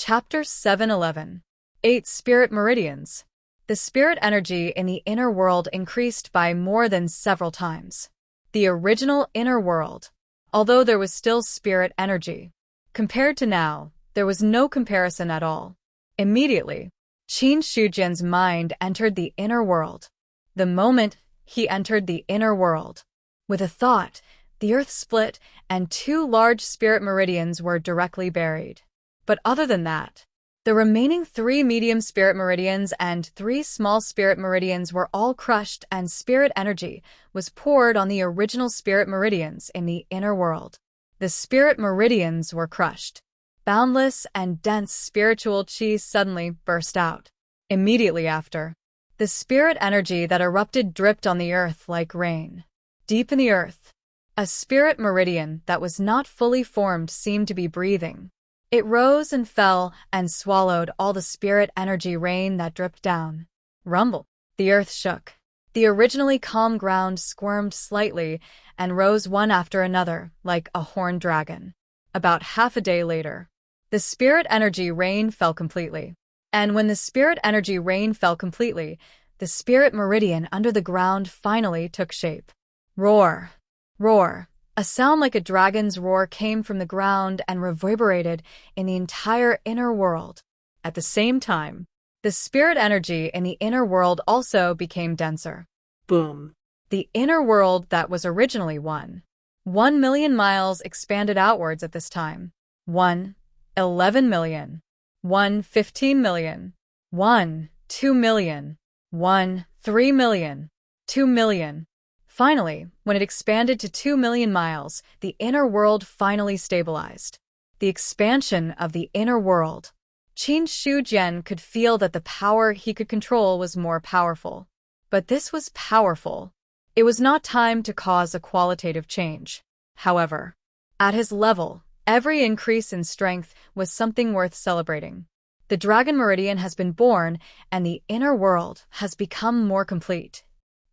Chapter 711. 8 Spirit Meridians. The spirit energy in the inner world increased by more than several times. The original inner world, although there was still spirit energy. Compared to now, there was no comparison at all. Immediately, Qin Shujian's mind entered the inner world. The moment he entered the inner world, with a thought, the earth split and 2 large spirit meridians were directly buried. But other than that, the remaining 3 medium spirit meridians and 3 small spirit meridians were all crushed, and spirit energy was poured on the original spirit meridians in the inner world. The spirit meridians were crushed. Boundless and dense spiritual qi suddenly burst out. Immediately after, the spirit energy that erupted dripped on the earth like rain. Deep in the earth, a spirit meridian that was not fully formed seemed to be breathing. It rose and fell and swallowed all the spirit energy rain that dripped down. Rumble. The earth shook. The originally calm ground squirmed slightly and rose one after another like a horned dragon. About half a day later, the spirit energy rain fell completely. And when the spirit energy rain fell completely, the spirit meridian under the ground finally took shape. Roar. Roar. A sound like a dragon's roar came from the ground and reverberated in the entire inner world. At the same time, the spirit energy in the inner world also became denser. Boom. The inner world that was originally 1 million miles expanded outwards at this time. 1, 11 million. 1, 15 million. 1, 2 million. 1, 3 million. 2 million. Finally, when it expanded to 2 million miles, the inner world finally stabilized. The expansion of the inner world. Qin Shujian could feel that the power he could control was more powerful. But this was powerful. It was not time to cause a qualitative change. However, at his level, every increase in strength was something worth celebrating. The Dragon Meridian has been born, and the inner world has become more complete.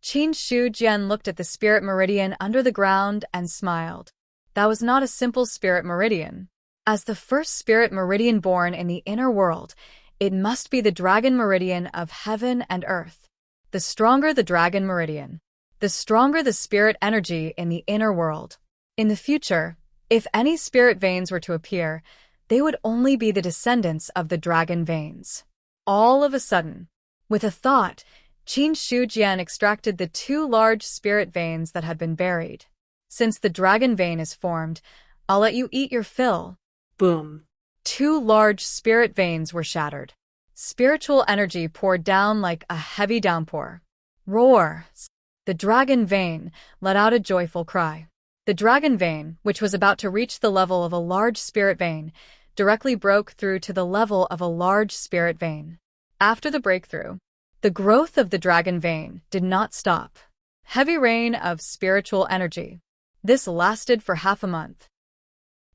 Qin Shujian looked at the spirit meridian under the ground and smiled. That was not a simple spirit meridian. As the first spirit meridian born in the inner world, it must be the dragon meridian of heaven and earth. The stronger the dragon meridian, the stronger the spirit energy in the inner world. In the future, if any spirit veins were to appear, they would only be the descendants of the dragon veins. All of a sudden, with a thought, Qin Shujian extracted the 2 large spirit veins that had been buried. Since the dragon vein is formed, I'll let you eat your fill. Boom. 2 large spirit veins were shattered. Spiritual energy poured down like a heavy downpour. Roar! The dragon vein let out a joyful cry. The dragon vein, which was about to reach the level of a large spirit vein, directly broke through to the level of a large spirit vein. After the breakthrough, the growth of the dragon vein did not stop. Heavy rain of spiritual energy. This lasted for half a month.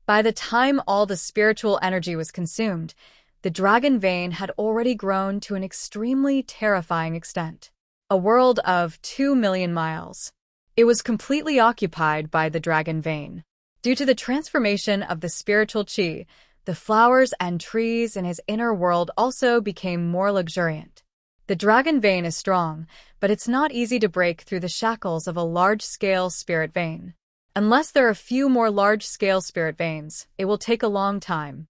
By the time all the spiritual energy was consumed, the dragon vein had already grown to an extremely terrifying extent. A world of 2 million miles. It was completely occupied by the dragon vein. Due to the transformation of the spiritual qi, the flowers and trees in his inner world also became more luxuriant. The dragon vein is strong, but it's not easy to break through the shackles of a large-scale spirit vein. Unless there are a few more large-scale spirit veins, it will take a long time.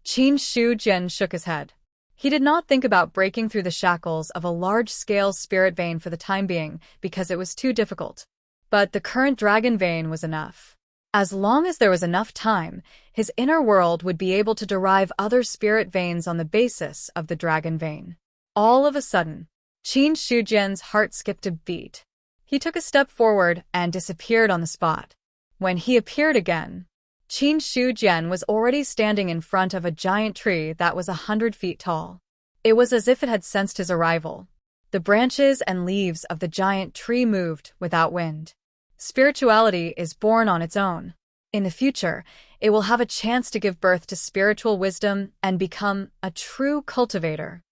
Qin Shujian shook his head. He did not think about breaking through the shackles of a large-scale spirit vein for the time being because it was too difficult. But the current dragon vein was enough. As long as there was enough time, his inner world would be able to derive other spirit veins on the basis of the dragon vein. All of a sudden, Qin Shujian's heart skipped a beat. He took a step forward and disappeared on the spot. When he appeared again, Qin Shujian was already standing in front of a giant tree that was 100 feet tall. It was as if it had sensed his arrival. The branches and leaves of the giant tree moved without wind. Spirituality is born on its own. In the future, it will have a chance to give birth to spiritual wisdom and become a true cultivator.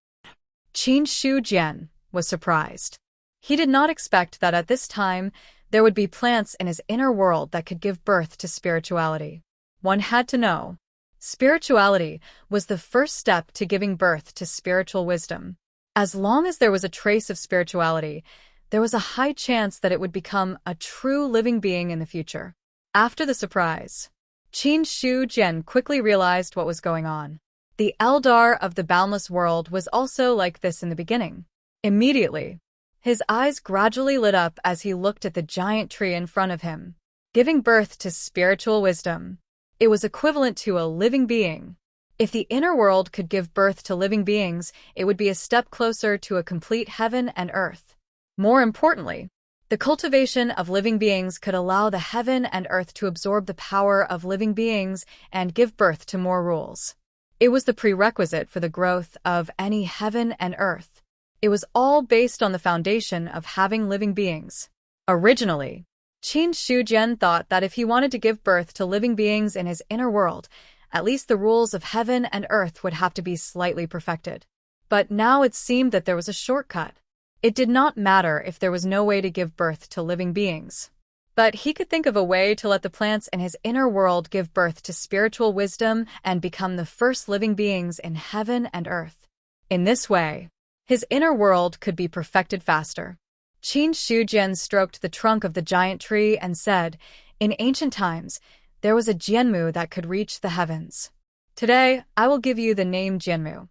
Qin Shujian was surprised. He did not expect that at this time there would be plants in his inner world that could give birth to spirituality. One had to know. Spirituality was the first step to giving birth to spiritual wisdom. As long as there was a trace of spirituality, there was a high chance that it would become a true living being in the future. After the surprise, Qin Shu Jian quickly realized what was going on. The Eldar of the boundless world was also like this in the beginning. Immediately, his eyes gradually lit up as he looked at the giant tree in front of him. Giving birth to spiritual wisdom. It was equivalent to a living being. If the inner world could give birth to living beings, it would be a step closer to a complete heaven and earth. More importantly, the cultivation of living beings could allow the heaven and earth to absorb the power of living beings and give birth to more rules. It was the prerequisite for the growth of any heaven and earth. It was all based on the foundation of having living beings. Originally, Qin Shu Jian thought that if he wanted to give birth to living beings in his inner world, at least the rules of heaven and earth would have to be slightly perfected. But now it seemed that there was a shortcut. It did not matter if there was no way to give birth to living beings. But he could think of a way to let the plants in his inner world give birth to spiritual wisdom and become the first living beings in heaven and earth. In this way, his inner world could be perfected faster. Qin Shu Jian stroked the trunk of the giant tree and said, "In ancient times, there was a Jianmu that could reach the heavens. Today, I will give you the name Jianmu.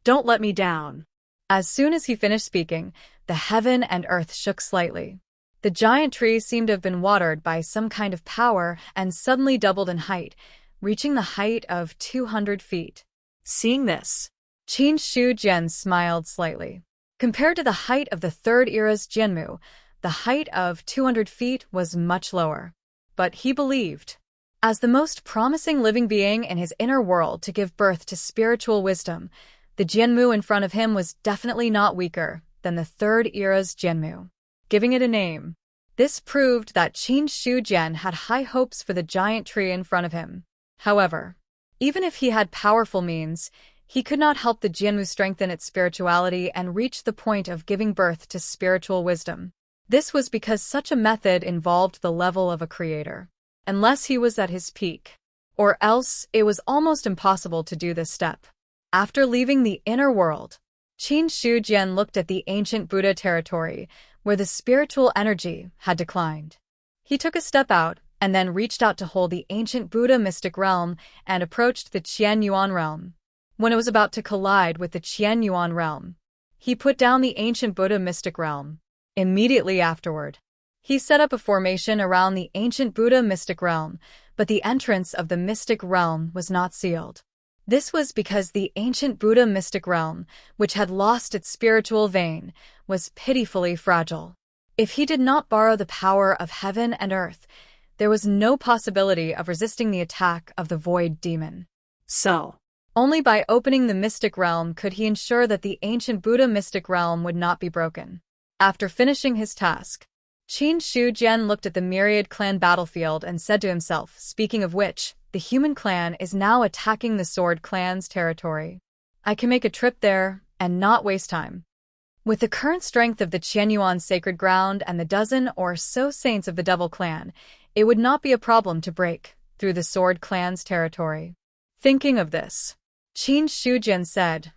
Don't let me down." As soon as he finished speaking, the heaven and earth shook slightly. The giant tree seemed to have been watered by some kind of power and suddenly doubled in height, reaching the height of 200 feet. Seeing this, Qin Shu Jian smiled slightly. Compared to the height of the Third Era's Jianmu, the height of 200 feet was much lower. But he believed, as the most promising living being in his inner world to give birth to spiritual wisdom, the Jianmu in front of him was definitely not weaker than the Third Era's Jianmu. Giving it a name, this proved that Qin Shu Jian had high hopes for the giant tree in front of him. However, even if he had powerful means, he could not help the Jianmu strengthen its spirituality and reach the point of giving birth to spiritual wisdom. This was because such a method involved the level of a creator, unless he was at his peak. Or else, it was almost impossible to do this step. After leaving the inner world, Qin Shu Jian looked at the ancient Buddha territory, where the spiritual energy had declined. He took a step out, and then reached out to hold the ancient Buddha mystic realm and approached the Qian Yuan realm. When it was about to collide with the Qian Yuan realm, he put down the ancient Buddha mystic realm. Immediately afterward, he set up a formation around the ancient Buddha mystic realm, but the entrance of the mystic realm was not sealed. This was because the ancient Buddha mystic realm, which had lost its spiritual vein, was pitifully fragile. If he did not borrow the power of heaven and earth, there was no possibility of resisting the attack of the void demon. So, only by opening the mystic realm could he ensure that the ancient Buddha mystic realm would not be broken. After finishing his task, Qin Shu Jian looked at the myriad clan battlefield and said to himself, speaking of which, the human clan is now attacking the sword clan's territory. I can make a trip there and not waste time. With the current strength of the Qianyuan sacred ground and the dozen or so saints of the devil clan, it would not be a problem to break through the sword clan's territory. Thinking of this, Qin Shu Jian said,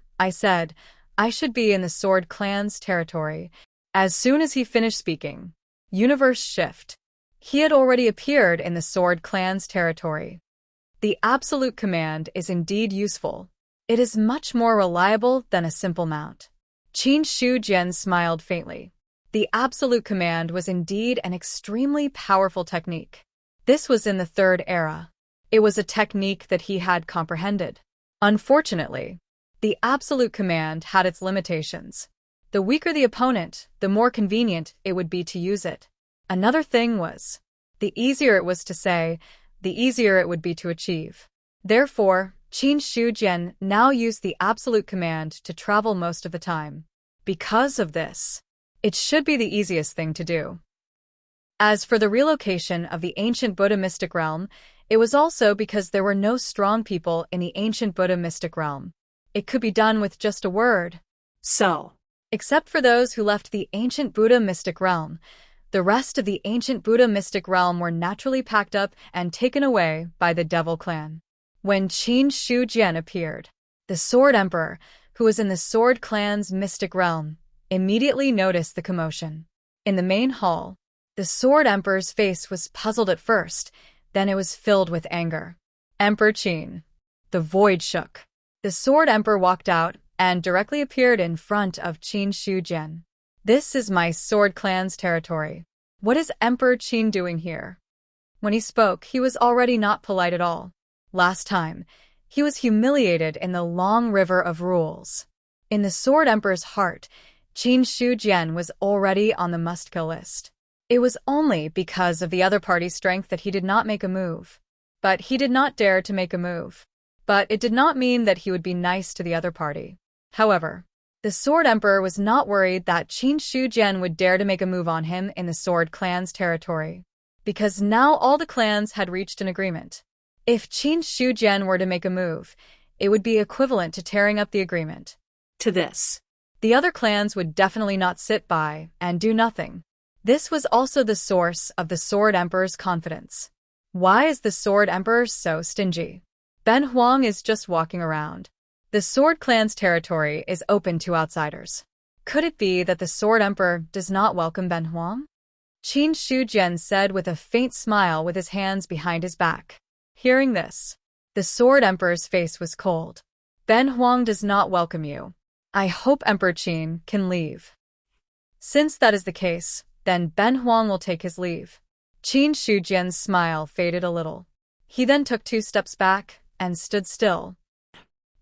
I should be in the sword clan's territory. As soon as he finished speaking, universe shift. He had already appeared in the sword clan's territory. The absolute command is indeed useful. It is much more reliable than a simple mount. Qin Shu Jian smiled faintly. The absolute command was indeed an extremely powerful technique. This was in the Third Era. It was a technique that he had comprehended. Unfortunately, the absolute command had its limitations. The weaker the opponent, the more convenient it would be to use it. Another thing was, the easier it was to say, the easier it would be to achieve. Therefore, Qin Shu Jian now used the absolute command to travel most of the time. Because of this, it should be the easiest thing to do. As for the relocation of the ancient Buddha mystic realm, it was also because there were no strong people in the ancient Buddha mystic realm. It could be done with just a word. So, except for those who left the ancient Buddha mystic realm, the rest of the ancient Buddha mystic realm were naturally packed up and taken away by the devil clan. when Qin Shujian appeared. The Sword Emperor, who was in the Sword Clan's mystic realm, immediately noticed the commotion. In the main hall, the Sword Emperor's face was puzzled at first, then it was filled with anger. Emperor Qin. The void shook. The Sword Emperor walked out and directly appeared in front of Qin Shujian. This is my Sword Clan's territory. What is Emperor Qin doing here? When he spoke, he was already not polite at all. Last time, he was humiliated in the long river of rules. In the Sword Emperor's heart, Qin Shujian was already on the must-kill list. It was only because of the other party's strength that he did not make a move. But he did not dare to make a move. But it did not mean that he would be nice to the other party. However, the Sword Emperor was not worried that Qin Shujian would dare to make a move on him in the Sword Clan's territory, because now all the clans had reached an agreement. If Qin Shujian were to make a move, it would be equivalent to tearing up the agreement. To this, the other clans would definitely not sit by and do nothing. This was also the source of the Sword Emperor's confidence. Why is the Sword Emperor so stingy? Ben Huang is just walking around. The Sword Clan's territory is open to outsiders. Could it be that the Sword Emperor does not welcome Ben Huang? Qin Shujian said with a faint smile with his hands behind his back. Hearing this, the Sword Emperor's face was cold. Ben Huang does not welcome you. I hope Emperor Qin can leave. Since that is the case, then Ben Huang will take his leave. Qin Shujian's smile faded a little. He then took 2 steps back and stood still.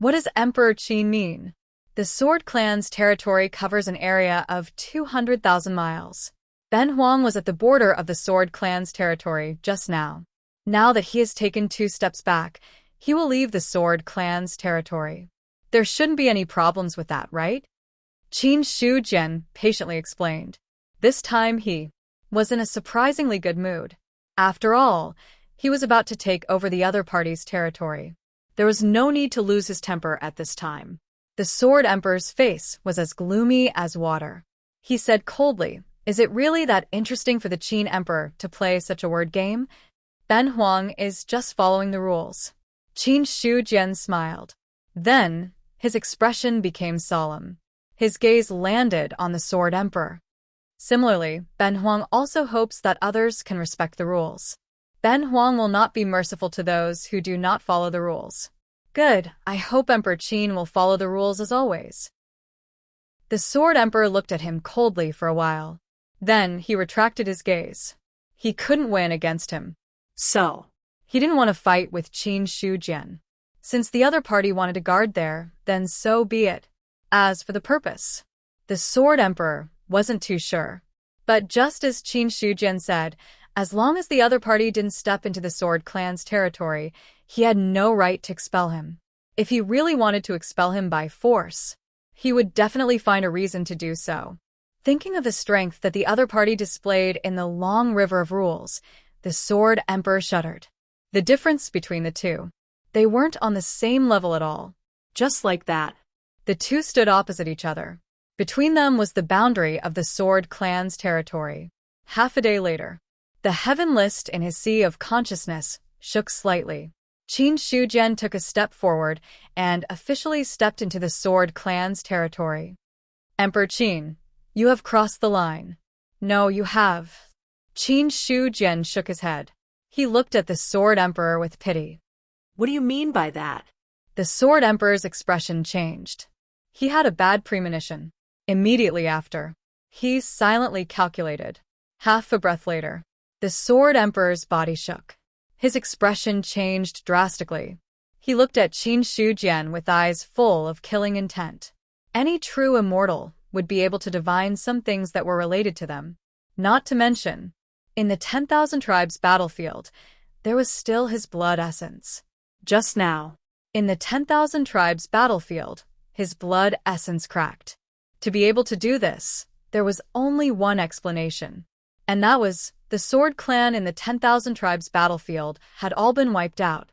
What does Emperor Qin mean? The Sword Clan's territory covers an area of 200,000 miles. Ben Huang was at the border of the Sword Clan's territory just now. Now that he has taken 2 steps back, he will leave the Sword Clan's territory. There shouldn't be any problems with that, right? Qin Shujian patiently explained. This time he was in a surprisingly good mood. After all, he was about to take over the other party's territory. There was no need to lose his temper at this time. The Sword Emperor's face was as gloomy as water. He said coldly, "Is it really that interesting for the Qin Emperor to play such a word game? Ben Huang is just following the rules." Qin Shujian smiled. Then, his expression became solemn. His gaze landed on the Sword Emperor. Similarly, Ben Huang also hopes that others can respect the rules. Ben Huang will not be merciful to those who do not follow the rules. Good, I hope Emperor Qin will follow the rules as always. The Sword Emperor looked at him coldly for a while. Then he retracted his gaze. He couldn't win against him. So, he didn't want to fight with Qin Shujian. Since the other party wanted to guard there, then so be it. As for the purpose, the Sword Emperor wasn't too sure. But just as Qin Shujian said, as long as the other party didn't step into the Sword Clan's territory, he had no right to expel him. If he really wanted to expel him by force, he would definitely find a reason to do so. Thinking of the strength that the other party displayed in the long river of rules, the Sword Emperor shuddered. The difference between the two. They weren't on the same level at all. Just like that, the two stood opposite each other. Between them was the boundary of the Sword Clan's territory. Half a day later, the heaven list in his sea of consciousness shook slightly. Qin Shujian took a step forward and officially stepped into the Sword Clan's territory. Emperor Qin, you have crossed the line. No, you have. Qin Shujian shook his head. He looked at the Sword Emperor with pity. What do you mean by that? The Sword Emperor's expression changed. He had a bad premonition. Immediately after, he silently calculated. Half a breath later, the Sword Emperor's body shook. His expression changed drastically. He looked at Qin Shujian with eyes full of killing intent. Any true immortal would be able to divine some things that were related to them. Not to mention, in the 10,000 tribes battlefield, there was still his blood essence. Just now, in the 10,000 tribes battlefield, his blood essence cracked. To be able to do this, there was only one explanation. And that was, the Sword Clan in the 10,000 tribes battlefield had all been wiped out.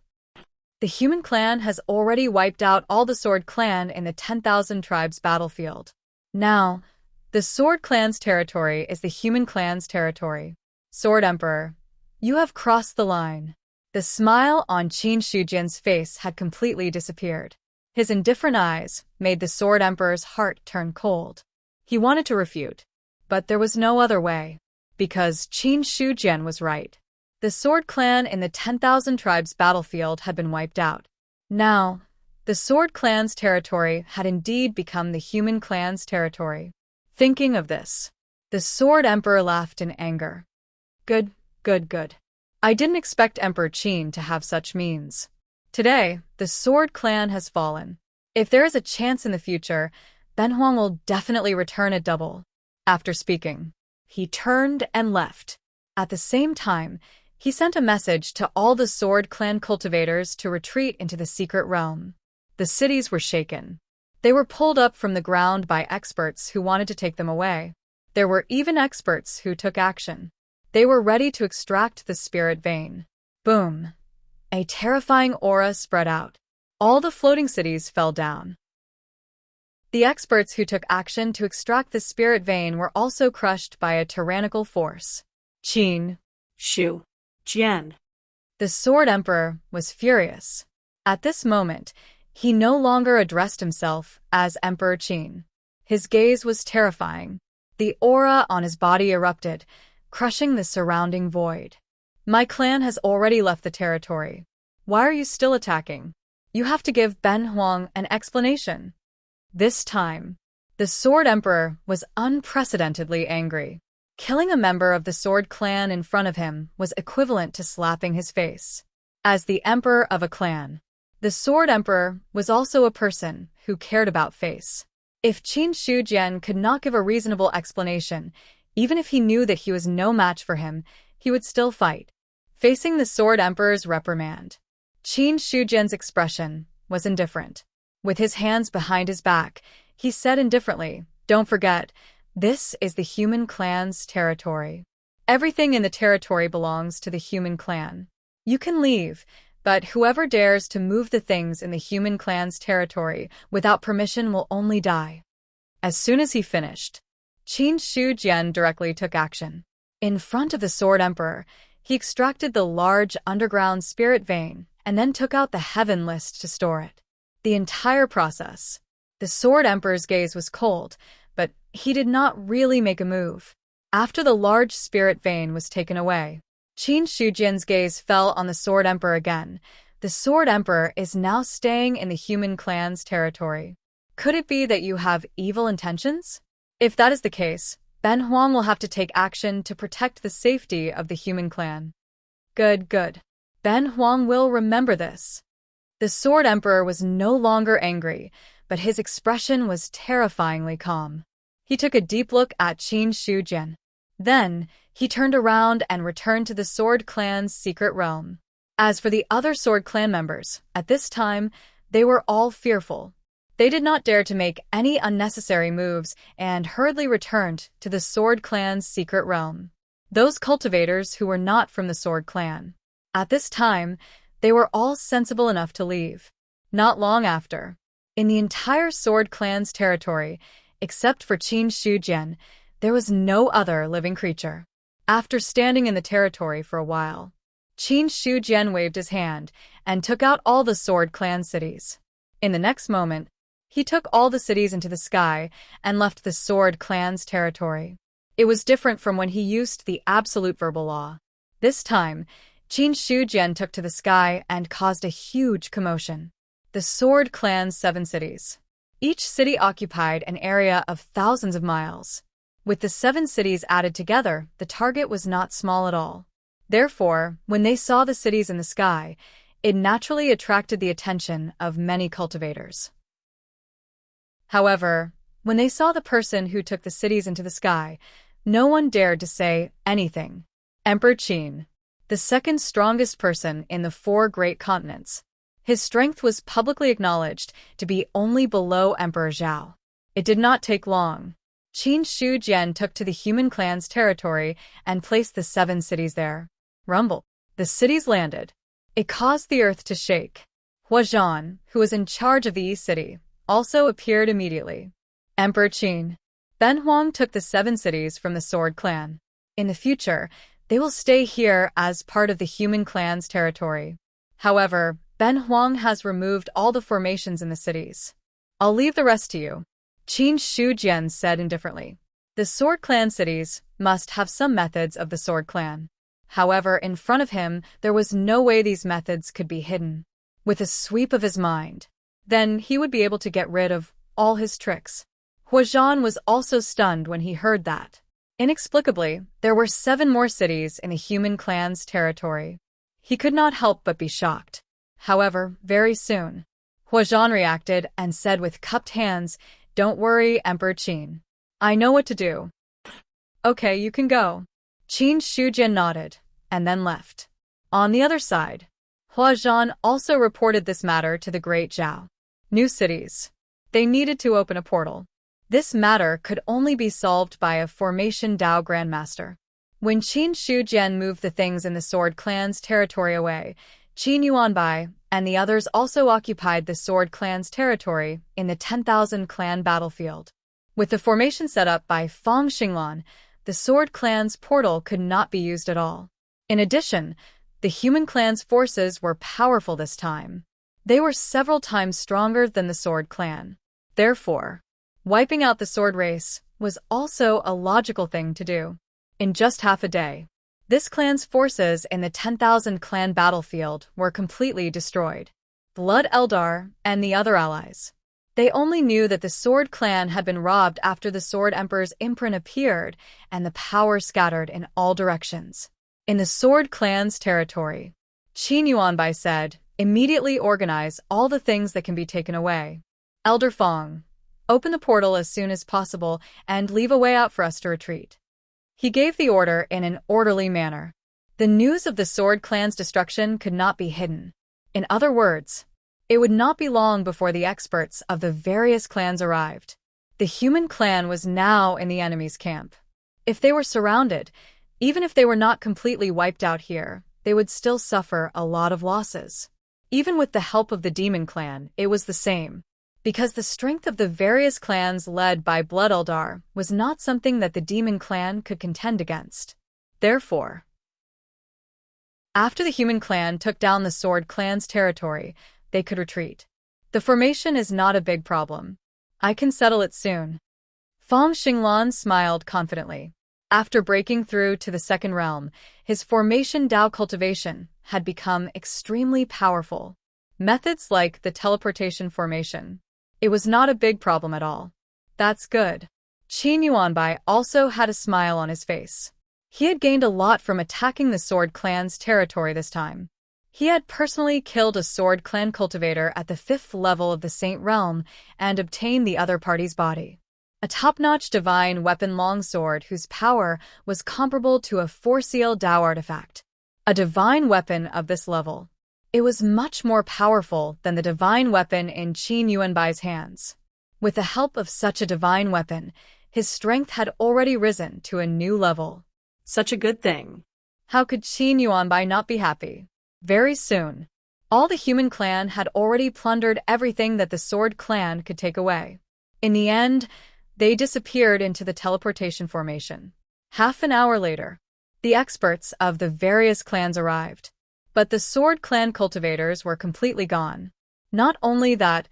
The Human Clan has already wiped out all the Sword Clan in the 10,000 tribes battlefield. Now, the Sword Clan's territory is the Human Clan's territory. Sword Emperor, you have crossed the line. The smile on Qin Shujian's face had completely disappeared. His indifferent eyes made the Sword Emperor's heart turn cold. He wanted to refute, but there was no other way. Because Qin Shujian was right. The Sword Clan in the 10,000 Tribes battlefield had been wiped out. Now, the Sword Clan's territory had indeed become the Human Clan's territory. Thinking of this, the Sword Emperor laughed in anger. Good. I didn't expect Emperor Qin to have such means. Today, the Sword Clan has fallen. If there is a chance in the future, Ben Huang will definitely return a double. After speaking, he turned and left. At the same time, he sent a message to all the Sword Clan cultivators to retreat into the secret realm. The cities were shaken. They were pulled up from the ground by experts who wanted to take them away. There were even experts who took action. They were ready to extract the spirit vein. Boom! A terrifying aura spread out. All the floating cities fell down. The experts who took action to extract the spirit vein were also crushed by a tyrannical force. Qin Shujian. The Sword Emperor was furious. At this moment, he no longer addressed himself as Emperor Qin. His gaze was terrifying. The aura on his body erupted, crushing the surrounding void. My clan has already left the territory. Why are you still attacking? You have to give Ben Huang an explanation. This time, the Sword Emperor was unprecedentedly angry. Killing a member of the Sword Clan in front of him was equivalent to slapping his face. As the emperor of a clan, the Sword Emperor was also a person who cared about face. If Qin Shujian could not give a reasonable explanation, even if he knew that he was no match for him, he would still fight. Facing the Sword Emperor's reprimand, Qin Shujian's expression was indifferent. With his hands behind his back, he said indifferently, "Don't forget, this is the Human Clan's territory. Everything in the territory belongs to the Human Clan. You can leave, but whoever dares to move the things in the Human Clan's territory without permission will only die." As soon as he finished, Qin Shujian directly took action. In front of the Sword Emperor, he extracted the large underground spirit vein and then took out the Heaven List to store it. The entire process. The Sword Emperor's gaze was cold, but he did not really make a move. After the large spirit vein was taken away, Qin Shujian's gaze fell on the Sword Emperor again. The Sword Emperor is now staying in the Human Clan's territory. Could it be that you have evil intentions? If that is the case, Ben Huang will have to take action to protect the safety of the Human Clan. Good. Ben Huang will remember this. The Sword Emperor was no longer angry, but his expression was terrifyingly calm. He took a deep look at Qin Shujian. Then, he turned around and returned to the Sword Clan's secret realm. As for the other Sword Clan members, at this time, they were all fearful. They did not dare to make any unnecessary moves and hurriedly returned to the Sword Clan's secret realm. Those cultivators who were not from the Sword Clan. At this time, they were all sensible enough to leave. Not long after, in the entire Sword Clan's territory, except for Qin Shujian, there was no other living creature. After standing in the territory for a while, Qin Shujian waved his hand and took out all the Sword Clan cities. In the next moment, he took all the cities into the sky and left the Sword Clan's territory. It was different from when he used the absolute verbal law. This time, Qin Shujian took to the sky and caused a huge commotion. The Sword Clan's 7 cities. Each city occupied an area of thousands of miles. With the 7 cities added together, the target was not small at all. Therefore, when they saw the cities in the sky, it naturally attracted the attention of many cultivators. However, when they saw the person who took the cities into the sky, no one dared to say anything. Emperor Qin, the second strongest person in the 4 great continents. His strength was publicly acknowledged to be only below Emperor Zhao. It did not take long. Qin Shujian took to the Human Clan's territory and placed the 7 cities there. Rumble. The cities landed. It caused the earth to shake. Huazhan, who was in charge of the East City, also appeared immediately. Emperor Qin. Ben Huang took the 7 cities from the Sword Clan. In the future, They will stay here as part of the human clan's territory. However, Ben Huang has removed all the formations in the cities. I'll leave the rest to you, Qin Shujian said indifferently. The Sword Clan cities must have some methods of the Sword Clan. However, in front of him, there was no way these methods could be hidden. With a sweep of his mind, then he would be able to get rid of all his tricks. Huazhan was also stunned when he heard that. Inexplicably, there were 7 more cities in the human clan's territory. He could not help but be shocked. However, very soon, Huazhan reacted and said with cupped hands, "Don't worry, Emperor Qin. I know what to do." "Okay, you can go." Qin Shujian nodded, and then left. On the other side, Huazhan also reported this matter to the Great Zhao. New cities. They needed to open a portal. This matter could only be solved by a Formation Dao Grandmaster. When Qin Shujian moved the things in the Sword Clan's territory away, Qin Yuanbai and the others also occupied the Sword Clan's territory in the 10,000 clan battlefield. With the formation set up by Fang Xinglan, the Sword Clan's portal could not be used at all. In addition, the human clan's forces were powerful this time. They were several times stronger than the Sword Clan. Therefore, wiping out the sword race was also a logical thing to do. In just half a day, this clan's forces in the 10,000 clan battlefield were completely destroyed. Blood Eldar and the other allies. They only knew that the Sword Clan had been robbed after the Sword Emperor's imprint appeared and the power scattered in all directions. In the Sword Clan's territory, Qin Yuanbai said, "Immediately organize all the things that can be taken away. Elder Fang, open the portal as soon as possible and leave a way out for us to retreat." He gave the order in an orderly manner. The news of the Sword Clan's destruction could not be hidden. In other words, it would not be long before the experts of the various clans arrived. The human clan was now in the enemy's camp. If they were surrounded, even if they were not completely wiped out here, they would still suffer a lot of losses. Even with the help of the demon clan, it was the same. Because the strength of the various clans led by Blood Eldar was not something that the demon clan could contend against. Therefore, after the human clan took down the Sword Clan's territory, they could retreat. The formation is not a big problem. I can settle it soon. Fang Xinglan smiled confidently. After breaking through to the second realm, his Formation Dao cultivation had become extremely powerful. Methods like the teleportation formation. It was not a big problem at all. That's good. Qin Yuanbai also had a smile on his face. He had gained a lot from attacking the Sword Clan's territory this time. He had personally killed a Sword Clan cultivator at the 5th level of the Saint Realm and obtained the other party's body. A top-notch divine weapon longsword whose power was comparable to a Forseal Dao artifact. A divine weapon of this level. It was much more powerful than the divine weapon in Qin Yuanbai's hands. With the help of such a divine weapon, his strength had already risen to a new level. Such a good thing. How could Qin Yuanbai not be happy? Very soon, all the human clan had already plundered everything that the Sword Clan could take away. In the end, they disappeared into the teleportation formation. Half an hour later, the experts of the various clans arrived. But the Sword Clan cultivators were completely gone. Not only that,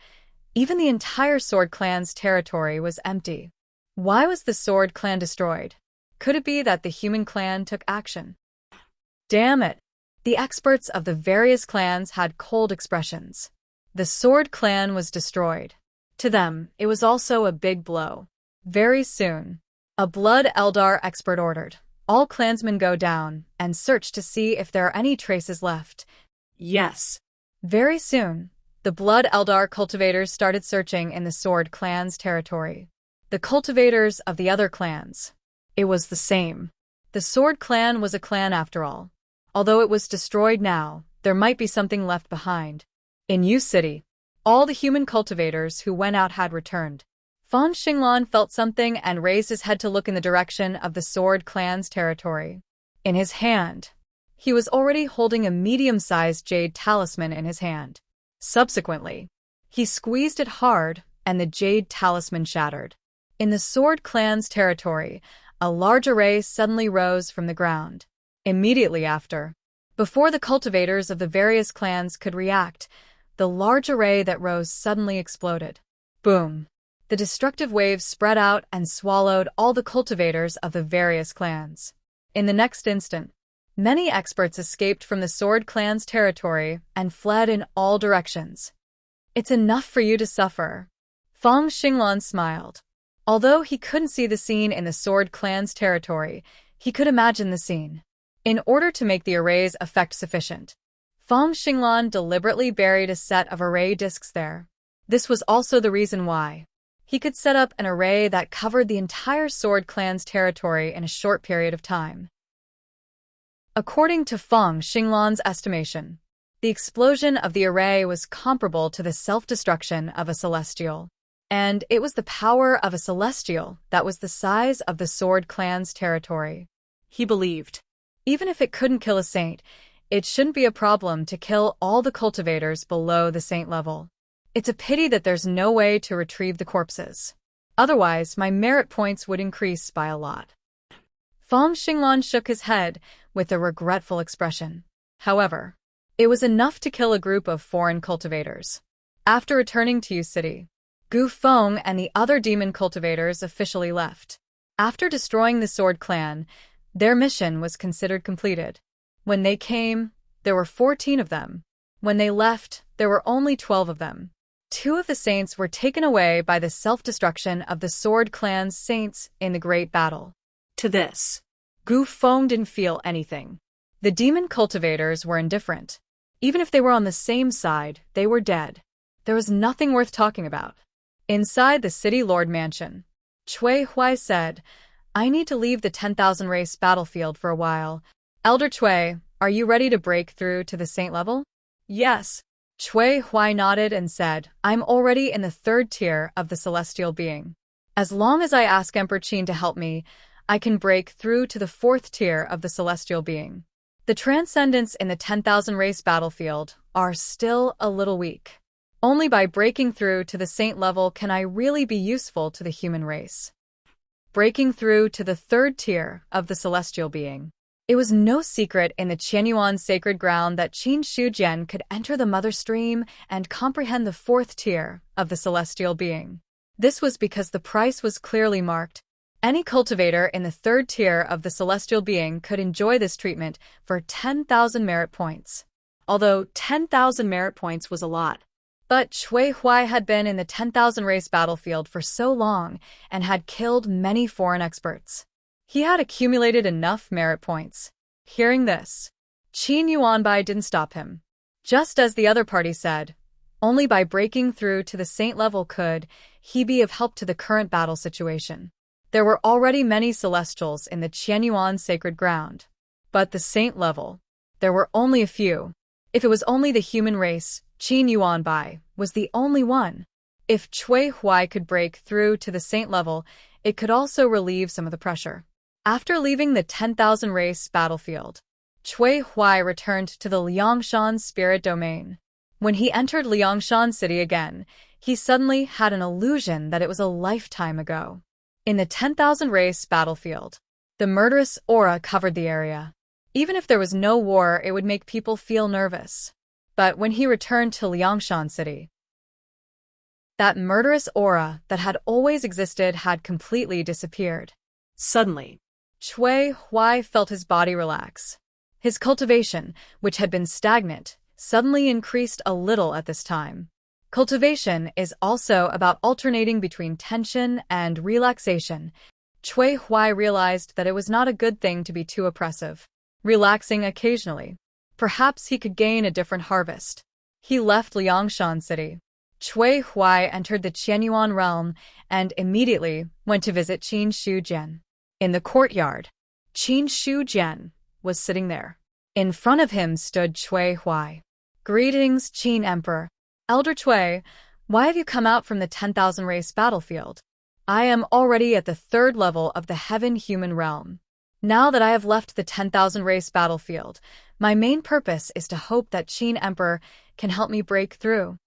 even the entire Sword Clan's territory was empty. Why was the Sword Clan destroyed? Could it be that the human clan took action? Damn it! The experts of the various clans had cold expressions. The Sword Clan was destroyed. To them, it was also a big blow. Very soon, a Blood Eldar expert ordered, "All clansmen go down and search to see if there are any traces left." Yes. Very soon, the Blood Eldar cultivators started searching in the Sword Clan's territory. The cultivators of the other clans. It was the same. The Sword Clan was a clan after all. Although it was destroyed now, there might be something left behind. In Yu City, all the human cultivators who went out had returned. Fang Xinglan felt something and raised his head to look in the direction of the Sword Clan's territory. In his hand, he was already holding a medium-sized jade talisman in his hand. Subsequently, he squeezed it hard, and the jade talisman shattered. In the Sword Clan's territory, a large array suddenly rose from the ground. Immediately after, before the cultivators of the various clans could react, the large array that rose suddenly exploded. Boom! The destructive waves spread out and swallowed all the cultivators of the various clans. In the next instant, many experts escaped from the Sword Clan's territory and fled in all directions. It's enough for you to suffer. Feng Xinglan smiled. Although he couldn't see the scene in the Sword Clan's territory, he could imagine the scene. In order to make the array's effect sufficient, Feng Xinglan deliberately buried a set of array discs there. This was also the reason why he could set up an array that covered the entire Sword Clan's territory in a short period of time. According to Feng Xinglan's estimation, the explosion of the array was comparable to the self-destruction of a celestial, and it was the power of a celestial that was the size of the Sword Clan's territory. He believed. Even if it couldn't kill a saint, it shouldn't be a problem to kill all the cultivators below the saint level. It's a pity that there's no way to retrieve the corpses. Otherwise, my merit points would increase by a lot. Feng Xinglan shook his head with a regretful expression. However, it was enough to kill a group of foreign cultivators. After returning to Yu City, Gu Feng and the other demon cultivators officially left. After destroying the Sword Clan, their mission was considered completed. When they came, there were 14 of them. When they left, there were only 12 of them. 2 of the saints were taken away by the self-destruction of the Sword Clan's saints in the Great Battle. To this, Gu Feng didn't feel anything. The demon cultivators were indifferent. Even if they were on the same side, they were dead. There was nothing worth talking about. Inside the City Lord Mansion, Cui Huai said, I need to leave the 10,000 race battlefield for a while. Elder Cui, are you ready to break through to the saint level? Yes. Cui Huai nodded and said, I'm already in the 3rd tier of the celestial being. As long as I ask Emperor Qin to help me, I can break through to the 4th tier of the celestial being. The transcendents in the 10,000 race battlefield are still a little weak. Only by breaking through to the saint level can I really be useful to the human race. Breaking through to the 3rd tier of the celestial being. It was no secret in the Qianyuan sacred ground that Qin Shujian could enter the mother stream and comprehend the 4th tier of the celestial being. This was because the price was clearly marked. Any cultivator in the 3rd tier of the celestial being could enjoy this treatment for 10,000 merit points. Although 10,000 merit points was a lot. But Cui Huai had been in the 10,000 race battlefield for so long and had killed many foreign experts. He had accumulated enough merit points. Hearing this, Qin Yuanbai didn't stop him. Just as the other party said, only by breaking through to the saint level could he be of help to the current battle situation. There were already many celestials in the Qianyuan sacred ground. But the saint level, there were only a few. If it was only the human race, Qin Yuanbai was the only one. If Cui Huai could break through to the saint level, it could also relieve some of the pressure. After leaving the 10,000 race battlefield, Cui Huai returned to the Liangshan spirit domain. When he entered Liangshan City again, he suddenly had an illusion that it was a lifetime ago. In the 10,000 race battlefield, the murderous aura covered the area. Even if there was no war, it would make people feel nervous. But when he returned to Liangshan City, that murderous aura that had always existed had completely disappeared. Suddenly, Cui Huai felt his body relax. His cultivation, which had been stagnant, suddenly increased a little at this time. Cultivation is also about alternating between tension and relaxation. Cui Huai realized that it was not a good thing to be too oppressive. Relaxing occasionally. Perhaps he could gain a different harvest. He left Liangshan City. Cui Huai entered the Qianyuan realm and immediately went to visit Qin Shujian. In the courtyard, Qin Shujian was sitting there. In front of him stood Cui Huai. Greetings, Qin Emperor. Elder Cui, why have you come out from the 10,000 race battlefield? I am already at the 3rd level of the heaven-human realm. Now that I have left the 10,000 race battlefield, my main purpose is to hope that Qin Emperor can help me break through.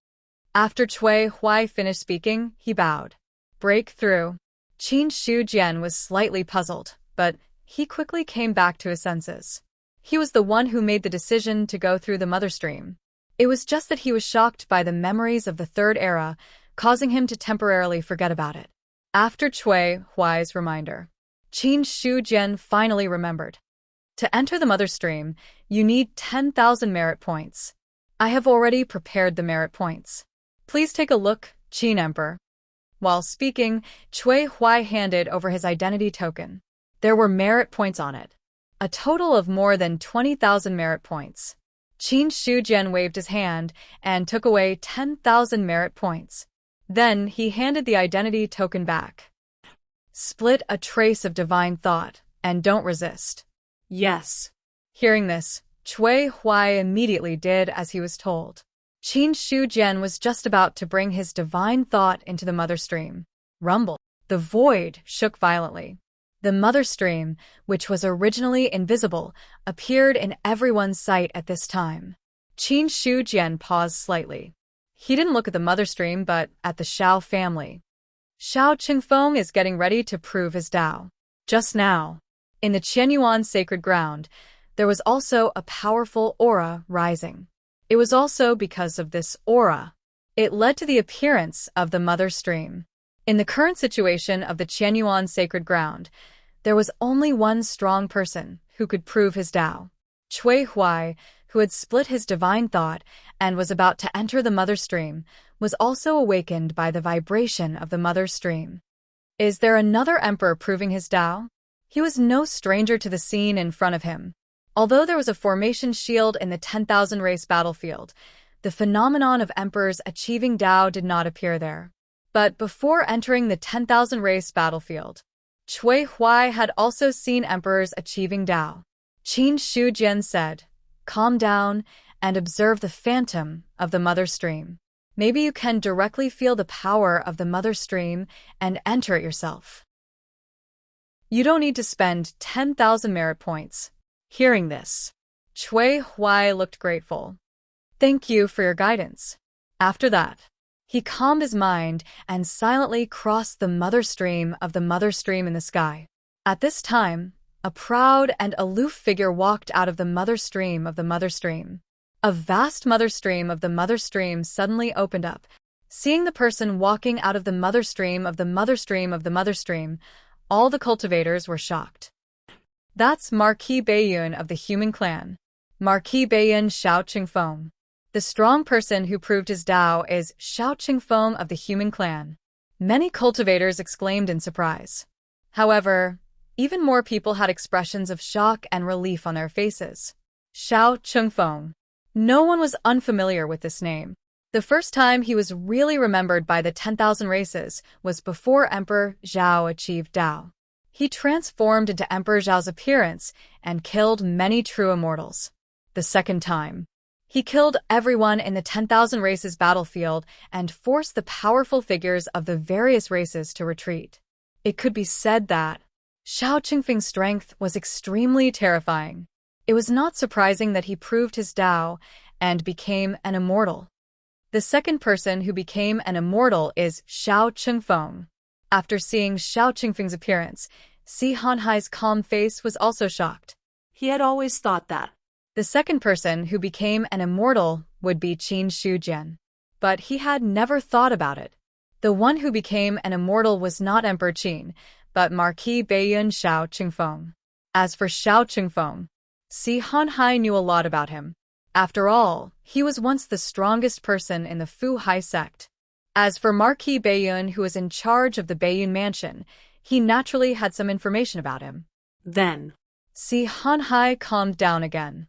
After Cui Huai finished speaking, he bowed. Break through. Qin Shujian was slightly puzzled, but he quickly came back to his senses. He was the one who made the decision to go through the mother stream. It was just that he was shocked by the memories of the Third Era, causing him to temporarily forget about it. After Cui Huai's reminder, Qin Shujian finally remembered. To enter the mother stream, you need 10,000 merit points. I have already prepared the merit points. Please take a look, Qin Emperor. While speaking, Cui Huai handed over his identity token. There were merit points on it. A total of more than 20,000 merit points. Qin Shujian waved his hand and took away 10,000 merit points. Then he handed the identity token back. Split a trace of divine thought, and don't resist. Yes. Hearing this, Cui Huai immediately did as he was told. Qin Shujian was just about to bring his divine thought into the mother stream. Rumble. The void shook violently. The mother stream, which was originally invisible, appeared in everyone's sight at this time. Qin Shujian paused slightly. He didn't look at the mother stream but at the Shao family. Shao Qingfeng is getting ready to prove his Dao. Just now, in the Qianyuan sacred ground, there was also a powerful aura rising. It was also because of this aura. It led to the appearance of the mother stream. In the current situation of the Qianyuan sacred ground, there was only one strong person who could prove his Dao. Cui Huai, who had split his divine thought and was about to enter the mother stream, was also awakened by the vibration of the mother stream. Is there another emperor proving his Dao? He was no stranger to the scene in front of him. Although there was a formation shield in the 10,000 race battlefield, the phenomenon of emperors achieving Dao did not appear there. But before entering the 10,000 race battlefield, Cui Huai had also seen emperors achieving Dao. Qin Shujian said, "Calm down and observe the phantom of the mother stream. Maybe you can directly feel the power of the mother stream and enter it yourself. You don't need to spend 10,000 merit points." Hearing this, Cui Huai looked grateful. "Thank you for your guidance." After that, he calmed his mind and silently crossed the mother stream of the mother stream in the sky. At this time, a proud and aloof figure walked out of the mother stream of the mother stream. A vast mother stream of the mother stream suddenly opened up. Seeing the person walking out of the mother stream of the mother stream of the mother stream, all the cultivators were shocked. That's Marquis Baiyun of the human clan. Marquis Baiyun Shao Qingfeng. The strong person who proved his Dao is Shao Qingfeng of the human clan. Many cultivators exclaimed in surprise. However, even more people had expressions of shock and relief on their faces. Shao Qingfeng. No one was unfamiliar with this name. The first time he was really remembered by the 10,000 races was before Emperor Zhao achieved Dao. He transformed into Emperor Zhao's appearance and killed many true immortals. The second time, he killed everyone in the 10,000 races battlefield and forced the powerful figures of the various races to retreat. It could be said that Shao Qingfeng's strength was extremely terrifying. It was not surprising that he proved his Dao and became an immortal. The second person who became an immortal is Shao Qingfeng. After seeing Shao Qingfeng's appearance, Si Hanhai's calm face was also shocked. He had always thought that. The second person who became an immortal would be Qin Shujian. But he had never thought about it. The one who became an immortal was not Emperor Qin, but Marquis Baiyun Shao Qingfeng. As for Shao Qingfeng, Si Hanhai knew a lot about him. After all, he was once the strongest person in the Fu Hai sect. As for Marquis Baiyun, who was in charge of the Baiyun mansion, he naturally had some information about him. Then, Si Hanhai calmed down again.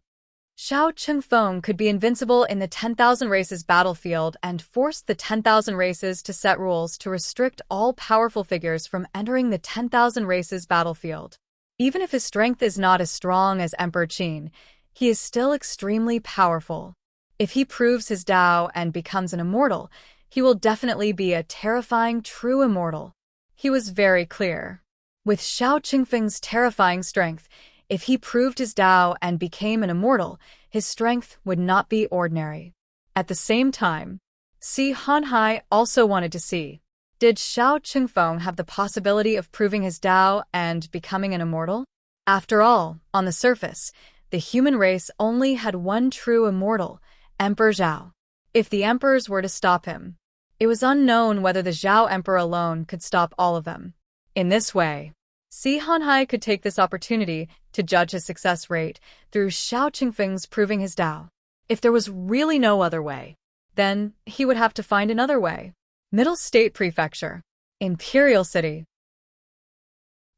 Shao Qingfeng could be invincible in the 10,000 races battlefield and forced the 10,000 races to set rules to restrict all powerful figures from entering the 10,000 races battlefield. Even if his strength is not as strong as Emperor Qin, he is still extremely powerful. If he proves his Dao and becomes an immortal, he will definitely be a terrifying true immortal. He was very clear. With Shao Qingfeng's terrifying strength, if he proved his Dao and became an immortal, his strength would not be ordinary. At the same time, Si Hanhai also wanted to see, did Shao Qingfeng have the possibility of proving his Dao and becoming an immortal? After all, on the surface, the human race only had one true immortal, Emperor Zhao. If the emperors were to stop him, it was unknown whether the Zhao Emperor alone could stop all of them. In this way, Si Hanhai could take this opportunity to judge his success rate through Xiao Qingfeng's proving his Dao. If there was really no other way, then he would have to find another way. Middle State Prefecture, Imperial City.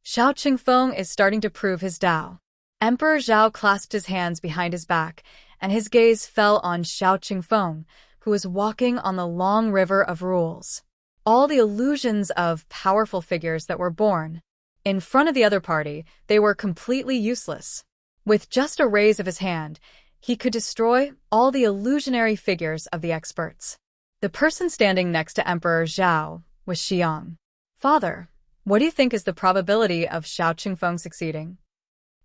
Xiao Qingfeng is starting to prove his Dao. Emperor Zhao clasped his hands behind his back, and his gaze fell on Xiao Qingfeng, who was walking on the long river of rules. All the illusions of powerful figures that were born in front of the other party, they were completely useless. With just a raise of his hand, he could destroy all the illusionary figures of the experts. The person standing next to Emperor Zhao was Xiang. Father, what do you think is the probability of Xiao Qingfeng succeeding?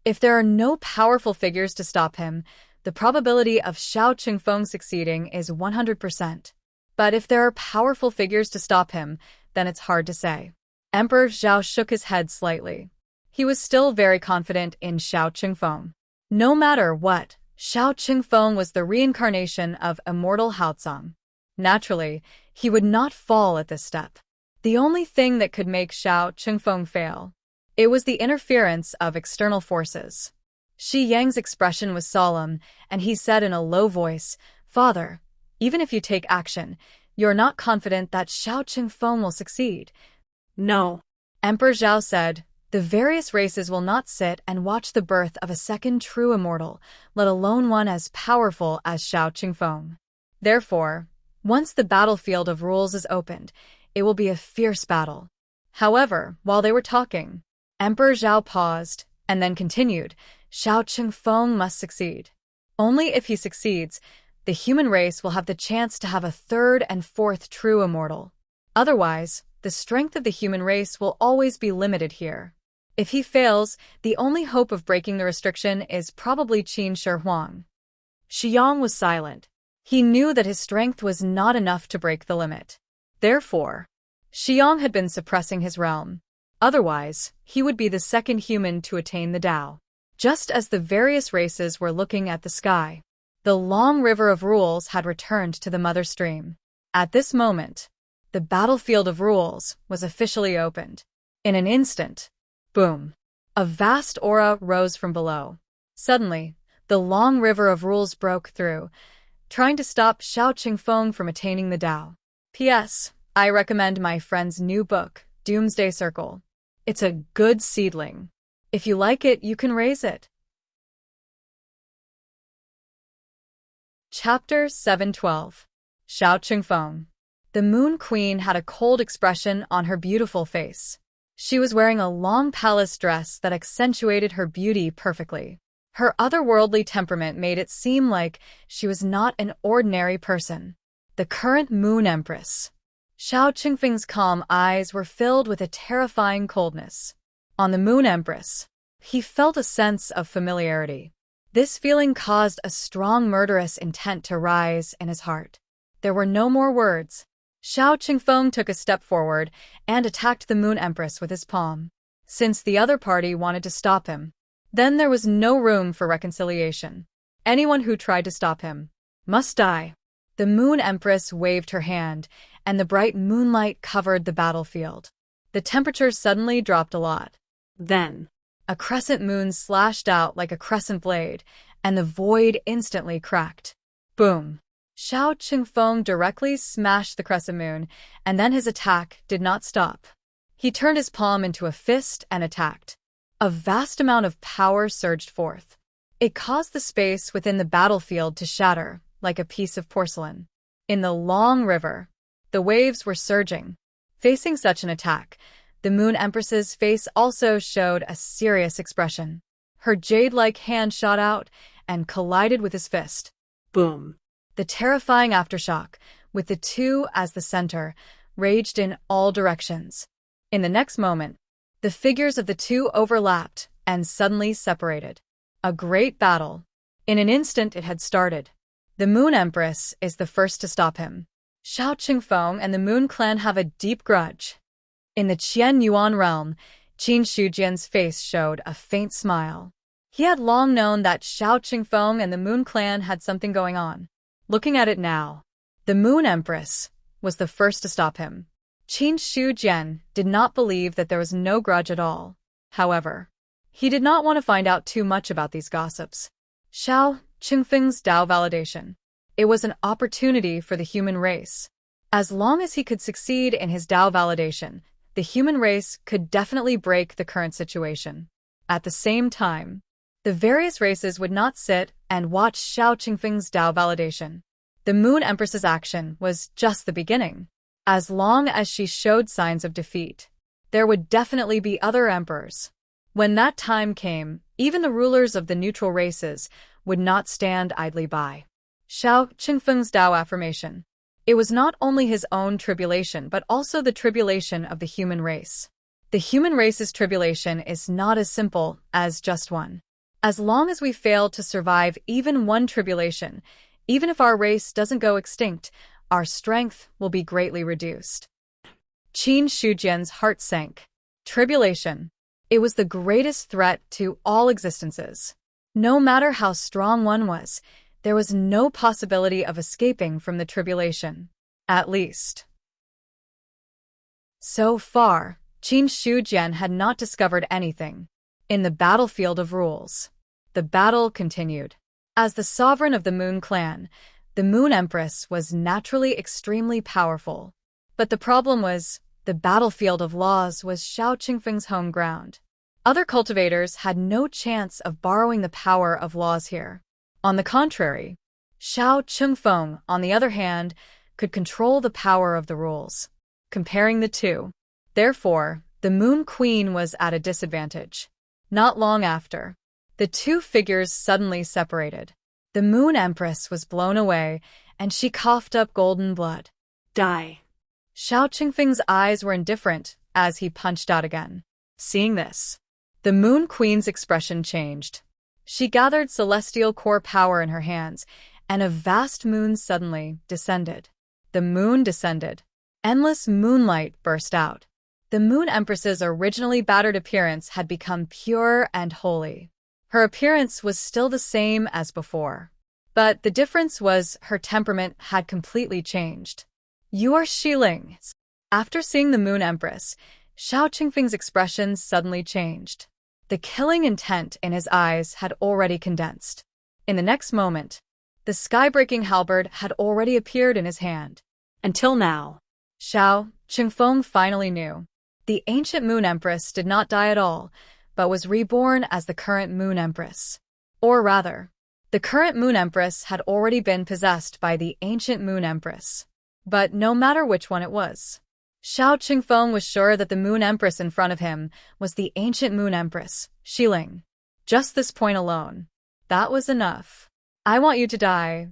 If there are no powerful figures to stop him, the probability of Xiao Qingfeng succeeding is 100%. But if there are powerful figures to stop him, then it's hard to say. Emperor Zhao shook his head slightly. He was still very confident in Xiao Qingfeng. No matter what, Xiao Qingfeng was the reincarnation of immortal Haozang. Naturally, he would not fall at this step. The only thing that could make Xiao Qingfeng fail, it was the interference of external forces. Shi Yang's expression was solemn, and he said in a low voice, "Father, even if you take action, you're not confident that Xiao Qingfeng will succeed." No. Emperor Zhao said, "The various races will not sit and watch the birth of a second true immortal, let alone one as powerful as Xiao Qingfeng. Therefore, once the battlefield of rules is opened, it will be a fierce battle." However, while they were talking, Emperor Zhao paused and then continued, "Xiao Qingfeng must succeed. Only if he succeeds, the human race will have the chance to have a third and fourth true immortal. Otherwise, the strength of the human race will always be limited here. If he fails, the only hope of breaking the restriction is probably Qin Shi Huang." Xiang was silent. He knew that his strength was not enough to break the limit. Therefore, Xiang had been suppressing his realm. Otherwise, he would be the second human to attain the Tao. Just as the various races were looking at the sky, the long river of rules had returned to the mother stream. At this moment, the battlefield of rules was officially opened. In an instant, boom! A vast aura rose from below. Suddenly, the long river of rules broke through, trying to stop Xiao Qingfeng from attaining the Tao. P.S. I recommend my friend's new book, Doomsday Circle. It's a good seedling. If you like it, you can raise it. Chapter 712. Xiao Qingfeng. The Moon Queen had a cold expression on her beautiful face. She was wearing a long palace dress that accentuated her beauty perfectly. Her otherworldly temperament made it seem like she was not an ordinary person. The current Moon Empress. Xiao Qingfeng's calm eyes were filled with a terrifying coldness. On the Moon Empress, he felt a sense of familiarity. This feeling caused a strong murderous intent to rise in his heart. There were no more words. Xiao Qingfeng took a step forward and attacked the Moon Empress with his palm. Since the other party wanted to stop him, then there was no room for reconciliation. Anyone who tried to stop him must die. The Moon Empress waved her hand, and the bright moonlight covered the battlefield. The temperature suddenly dropped a lot. Then, a crescent moon slashed out like a crescent blade, and the void instantly cracked. Boom! Xiao Qingfeng directly smashed the crescent moon, and then his attack did not stop. He turned his palm into a fist and attacked. A vast amount of power surged forth. It caused the space within the battlefield to shatter like a piece of porcelain. In the long river, the waves were surging. Facing such an attack, the Moon Empress's face also showed a serious expression. Her jade-like hand shot out and collided with his fist. boom! The terrifying aftershock, with the two as the center, raged in all directions. In the next moment, the figures of the two overlapped and suddenly separated. A great battle. In an instant it had started. The Moon Empress is the first to stop him. Xiao Qingfeng and the Moon Clan have a deep grudge. In the Qian Yuan realm, Qin Shujian's face showed a faint smile. He had long known that Xiao Qingfeng and the Moon Clan had something going on. Looking at it now, the Moon Empress was the first to stop him. Qin Shujian did not believe that there was no grudge at all. However, he did not want to find out too much about these gossips. Xiao Qingfeng's Dao validation. It was an opportunity for the human race. As long as he could succeed in his Dao validation, the human race could definitely break the current situation. At the same time, the various races would not sit and watch Xiao Qingfeng's Dao validation. The Moon Empress's action was just the beginning. As long as she showed signs of defeat, there would definitely be other emperors. When that time came, even the rulers of the neutral races would not stand idly by. Xiao Qingfeng's Dao affirmation. It was not only his own tribulation but also the tribulation of the human race. The human race's tribulation is not as simple as just one. As long as we fail to survive even one tribulation, even if our race doesn't go extinct, our strength will be greatly reduced. Qin Shujian's heart sank. Tribulation. It was the greatest threat to all existences. No matter how strong one was, there was no possibility of escaping from the tribulation. At least. So far, Qin Shujian had not discovered anything. In the battlefield of rules, the battle continued. As the sovereign of the Moon Clan, the Moon Empress was naturally extremely powerful. But the problem was, the battlefield of laws was Xiao Qingfeng's home ground. Other cultivators had no chance of borrowing the power of laws here. On the contrary, Xiao Qingfeng, on the other hand, could control the power of the rules. Comparing the two, therefore, the Moon Queen was at a disadvantage. Not long after, the two figures suddenly separated. The Moon Empress was blown away, and she coughed up golden blood. Die. Xiao Qingfeng's eyes were indifferent as he punched out again. Seeing this, the Moon Queen's expression changed. She gathered celestial core power in her hands, and a vast moon suddenly descended. The moon descended. Endless moonlight burst out. The Moon Empress's originally battered appearance had become pure and holy. Her appearance was still the same as before. But the difference was her temperament had completely changed. You are Xiling. After seeing the Moon Empress, Xiao Qingfeng's expression suddenly changed. The killing intent in his eyes had already condensed. In the next moment, the sky-breaking halberd had already appeared in his hand. Until now, Xiao Qingfeng finally knew. The ancient Moon Empress did not die at all, but was reborn as the current Moon Empress. Or rather, the current Moon Empress had already been possessed by the ancient Moon Empress. But no matter which one it was, Xiao Qingfeng was sure that the Moon Empress in front of him was the ancient Moon Empress, Xiling. Just this point alone. That was enough. I want you to die.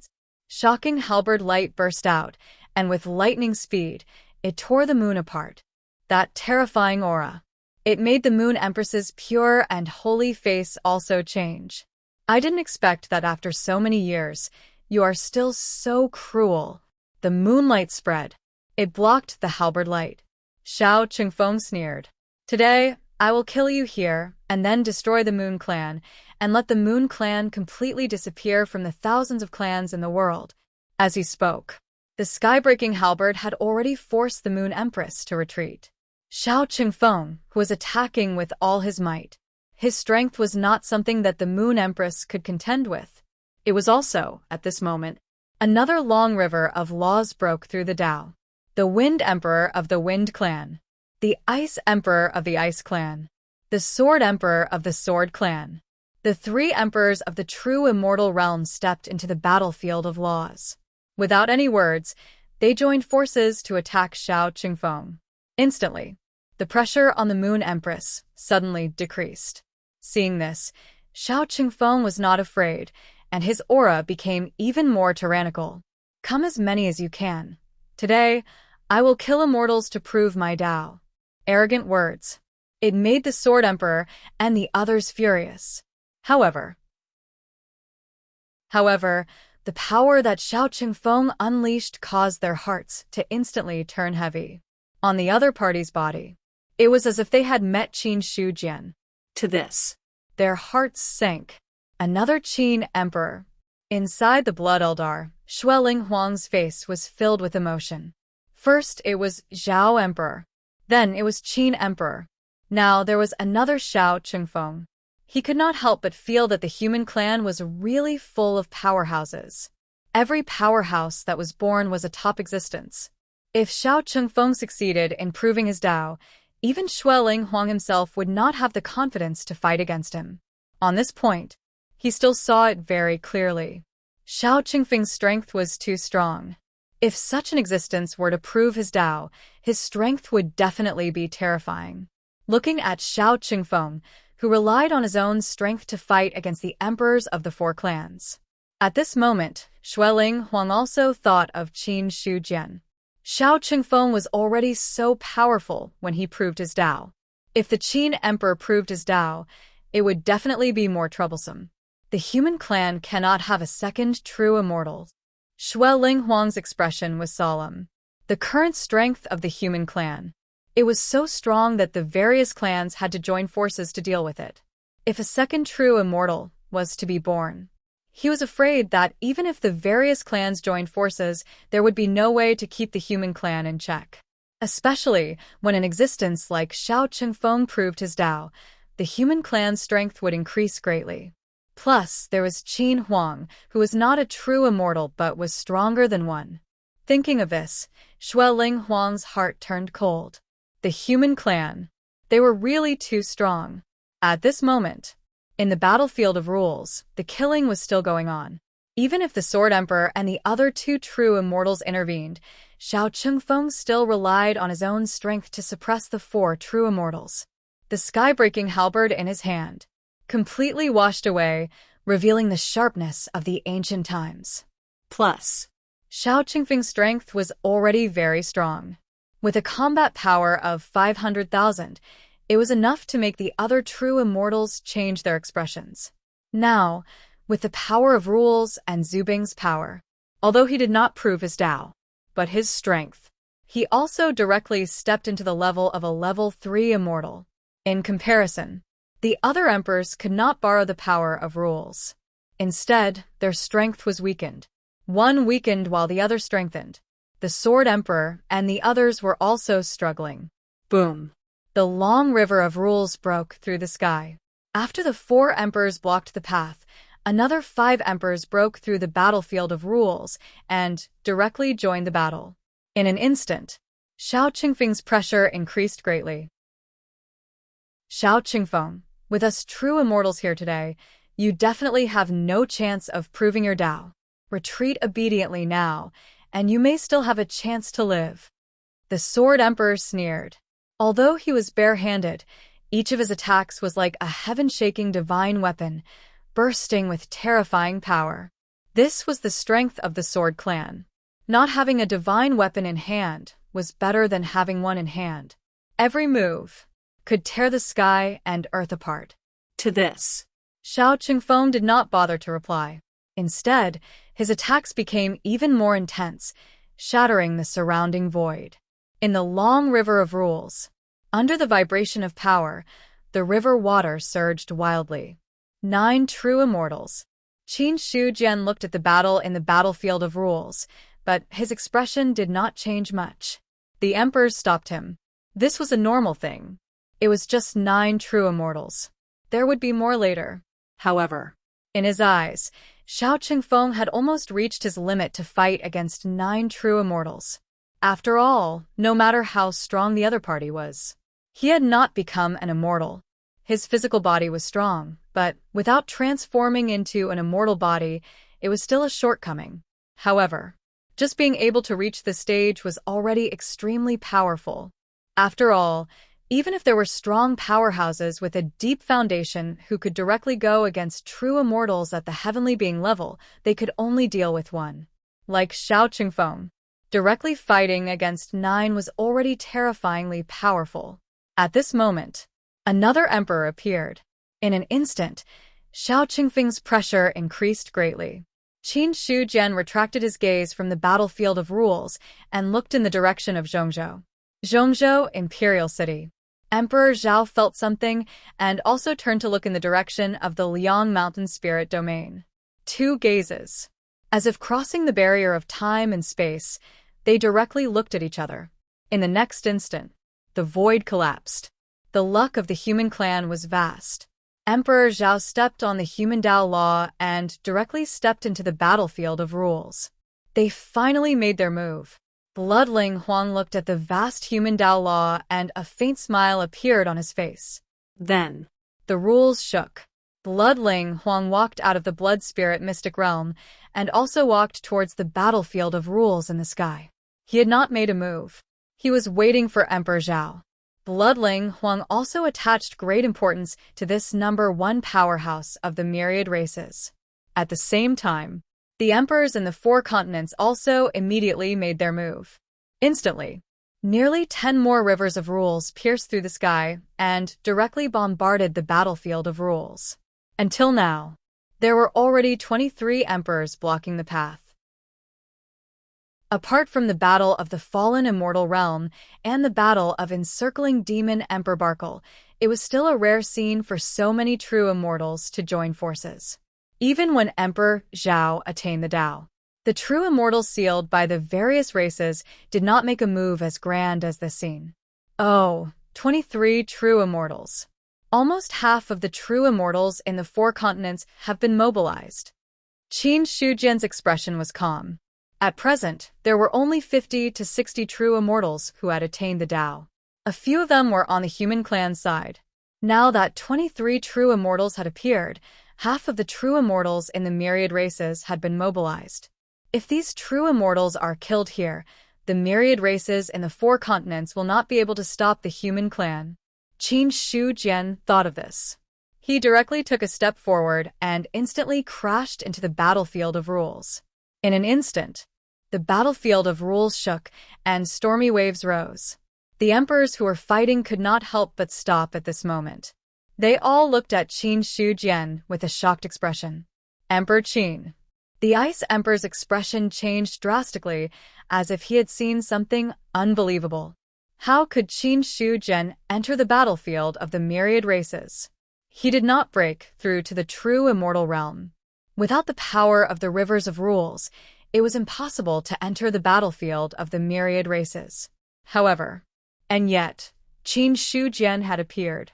Shocking halberd light burst out, and with lightning speed, it tore the moon apart. That terrifying aura. It made the Moon Empress's pure and holy face also change. I didn't expect that after so many years, you are still so cruel. The moonlight spread. It blocked the halberd light. Xiao Qingfeng sneered. Today, I will kill you here, and then destroy the Moon Clan, and let the Moon Clan completely disappear from the thousands of clans in the world. As he spoke, the sky-breaking halberd had already forced the Moon Empress to retreat. Xiao Qingfeng, who was attacking with all his might. His strength was not something that the Moon Empress could contend with. It was also, at this moment, another long river of laws broke through the Tao. The Wind Emperor of the Wind Clan. The Ice Emperor of the Ice Clan. The Sword Emperor of the Sword Clan. The three emperors of the true immortal realm stepped into the battlefield of laws. Without any words, they joined forces to attack Xiao Qingfeng. Instantly, the pressure on the Moon Empress suddenly decreased. Seeing this, Xiao Qingfeng was not afraid, and his aura became even more tyrannical. Come as many as you can. Today, I will kill immortals to prove my Tao. Arrogant words. It made the Sword Emperor and the others furious. However, the power that Xiao Qingfeng unleashed caused their hearts to instantly turn heavy. On the other party's body, it was as if they had met Qin Shujian. to this, Their hearts sank. Another Qin emperor. Inside the Blood Eldar, Xueling Huang's face was filled with emotion. First it was Zhao Emperor. Then it was Qin Emperor. Now there was another Xiao Qingfeng. He could not help but feel that the human clan was really full of powerhouses. Every powerhouse that was born was a top existence. If Xiao Qingfeng succeeded in proving his Dao, even Xueling Huang himself would not have the confidence to fight against him. On this point, he still saw it very clearly. Xiao Qingfeng's strength was too strong. If such an existence were to prove his Dao, his strength would definitely be terrifying. Looking at Xiao Qingfeng, who relied on his own strength to fight against the emperors of the four clans. At this moment, Xueling Huang also thought of Qin Shujian. Xiao Qingfeng was already so powerful when he proved his Dao. If the Qin Emperor proved his Dao, it would definitely be more troublesome. The human clan cannot have a second true immortal. Xueling Huang's expression was solemn. The current strength of the human clan. It was so strong that the various clans had to join forces to deal with it. If a second true immortal was to be born, he was afraid that even if the various clans joined forces, there would be no way to keep the human clan in check. Especially when an existence like Xiao Qingfeng proved his Dao, the human clan's strength would increase greatly. Plus, there was Qin Huang, who was not a true immortal but was stronger than one. Thinking of this, Xueling Huang's heart turned cold. The human clan. They were really too strong. At this moment, in the battlefield of rules, the killing was still going on. Even if the Sword Emperor and the other two true immortals intervened, Xiao Qingfeng still relied on his own strength to suppress the four true immortals. The sky-breaking halberd in his hand completely washed away, revealing the sharpness of the ancient times. Plus, Xiao Qingfeng's strength was already very strong. With a combat power of 500,000, it was enough to make the other true immortals change their expressions. Now, with the power of rules and Zubing's power, although he did not prove his Dao, but his strength, he also directly stepped into the level of a level 3 immortal. In comparison, the other emperors could not borrow the power of rules. Instead, their strength was weakened. One weakened while the other strengthened. The Sword Emperor and the others were also struggling. boom. The long river of rules broke through the sky. After the 4 emperors blocked the path, another 5 emperors broke through the battlefield of rules and directly joined the battle. In an instant, Xiao Qingfeng's pressure increased greatly. Xiao Qingfeng, with us true immortals here today, you definitely have no chance of proving your Dao. Retreat obediently now, and you may still have a chance to live. The Sword Emperor sneered. Although he was barehanded, each of his attacks was like a heaven-shaking divine weapon, bursting with terrifying power. This was the strength of the Sword Clan. Not having a divine weapon in hand was better than having one in hand. Every move could tear the sky and earth apart. To this, Xiao Qingfeng did not bother to reply. Instead, his attacks became even more intense, shattering the surrounding void. In the long river of rules, under the vibration of power, the river water surged wildly. 9 true immortals. Qin Shujian looked at the battle in the battlefield of rules, but his expression did not change much. The emperor stopped him. This was a normal thing. It was just 9 true immortals. There would be more later. however, In his eyes, Xiao Qingfeng had almost reached his limit to fight against 9 true immortals. After all, no matter how strong the other party was, he had not become an immortal. His physical body was strong, but without transforming into an immortal body, it was still a shortcoming. However, just being able to reach this stage was already extremely powerful. After all, even if there were strong powerhouses with a deep foundation who could directly go against true immortals at the heavenly being level, they could only deal with one. Like Xiao Qingfeng, directly fighting against 9 was already terrifyingly powerful. At this moment, another emperor appeared. In an instant, Xiao Qingfeng's pressure increased greatly. Qin Shujian retracted his gaze from the battlefield of rules and looked in the direction of Zhongzhou. Zhongzhou, Imperial City. Emperor Zhao felt something and also turned to look in the direction of the Liang Mountain Spirit Domain. Two gazes. As if crossing the barrier of time and space, they directly looked at each other. In the next instant, the void collapsed. The luck of the human clan was vast. Emperor Zhao stepped on the human Dao law and directly stepped into the battlefield of rules. They finally made their move. Bloodling Huang looked at the vast human Dao law and a faint smile appeared on his face. Then, the rules shook. Bloodling Huang walked out of the blood spirit mystic realm and also walked towards the battlefield of rules in the sky. He had not made a move. He was waiting for Emperor Zhao. Bloodling Huang also attached great importance to this #1 powerhouse of the myriad races. At the same time, the emperors in the 4 continents also immediately made their move. Instantly, nearly 10 more rivers of rules pierced through the sky and directly bombarded the battlefield of rules. Until now, there were already 23 emperors blocking the path. Apart from the battle of the fallen immortal realm and the battle of encircling demon Emperor Barkle, it was still a rare scene for so many true immortals to join forces. Even when Emperor Zhao attained the Dao, the true immortals sealed by the various races did not make a move as grand as this scene. Oh, 23 true immortals. Almost half of the true immortals in the 4 continents have been mobilized. Qin Shujian's expression was calm. At present, there were only 50 to 60 true immortals who had attained the Dao. A few of them were on the human clan side. Now that 23 true immortals had appeared, half of the true immortals in the myriad races had been mobilized. If these true immortals are killed here, the myriad races in the 4 continents will not be able to stop the human clan. Qin Shujian thought of this. He directly took a step forward and instantly crashed into the battlefield of rules. In an instant, the battlefield of rules shook, and stormy waves rose. The emperors who were fighting could not help but stop at this moment. They all looked at Qin Shujian with a shocked expression. Emperor Qin. The Ice Emperor's expression changed drastically, as if he had seen something unbelievable. How could Qin Shujian enter the battlefield of the myriad races? He did not break through to the true immortal realm. Without the power of the rivers of rules, it was impossible to enter the battlefield of the myriad races. However, and yet, Qin Shujian had appeared.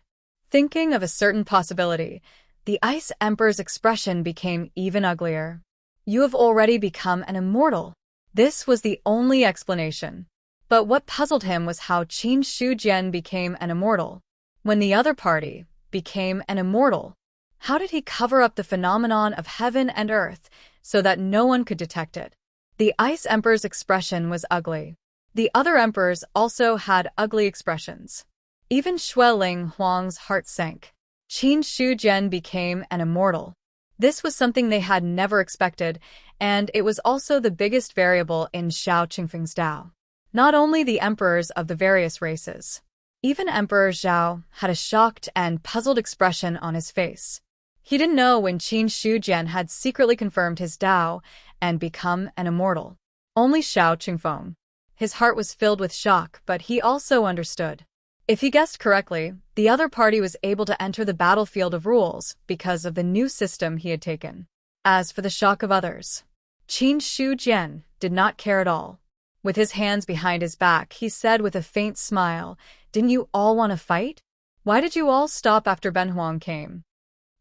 Thinking of a certain possibility, the Ice Emperor's expression became even uglier. You have already become an immortal. This was the only explanation. But what puzzled him was how Qin Shujian became an immortal. When the other party became an immortal, how did he cover up the phenomenon of heaven and earth so that no one could detect it? The Ice Emperor's expression was ugly. The other emperors also had ugly expressions. Even Xueling Huang's heart sank. Qin Shujian became an immortal. This was something they had never expected, and it was also the biggest variable in Xiao Qingfeng's Dao. Not only the emperors of the various races. Even Emperor Zhao had a shocked and puzzled expression on his face. He didn't know when Qin Shujian had secretly confirmed his Dao and become an immortal. Only Xiao Qingfeng. His heart was filled with shock, but he also understood. If he guessed correctly, the other party was able to enter the battlefield of rules because of the new system he had taken. As for the shock of others, Qin Shujian did not care at all. With his hands behind his back, he said with a faint smile, "Didn't you all want to fight? Why did you all stop after Ben Huang came?"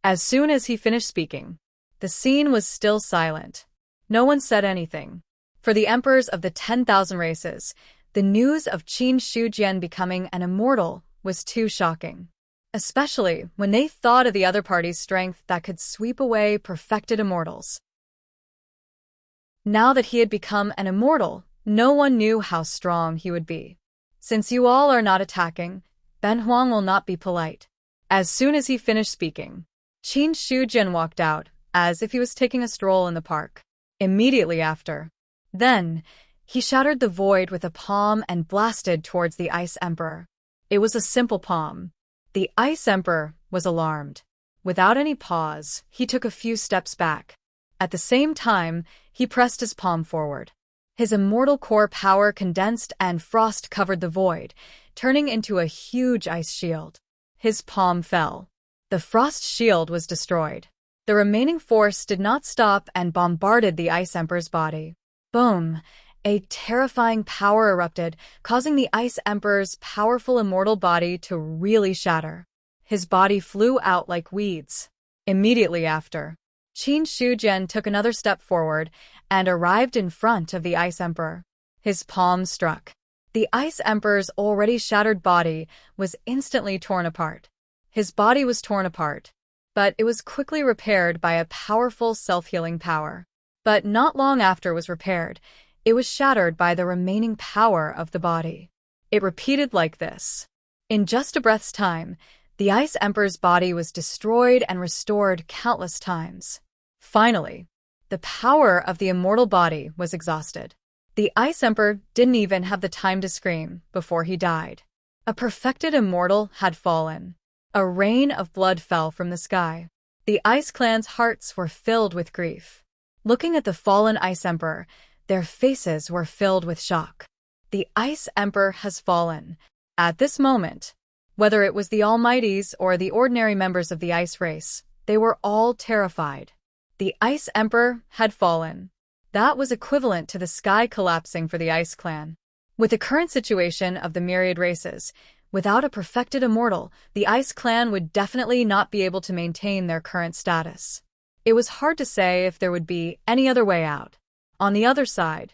As soon as he finished speaking, the scene was still silent. No one said anything. For the emperors of the 10,000 races, the news of Qin Shujian becoming an immortal was too shocking. Especially when they thought of the other party's strength that could sweep away perfected immortals. Now that he had become an immortal, no one knew how strong he would be. Since you all are not attacking, Ben Huang will not be polite. As soon as he finished speaking, Qin Shujian walked out, as if he was taking a stroll in the park. Immediately after. Then, he shattered the void with a palm and blasted towards the Ice Emperor. It was a simple palm. The Ice Emperor was alarmed. Without any pause, he took a few steps back. At the same time, he pressed his palm forward. His immortal core power condensed and frost covered the void, turning into a huge ice shield. His palm fell. The frost shield was destroyed. The remaining force did not stop and bombarded the Ice Emperor's body. Boom! A terrifying power erupted, causing the Ice Emperor's powerful immortal body to really shatter. His body flew out like weeds. Immediately after, Qin Shujian took another step forward and arrived in front of the Ice Emperor. His palm struck. The Ice Emperor's already shattered body was instantly torn apart. His body was torn apart, but it was quickly repaired by a powerful self-healing power. But not long after it was repaired, it was shattered by the remaining power of the body. It repeated like this. In just a breath's time, the Ice Emperor's body was destroyed and restored countless times. Finally, the power of the immortal body was exhausted. The Ice Emperor didn't even have the time to scream before he died. A perfected immortal had fallen. A rain of blood fell from the sky. The Ice Clan's hearts were filled with grief. Looking at the fallen Ice Emperor, their faces were filled with shock. The Ice Emperor has fallen. At this moment, whether it was the Almighties or the ordinary members of the Ice race, they were all terrified. The Ice Emperor had fallen. That was equivalent to the sky collapsing for the Ice Clan. With the current situation of the myriad races, without a perfected immortal, the Ice Clan would definitely not be able to maintain their current status. It was hard to say if there would be any other way out. On the other side,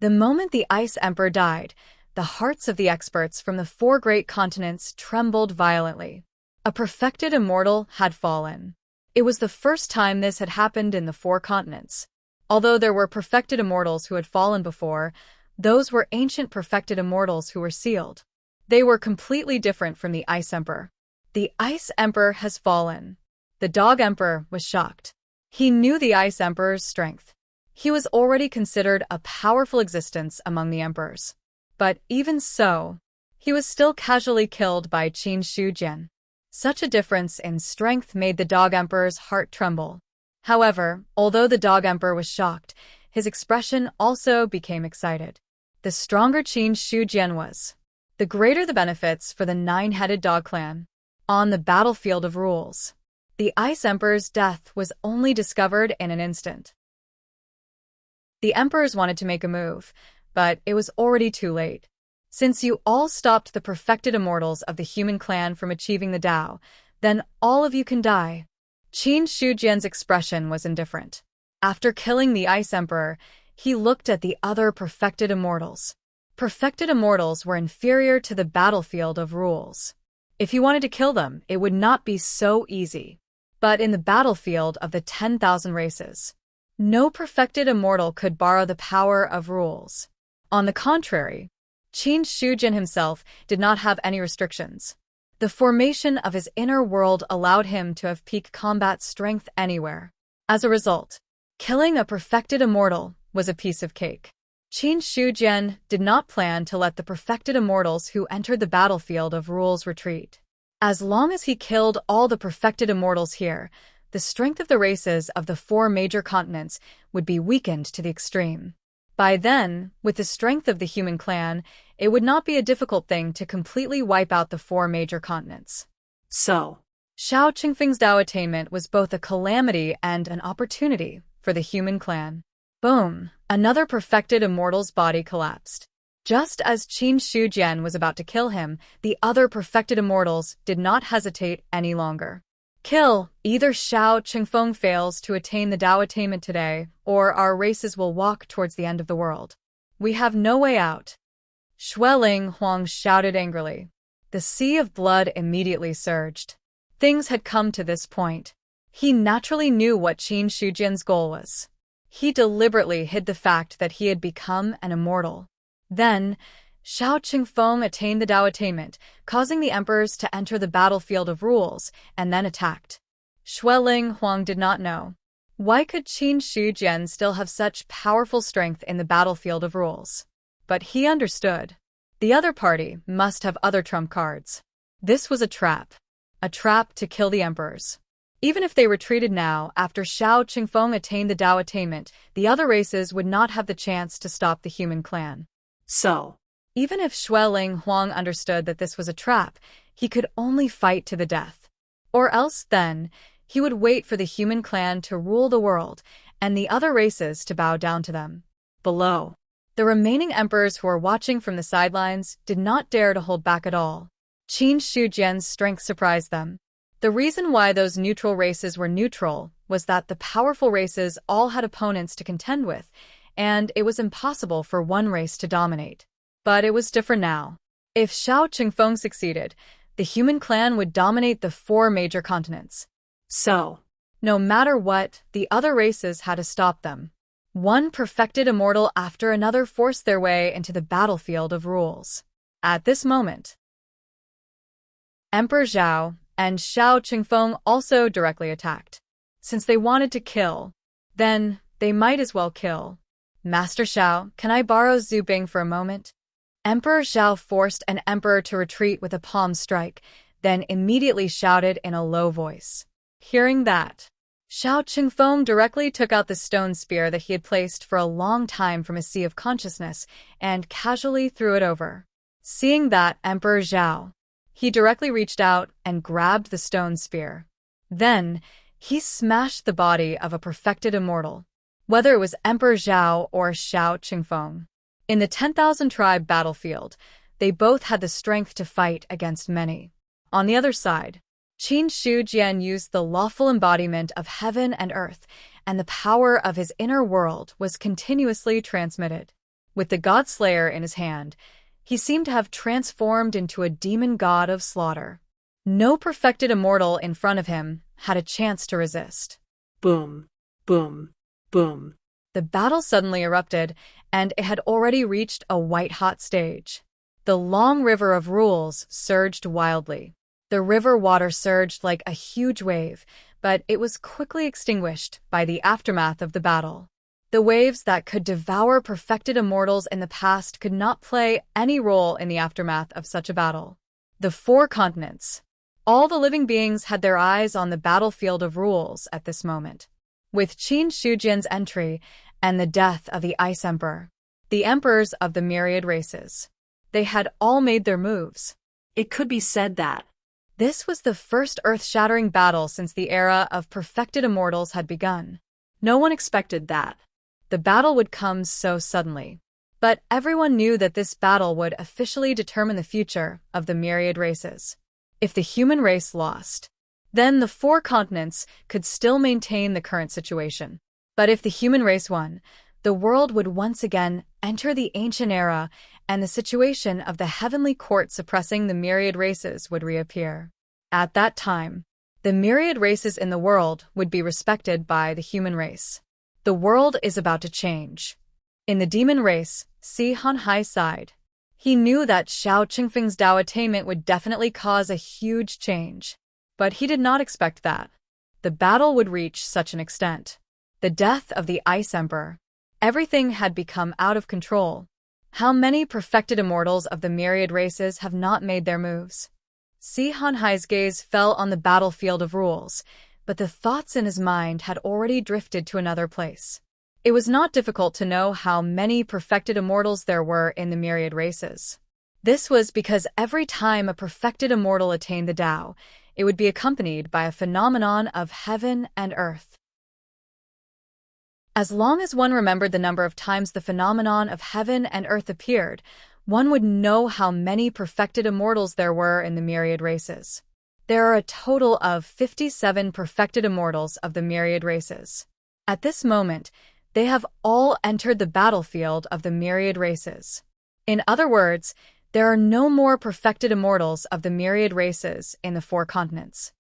the moment the Ice Emperor died, the hearts of the experts from the 4 great continents trembled violently. A perfected immortal had fallen. It was the first time this had happened in the 4 continents. Although there were perfected immortals who had fallen before, those were ancient perfected immortals who were sealed. They were completely different from the Ice Emperor. The Ice Emperor has fallen. The Dog Emperor was shocked. He knew the Ice Emperor's strength. He was already considered a powerful existence among the emperors. But even so, he was still casually killed by Qin Shujian. Such a difference in strength made the Dog Emperor's heart tremble. However, although the Dog Emperor was shocked, his expression also became excited. The stronger Qin Shujian was, the greater the benefits for the 9-headed Dog Clan. On the battlefield of rules, the Ice Emperor's death was only discovered in an instant. The emperors wanted to make a move, but it was already too late. Since you all stopped the perfected immortals of the human clan from achieving the Tao, then all of you can die. Qin Shujian's expression was indifferent. After killing the Ice Emperor, he looked at the other perfected immortals. Perfected immortals were inferior to the battlefield of rules. If you wanted to kill them, it would not be so easy. But in the battlefield of the 10,000 races, no perfected immortal could borrow the power of rules. On the contrary, Qin Shujian himself did not have any restrictions. The formation of his inner world allowed him to have peak combat strength anywhere. As a result, killing a perfected immortal was a piece of cake. Qin Shujian did not plan to let the perfected immortals who entered the battlefield of rules retreat. As long as he killed all the perfected immortals here, the strength of the races of the 4 major continents would be weakened to the extreme. By then, with the strength of the human clan, it would not be a difficult thing to completely wipe out the 4 major continents. So, Shao Qingfeng's Tao attainment was both a calamity and an opportunity for the human clan. Boom! Another perfected immortal's body collapsed. Just as Qin Shujian was about to kill him, the other perfected immortals did not hesitate any longer. Kill! Either Shao Qingfeng fails to attain the Tao attainment today, or our races will walk towards the end of the world. We have no way out. Xueling Huang shouted angrily. The sea of blood immediately surged. Things had come to this point. He naturally knew what Qin Shujian's goal was. He deliberately hid the fact that he had become an immortal. Then, Shao Qingfeng attained the Tao attainment, causing the emperors to enter the battlefield of rules, and then attacked. Xueling Huang did not know. Why could Qin Shujian still have such powerful strength in the battlefield of rules? But he understood. The other party must have other trump cards. This was a trap to kill the emperors. Even if they retreated now, after Xiao Qingfeng attained the Dao attainment, the other races would not have the chance to stop the human clan. So, Even if Xueling Huang understood that this was a trap, he could only fight to the death. Or else, then, he would wait for the human clan to rule the world, and the other races to bow down to them. below. The remaining emperors who were watching from the sidelines did not dare to hold back at all. Qin Shujian's strength surprised them. The reason why those neutral races were neutral was that the powerful races all had opponents to contend with, and it was impossible for one race to dominate. But it was different now. If Xiao Qingfeng succeeded, the human clan would dominate the 4 major continents. So, No matter what, the other races had to stop them. One perfected immortal after another forced their way into the battlefield of rules. At this moment, Emperor Zhao and Xiao Qingfeng also directly attacked. Since they wanted to kill, then they might as well kill. Master Xiao, can I borrow Zhu Bing for a moment? Emperor Zhao forced an emperor to retreat with a palm strike, then immediately shouted in a low voice. Hearing that, Xiao Qingfeng directly took out the stone spear that he had placed for a long time from a sea of consciousness and casually threw it over. Seeing that Emperor Zhao, he directly reached out and grabbed the stone spear. Then, he smashed the body of a perfected immortal, whether it was Emperor Zhao or Xiao Qingfeng. In the 10,000 tribe battlefield, they both had the strength to fight against many. On the other side, Qin Shujian used the lawful embodiment of heaven and earth, and the power of his inner world was continuously transmitted. With the God Slayer in his hand, he seemed to have transformed into a demon god of slaughter. No perfected immortal in front of him had a chance to resist. boom, boom, boom. The battle suddenly erupted, and it had already reached a white-hot stage. The long river of rules surged wildly. The river water surged like a huge wave, but it was quickly extinguished by the aftermath of the battle. The waves that could devour perfected immortals in the past could not play any role in the aftermath of such a battle. The 4 continents. All the living beings had their eyes on the battlefield of rules at this moment. With Qin Shujian's entry and the death of the Ice Emperor, the emperors of the myriad races, they had all made their moves. It could be said that This was the first earth-shattering battle since the era of perfected immortals had begun. No one expected that the battle would come so suddenly. But everyone knew that this battle would officially determine the future of the myriad races. If the human race lost, then the 4 continents could still maintain the current situation. But if the human race won, the world would once again enter the ancient era, and the situation of the heavenly court suppressing the myriad races would reappear. At that time, the myriad races in the world would be respected by the human race. The world is about to change. In the demon race, Si Hanhai sighed. He knew that Xiao Qingfeng's Dao attainment would definitely cause a huge change. But he did not expect that the battle would reach such an extent. The death of the Ice Emperor. Everything had become out of control. How many perfected immortals of the myriad races have not made their moves? Si Hanhai's gaze fell on the battlefield of rules, but the thoughts in his mind had already drifted to another place. It was not difficult to know how many perfected immortals there were in the myriad races. This was because every time a perfected immortal attained the Dao, it would be accompanied by a phenomenon of heaven and earth. As long as one remembered the number of times the phenomenon of heaven and earth appeared, one would know how many perfected immortals there were in the myriad races. There are a total of 57 perfected immortals of the myriad races. At this moment, they have all entered the battlefield of the myriad races. In other words, there are no more perfected immortals of the myriad races in the 4 continents.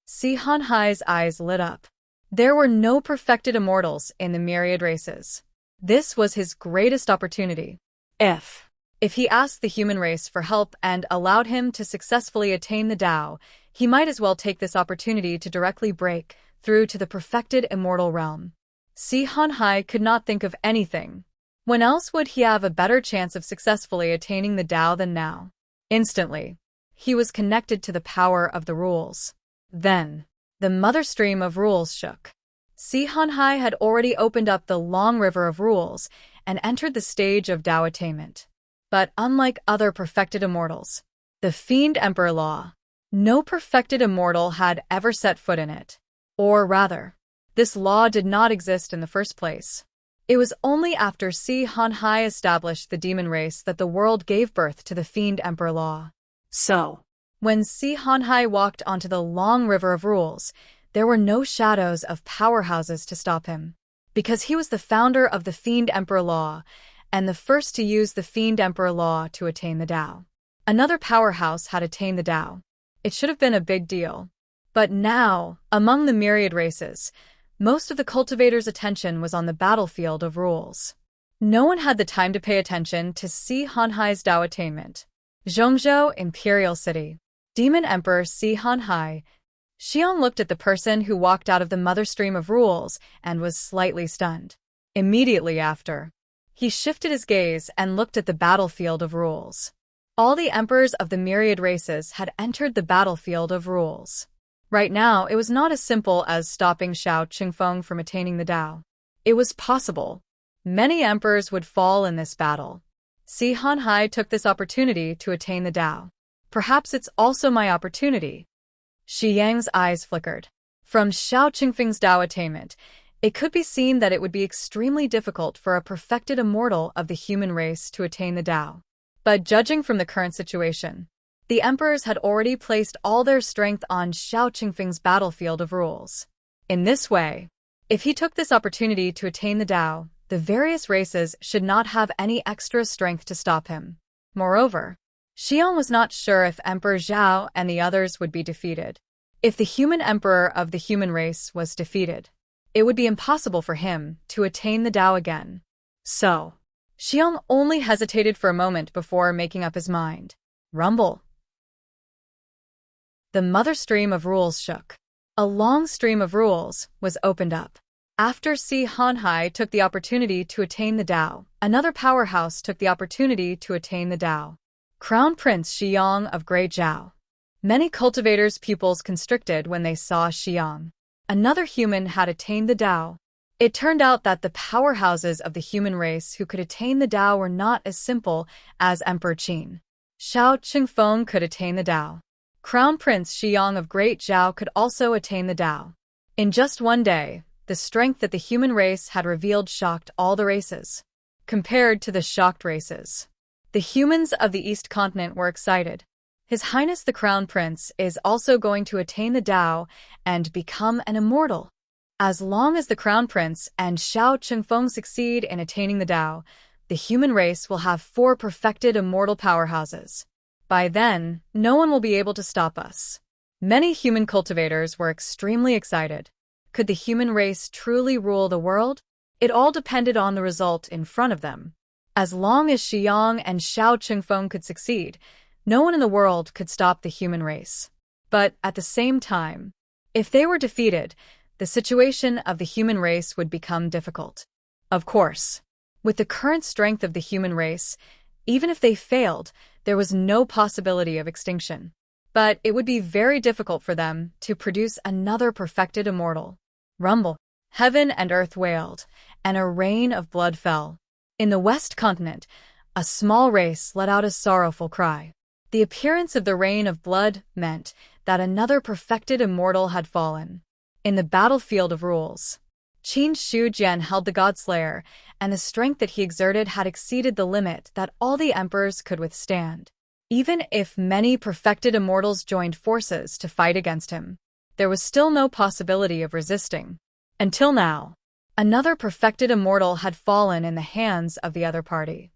Si Hanhai's eyes lit up. There were no perfected immortals in the myriad races. This was his greatest opportunity. If he asked the human race for help and allowed him to successfully attain the Dao, he might as well take this opportunity to directly break through to the perfected immortal realm. Si Hanhai could not think of anything. When else would he have a better chance of successfully attaining the Dao than now? Instantly, he was connected to the power of the rules. Then, The mother stream of rules shook. Si Hanhai had already opened up the long river of rules and entered the stage of Tao attainment. But unlike other perfected immortals, the Fiend Emperor Law, no perfected immortal had ever set foot in it. Or rather, this law did not exist in the first place. It was only after Si Hanhai established the demon race that the world gave birth to the Fiend Emperor Law. So, When Si Hanhai walked onto the long river of rules, there were no shadows of powerhouses to stop him. Because he was the founder of the Fiend Emperor Law, and the first to use the Fiend Emperor Law to attain the Tao. Another powerhouse had attained the Tao. It should have been a big deal. But now, among the myriad races, most of the cultivators' attention was on the battlefield of rules. No one had the time to pay attention to Si Hanhai's Tao attainment. Zhongzhou, Imperial City. Demon Emperor Si Hanhai. Xiong looked at the person who walked out of the mother stream of rules and was slightly stunned. Immediately after, he shifted his gaze and looked at the battlefield of rules. All the emperors of the myriad races had entered the battlefield of rules. Right now, it was not as simple as stopping Xiao Qingfeng from attaining the Tao. It was possible. Many emperors would fall in this battle. Si Hanhai took this opportunity to attain the Tao. Perhaps it's also my opportunity. Shi Yang's eyes flickered. From Xiao Qingfeng's Tao attainment, it could be seen that it would be extremely difficult for a perfected immortal of the human race to attain the Tao. But judging from the current situation, the emperors had already placed all their strength on Xiao Qingfeng's battlefield of rules. In this way, if he took this opportunity to attain the Tao, the various races should not have any extra strength to stop him. Moreover, Xiong was not sure if Emperor Zhao and the others would be defeated. If the human emperor of the human race was defeated, it would be impossible for him to attain the Tao again. So, Xiong only hesitated for a moment before making up his mind. Rumble. The mother stream of rules shook. A long stream of rules was opened up. After Si Hanhai took the opportunity to attain the Tao, another powerhouse took the opportunity to attain the Tao. Crown Prince Xiong of Great Zhao. Many cultivators' pupils constricted when they saw Xiong. Another human had attained the Tao. It turned out that the powerhouses of the human race who could attain the Tao were not as simple as Emperor Qin. Xiao Qingfeng could attain the Tao. Crown Prince Xiong of Great Zhao could also attain the Tao. In just one day, the strength that the human race had revealed shocked all the races. Compared to the shocked races, the humans of the East Continent were excited. His Highness the Crown Prince is also going to attain the Tao and become an immortal. As long as the Crown Prince and Xiao Qingfeng succeed in attaining the Tao, the human race will have 4 perfected immortal powerhouses. By then, no one will be able to stop us. Many human cultivators were extremely excited. Could the human race truly rule the world? It all depended on the result in front of them. As long as Xiong and Xiao Qingfeng could succeed, no one in the world could stop the human race. But at the same time, if they were defeated, the situation of the human race would become difficult. Of course, with the current strength of the human race, even if they failed, there was no possibility of extinction. But it would be very difficult for them to produce another perfected immortal. Rumble. Heaven and earth wailed, and a rain of blood fell. In the West Continent, a small race let out a sorrowful cry. The appearance of the rain of blood meant that another perfected immortal had fallen. In the battlefield of rules, Qin Shujian held the God-Slayer, and the strength that he exerted had exceeded the limit that all the emperors could withstand. Even if many perfected immortals joined forces to fight against him, there was still no possibility of resisting. Until now, another perfected immortal had fallen in the hands of the other party.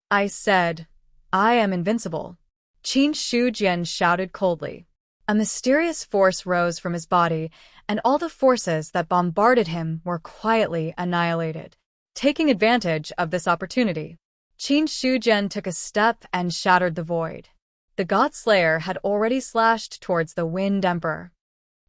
I said, I am invincible. Qin Shujian shouted coldly. A mysterious force rose from his body, and all the forces that bombarded him were quietly annihilated. Taking advantage of this opportunity, Qin Shujian took a step and shattered the void. The God-Slayer had already slashed towards the Wind Emperor.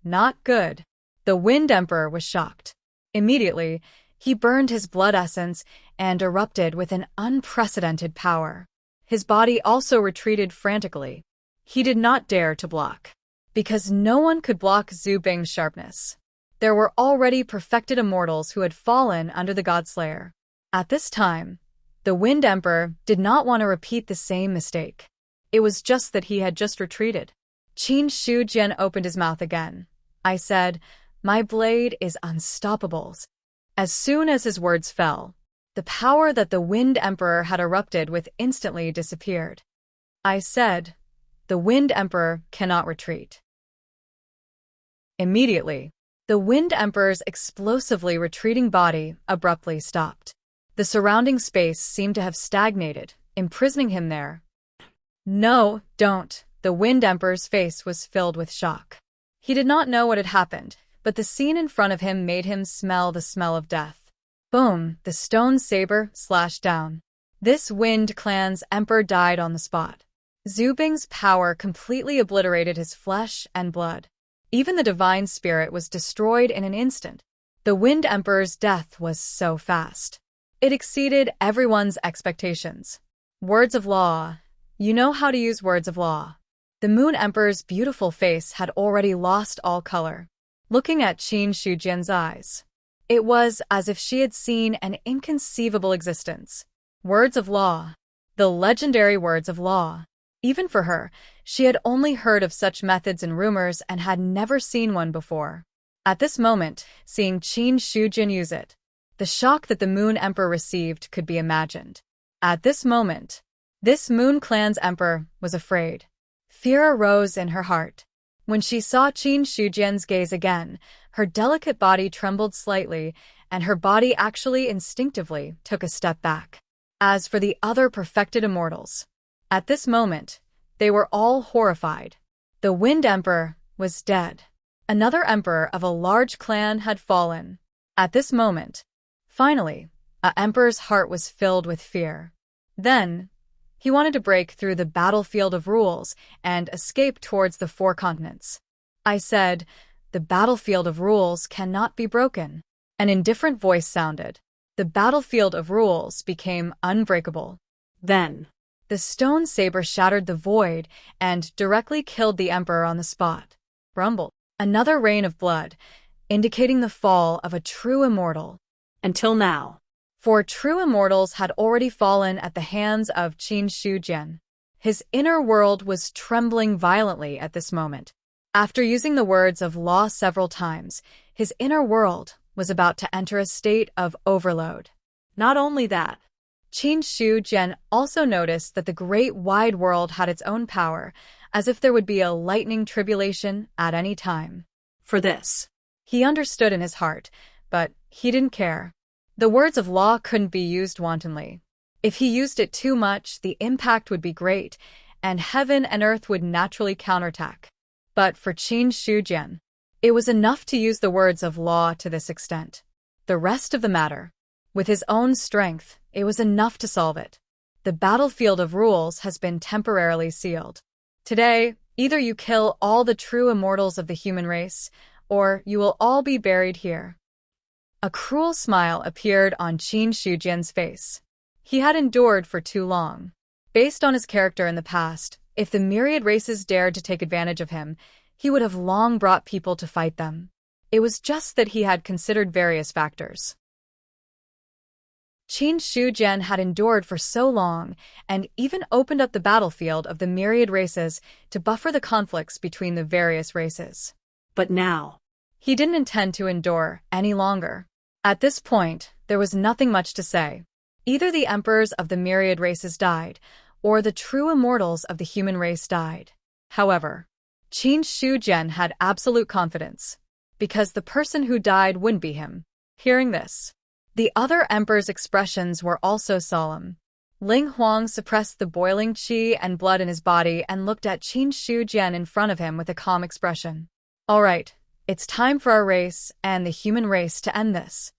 Not good. The Wind Emperor was shocked. Immediately, he burned his blood essence and erupted with an unprecedented power. His body also retreated frantically. He did not dare to block. because no one could block Zhu Bing's sharpness. There were already perfected immortals who had fallen under the Godslayer. At this time, the Wind Emperor did not want to repeat the same mistake. It was just that he had just retreated. Qin Shujian opened his mouth again. I said, "My blade is unstoppable." As soon as his words fell, the power that the Wind Emperor had erupted with instantly disappeared. I said, "The Wind Emperor cannot retreat." Immediately, the Wind Emperor's explosively retreating body abruptly stopped. The surrounding space seemed to have stagnated, imprisoning him there. "No, don't." The Wind Emperor's face was filled with shock. He did not know what had happened, but the scene in front of him made him smell the smell of death. Boom! The stone saber slashed down. This Wind Clan's emperor died on the spot. Zhu Bing's power completely obliterated his flesh and blood. Even the divine spirit was destroyed in an instant. The Wind Emperor's death was so fast. It exceeded everyone's expectations. Words of law. You know how to use words of law. The Moon Emperor's beautiful face had already lost all color. Looking at Qin Shujian's eyes, it was as if she had seen an inconceivable existence. Words of law. The legendary words of law. Even for her, she had only heard of such methods and rumors and had never seen one before. At this moment, seeing Qin Shujian use it, the shock that the Moon Emperor received could be imagined. At this moment, this Moon Clan's emperor was afraid. Fear arose in her heart. When she saw Qin Shujian's gaze again, her delicate body trembled slightly, and her body actually instinctively took a step back. As for the other perfected immortals, at this moment, they were all horrified. The Wind Emperor was dead. Another emperor of a large clan had fallen. At this moment, finally, an emperor's heart was filled with fear. Then, he wanted to break through the battlefield of rules and escape towards the four continents. I said, "The battlefield of rules cannot be broken." An indifferent voice sounded. The battlefield of rules became unbreakable. Then, the stone saber shattered the void and directly killed the emperor on the spot. Rumble. Another rain of blood, indicating the fall of a true immortal. Until now. For true immortals had already fallen at the hands of Qin Shujian. His inner world was trembling violently at this moment. After using the words of law several times, his inner world was about to enter a state of overload. Not only that, Qin Shujian also noticed that the great wide world had its own power, as if there would be a lightning tribulation at any time. For this, he understood in his heart, but he didn't care. The words of law couldn't be used wantonly. If he used it too much, the impact would be great, and heaven and earth would naturally counterattack. But for Qin Shujian, it was enough to use the words of law to this extent. The rest of the matter, with his own strength, it was enough to solve it. The battlefield of rules has been temporarily sealed. Today, either you kill all the true immortals of the human race, or you will all be buried here. A cruel smile appeared on Qin Shujian's face. He had endured for too long. Based on his character in the past, if the myriad races dared to take advantage of him, he would have long brought people to fight them. It was just that he had considered various factors. Qin Shujian had endured for so long and even opened up the battlefield of the myriad races to buffer the conflicts between the various races. But now, he didn't intend to endure any longer. At this point, there was nothing much to say. Either the emperors of the myriad races died, or the true immortals of the human race died. However, Qin Shujian had absolute confidence, because the person who died wouldn't be him. Hearing this, the other emperor's expressions were also solemn. Ling Huang suppressed the boiling qi and blood in his body and looked at Qin Shujian in front of him with a calm expression. "All right, it's time for our race and the human race to end this."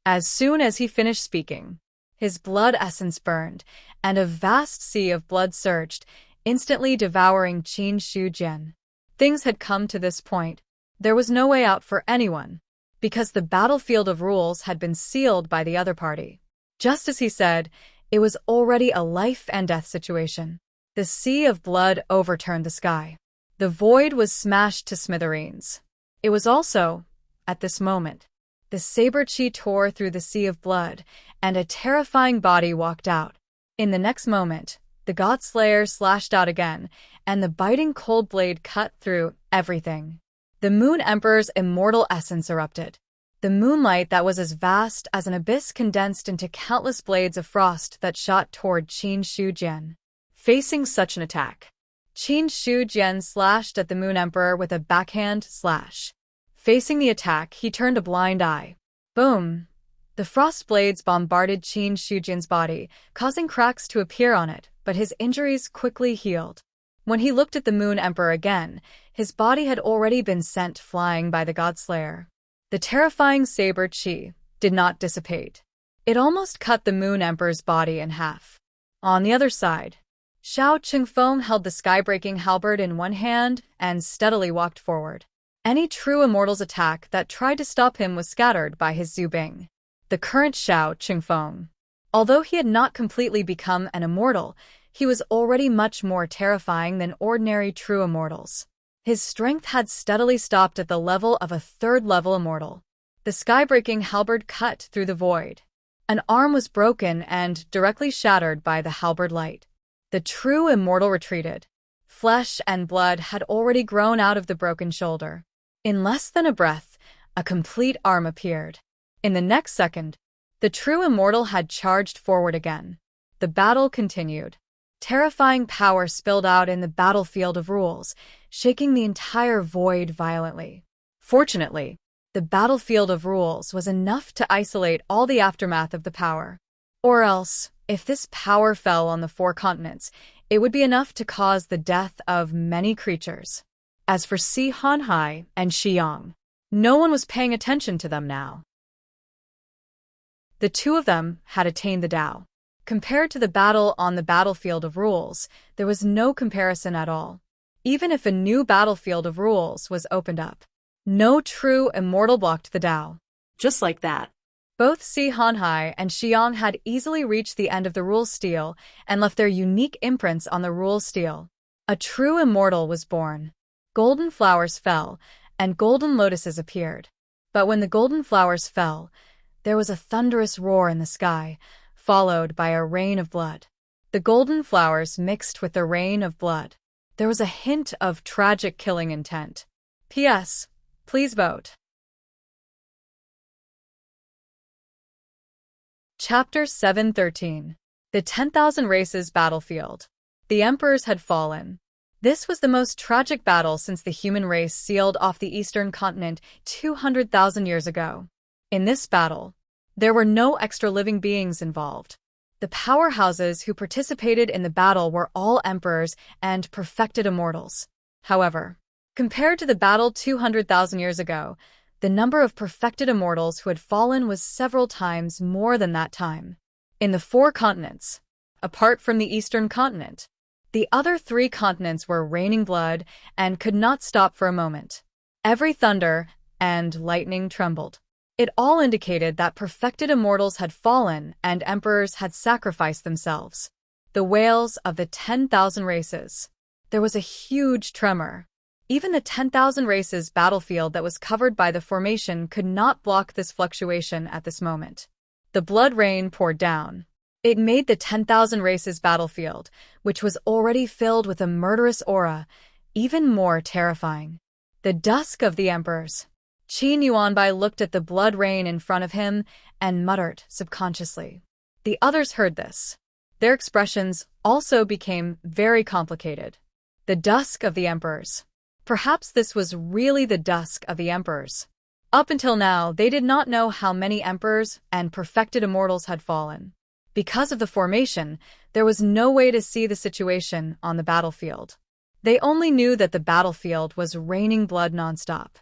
As soon as he finished speaking, his blood essence burned, and a vast sea of blood surged, instantly devouring Qin Shujian. Things had come to this point. There was no way out for anyone, because the battlefield of rules had been sealed by the other party. Just as he said, it was already a life and death situation. The sea of blood overturned the sky. The void was smashed to smithereens. It was also, at this moment, the saber chi tore through the sea of blood, and a terrifying body walked out. In the next moment, the God Slayer slashed out again, and the biting cold blade cut through everything. The Moon Emperor's immortal essence erupted. The moonlight that was as vast as an abyss condensed into countless blades of frost that shot toward Qin Shujian. Facing such an attack, Qin Shujian slashed at the Moon Emperor with a backhand slash. Facing the attack, he turned a blind eye. Boom! The frost blades bombarded Qin Shujian's body, causing cracks to appear on it, but his injuries quickly healed. When he looked at the Moon Emperor again, his body had already been sent flying by the God Slayer. The terrifying saber chi did not dissipate. It almost cut the Moon Emperor's body in half. On the other side, Xiao Qingfeng held the sky-breaking halberd in one hand and steadily walked forward. Any true immortal's attack that tried to stop him was scattered by his Zubing. The current Xiao Qingfeng. Although he had not completely become an immortal, he was already much more terrifying than ordinary true immortals. His strength had steadily stopped at the level of a third-level immortal. The sky-breaking halberd cut through the void. An arm was broken and directly shattered by the halberd light. The true immortal retreated. Flesh and blood had already grown out of the broken shoulder. In less than a breath, a complete arm appeared. In the next second, the true immortal had charged forward again. The battle continued. Terrifying power spilled out in the battlefield of rules, shaking the entire void violently. Fortunately, the battlefield of rules was enough to isolate all the aftermath of the power. Or else, if this power fell on the 4 continents, it would be enough to cause the death of many creatures. As for Si Hanhai and Xiang, no one was paying attention to them now. The two of them had attained the Tao. Compared to the battle on the battlefield of rules, there was no comparison at all. Even if a new battlefield of rules was opened up, no true immortal blocked the Tao. Just like that. Both Si Hanhai and Xiang had easily reached the end of the rules steel and left their unique imprints on the rules steel. A true immortal was born. Golden flowers fell, and golden lotuses appeared. But when the golden flowers fell, there was a thunderous roar in the sky, followed by a rain of blood. The golden flowers mixed with the rain of blood. There was a hint of tragic killing intent. P.S. Please vote. Chapter 713. The 10,000 Races Battlefield. The Emperors had fallen. This was the most tragic battle since the human race sealed off the eastern continent 200,000 years ago. In this battle, there were no extra living beings involved. The powerhouses who participated in the battle were all emperors and perfected immortals. However, compared to the battle 200,000 years ago, the number of perfected immortals who had fallen was several times more than that time. In the 4 continents, apart from the eastern continent, the other 3 continents were raining blood and could not stop for a moment. Every thunder and lightning trembled. It all indicated that perfected immortals had fallen and emperors had sacrificed themselves. The wails of the 10,000 races. There was a huge tremor. Even the 10,000 races battlefield that was covered by the formation could not block this fluctuation at this moment. The blood rain poured down. It made the 10,000 races battlefield, which was already filled with a murderous aura, even more terrifying. The dusk of the emperors. Qin Yuanbai looked at the blood rain in front of him and muttered subconsciously. The others heard this. Their expressions also became very complicated. The dusk of the emperors. Perhaps this was really the dusk of the emperors. Up until now, they did not know how many emperors and perfected immortals had fallen. Because of the formation, there was no way to see the situation on the battlefield. They only knew that the battlefield was raining blood nonstop.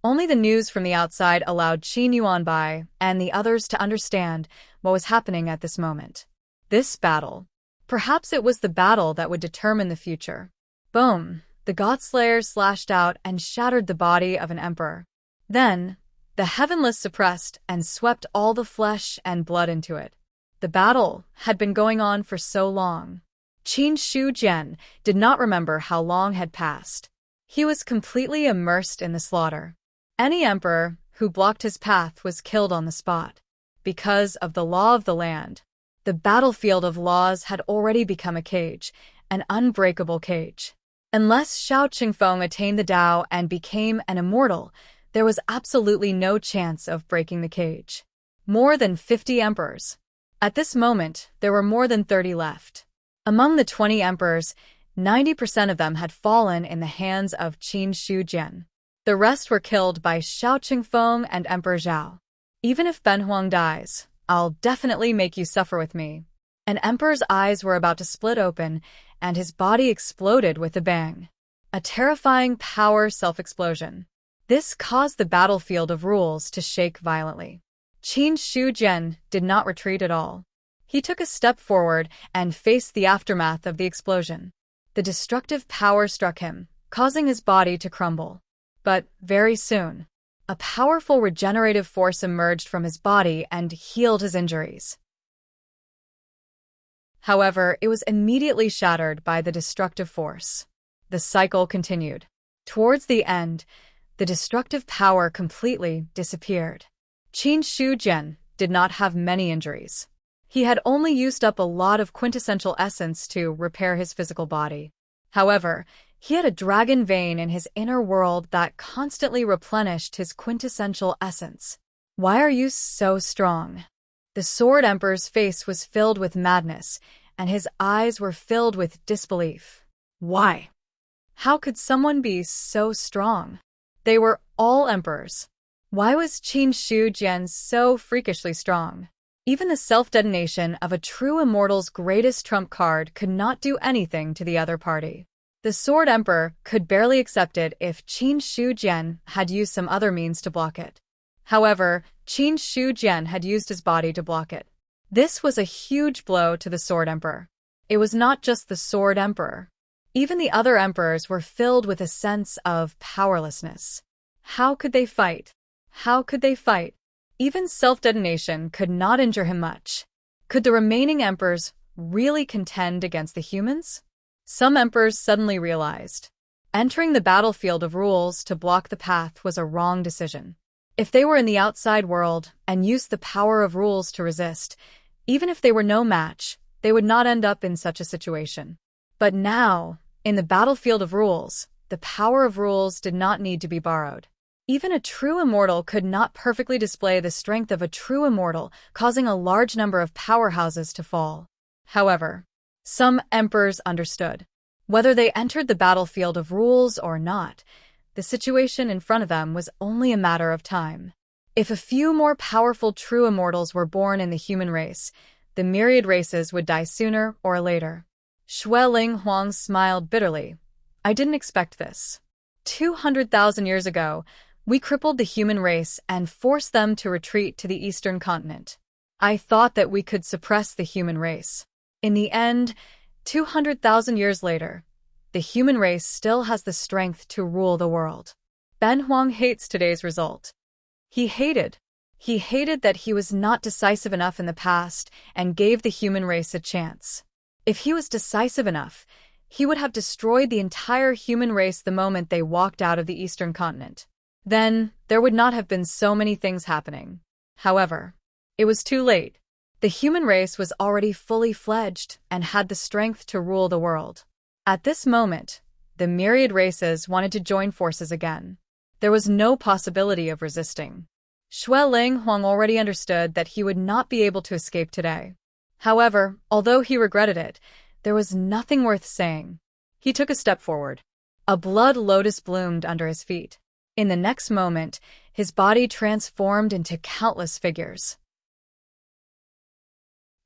Only the news from the outside allowed Qin Yuanbai and the others to understand what was happening at this moment. This battle. Perhaps it was the battle that would determine the future. Boom! The God Slayer slashed out and shattered the body of an emperor. Then, the heavenless suppressed and swept all the flesh and blood into it. The battle had been going on for so long. Qin Shujian did not remember how long had passed. He was completely immersed in the slaughter. Any emperor who blocked his path was killed on the spot. Because of the law of the land, the battlefield of laws had already become a cage, an unbreakable cage. Unless Xiao Qingfeng attained the Tao and became an immortal, there was absolutely no chance of breaking the cage. More than 50 emperors. At this moment, there were more than 30 left. Among the 20 emperors, 90% of them had fallen in the hands of Qin Shujian. The rest were killed by Xiao Qingfeng and Emperor Zhao. Even if Ben Huang dies, I'll definitely make you suffer with me. An emperor's eyes were about to split open, and his body exploded with a bang. A terrifying power self-explosion. This caused the battlefield of rules to shake violently. Qin Shujian did not retreat at all. He took a step forward and faced the aftermath of the explosion. The destructive power struck him, causing his body to crumble. But very soon, a powerful regenerative force emerged from his body and healed his injuries. However, it was immediately shattered by the destructive force. The cycle continued. Towards the end, the destructive power completely disappeared. Qin Shujian did not have many injuries. He had only used up a lot of quintessential essence to repair his physical body. However, he had a dragon vein in his inner world that constantly replenished his quintessential essence. Why are you so strong? The Sword Emperor's face was filled with madness, and his eyes were filled with disbelief. Why? How could someone be so strong? They were all emperors. Why was Qin Shujian so freakishly strong? Even the self-detonation of a true immortal's greatest trump card could not do anything to the other party. The Sword Emperor could barely accept it if Qin Shujian had used some other means to block it. However, Qin Shujian had used his body to block it. This was a huge blow to the Sword Emperor. It was not just the Sword Emperor. Even the other emperors were filled with a sense of powerlessness. How could they fight? How could they fight? Even self-detonation could not injure him much. Could the remaining emperors really contend against the humans? Some emperors suddenly realized entering the battlefield of rules to block the path was a wrong decision. If they were in the outside world and used the power of rules to resist, even if they were no match, they would not end up in such a situation. But now, in the battlefield of rules, the power of rules did not need to be borrowed. Even a true immortal could not perfectly display the strength of a true immortal, causing a large number of powerhouses to fall. However, some emperors understood. Whether they entered the battlefield of rules or not, the situation in front of them was only a matter of time. If a few more powerful true immortals were born in the human race, the myriad races would die sooner or later. Shueling Huang smiled bitterly. I didn't expect this. 200,000 years ago, we crippled the human race and forced them to retreat to the eastern continent. I thought that we could suppress the human race. In the end, 200,000 years later, the human race still has the strength to rule the world. Ben Huang hates today's result. He hated that he was not decisive enough in the past and gave the human race a chance. If he was decisive enough, he would have destroyed the entire human race the moment they walked out of the eastern continent. Then, there would not have been so many things happening. However, it was too late. The human race was already fully fledged and had the strength to rule the world. At this moment, the myriad races wanted to join forces again. There was no possibility of resisting. Shueling Huang already understood that he would not be able to escape today. However, although he regretted it, there was nothing worth saying. He took a step forward. A blood lotus bloomed under his feet. In the next moment, his body transformed into countless figures.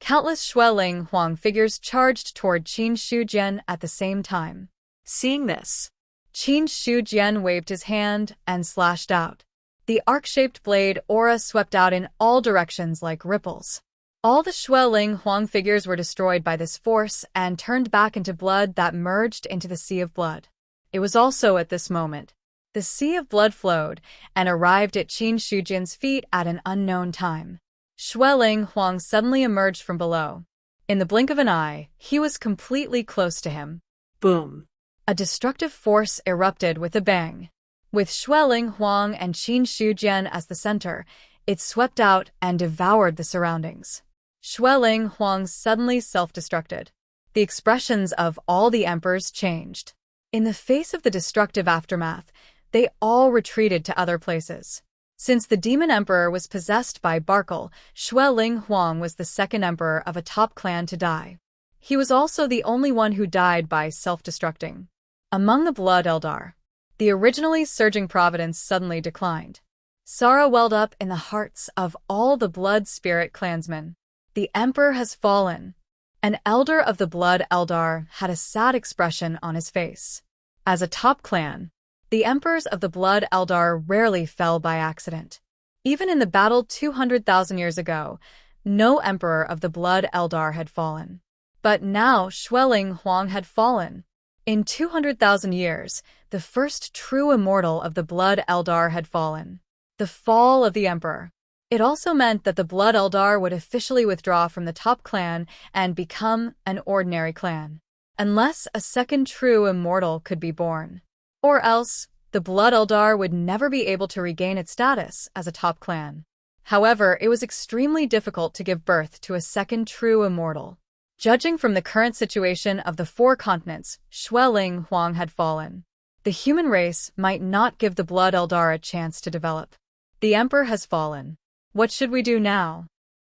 Countless Shueling Huang figures charged toward Qin Shujian at the same time. Seeing this, Qin Shujian waved his hand and slashed out. The arc-shaped blade aura swept out in all directions like ripples. All the Shueling Huang figures were destroyed by this force and turned back into blood that merged into the sea of blood. It was also at this moment. The sea of blood flowed and arrived at Qin Shujian's feet at an unknown time. Shueling Huang suddenly emerged from below. In the blink of an eye, he was completely close to him. Boom. A destructive force erupted with a bang. With Xueling Huang and Qin Shujian as the center, it swept out and devoured the surroundings. Xueling Huang suddenly self-destructed. The expressions of all the emperors changed. In the face of the destructive aftermath, they all retreated to other places. Since the demon emperor was possessed by Barkle, Xueling Huang was the second emperor of a top clan to die. He was also the only one who died by self-destructing. Among the Blood Eldar, the originally surging providence suddenly declined. Sorrow welled up in the hearts of all the Blood Spirit clansmen. The emperor has fallen. An elder of the Blood Eldar had a sad expression on his face. As a top clan, the emperors of the Blood Eldar rarely fell by accident. Even in the battle 200,000 years ago, no emperor of the Blood Eldar had fallen. But now Xueling Huang had fallen. In 200,000 years, the first true immortal of the Blood Eldar had fallen. The fall of the emperor. It also meant that the Blood Eldar would officially withdraw from the top clan and become an ordinary clan, unless a second true immortal could be born. Or else, the Blood Eldar would never be able to regain its status as a top clan. However, it was extremely difficult to give birth to a second true immortal. Judging from the current situation of the four continents, Xueling Huang had fallen. The human race might not give the Blood Eldar a chance to develop. The emperor has fallen. What should we do now?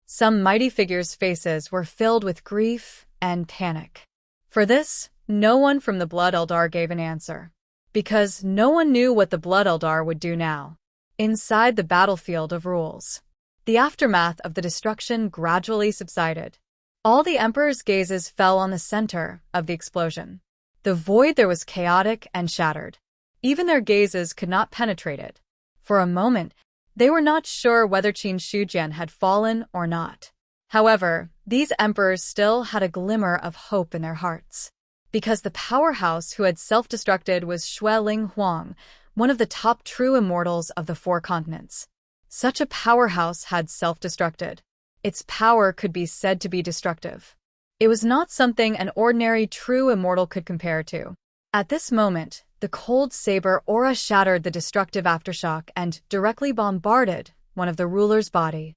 Some mighty figures' faces were filled with grief and panic. For this, no one from the Blood Eldar gave an answer. Because no one knew what the Blood Eldar would do now. Inside the battlefield of rules, the aftermath of the destruction gradually subsided. All the emperor's gazes fell on the center of the explosion. The void there was chaotic and shattered. Even their gazes could not penetrate it. For a moment, they were not sure whether Qin Shujian had fallen or not. However, these emperors still had a glimmer of hope in their hearts. Because the powerhouse who had self-destructed was Xueling Huang, one of the top true immortals of the four continents. Such a powerhouse had self-destructed. Its power could be said to be destructive. It was not something an ordinary true immortal could compare to. At this moment, the cold saber aura shattered the destructive aftershock and directly bombarded one of the ruler's body.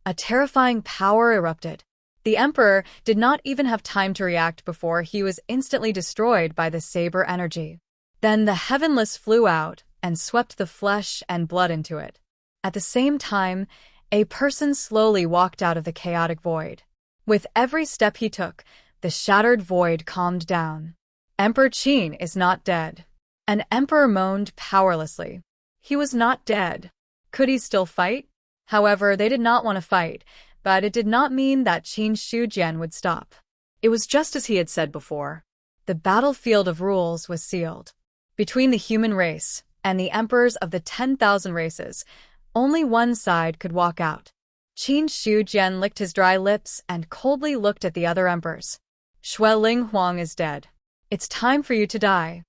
A terrifying power erupted. The emperor did not even have time to react before he was instantly destroyed by the saber energy. Then the heavenless flew out and swept the flesh and blood into it. At the same time, a person slowly walked out of the chaotic void. With every step he took, the shattered void calmed down. Emperor Qin is not dead. An emperor moaned powerlessly. He was not dead. Could he still fight? However, they did not want to fight, but it did not mean that Qin Shujian would stop. It was just as he had said before. The battlefield of rules was sealed. Between the human race and the emperors of the 10,000 races, only one side could walk out. Qin Shujian licked his dry lips and coldly looked at the other emperors. Xueling Huang is dead. It's time for you to die.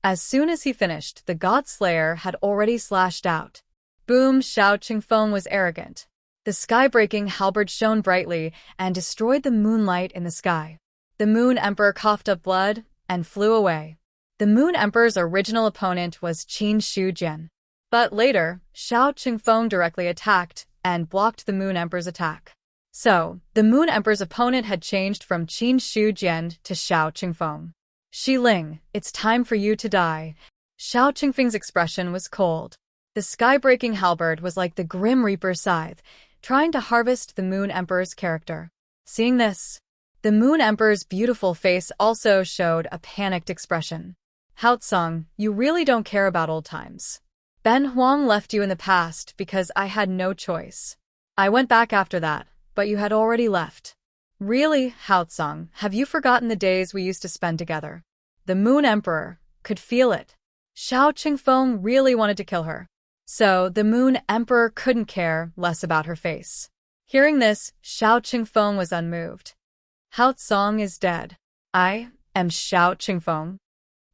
As soon as he finished, the God Slayer had already slashed out. Boom! Xiao Qingfeng was arrogant. The sky-breaking halberd shone brightly and destroyed the moonlight in the sky. The Moon Emperor coughed up blood and flew away. The Moon Emperor's original opponent was Qin Shujian. But later, Xiao Qingfeng directly attacked and blocked the Moon Emperor's attack. So, the Moon Emperor's opponent had changed from Qin Shujian to Xiao Qingfeng. Xiling, it's time for you to die. Xiao Qingfeng's expression was cold. The sky-breaking halberd was like the Grim Reaper's scythe, trying to harvest the Moon Emperor's character. Seeing this, the Moon Emperor's beautiful face also showed a panicked expression. Haotsong, you really don't care about old times. Ben Huang left you in the past because I had no choice. I went back after that, but you had already left. Really, Haotsong, have you forgotten the days we used to spend together? The Moon Emperor could feel it. Xiao Qingfeng really wanted to kill her. So, the Moon Emperor couldn't care less about her face. Hearing this, Xiao Qingfeng was unmoved. Haotsong is dead. I am Xiao Qingfeng.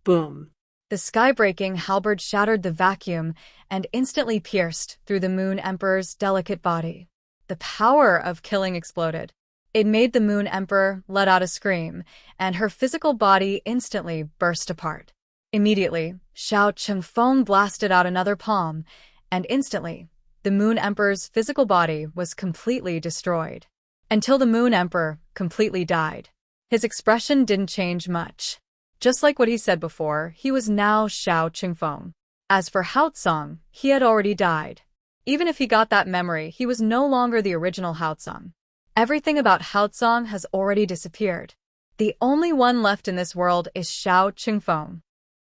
Boom. The sky-breaking halberd shattered the vacuum and instantly pierced through the Moon Emperor's delicate body. The power of killing exploded. It made the Moon Emperor let out a scream, and her physical body instantly burst apart. Immediately, Xiao Chengfeng blasted out another palm, and instantly, the Moon Emperor's physical body was completely destroyed. Until the Moon Emperor completely died. His expression didn't change much. Just like what he said before, he was now Xiao Chengfeng. As for Haotsong, he had already died. Even if he got that memory, he was no longer the original Haotsong. Everything about Haotsong has already disappeared. The only one left in this world is Xiao Chengfeng.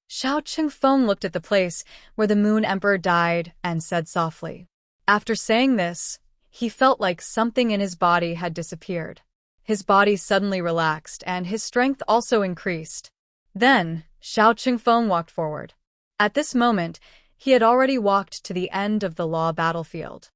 Xiao Chengfeng looked at the place where the Moon Emperor died and said softly. After saying this, he felt like something in his body had disappeared. His body suddenly relaxed and his strength also increased. Then, Xiao Chengfeng walked forward. At this moment, he had already walked to the end of the law battlefield.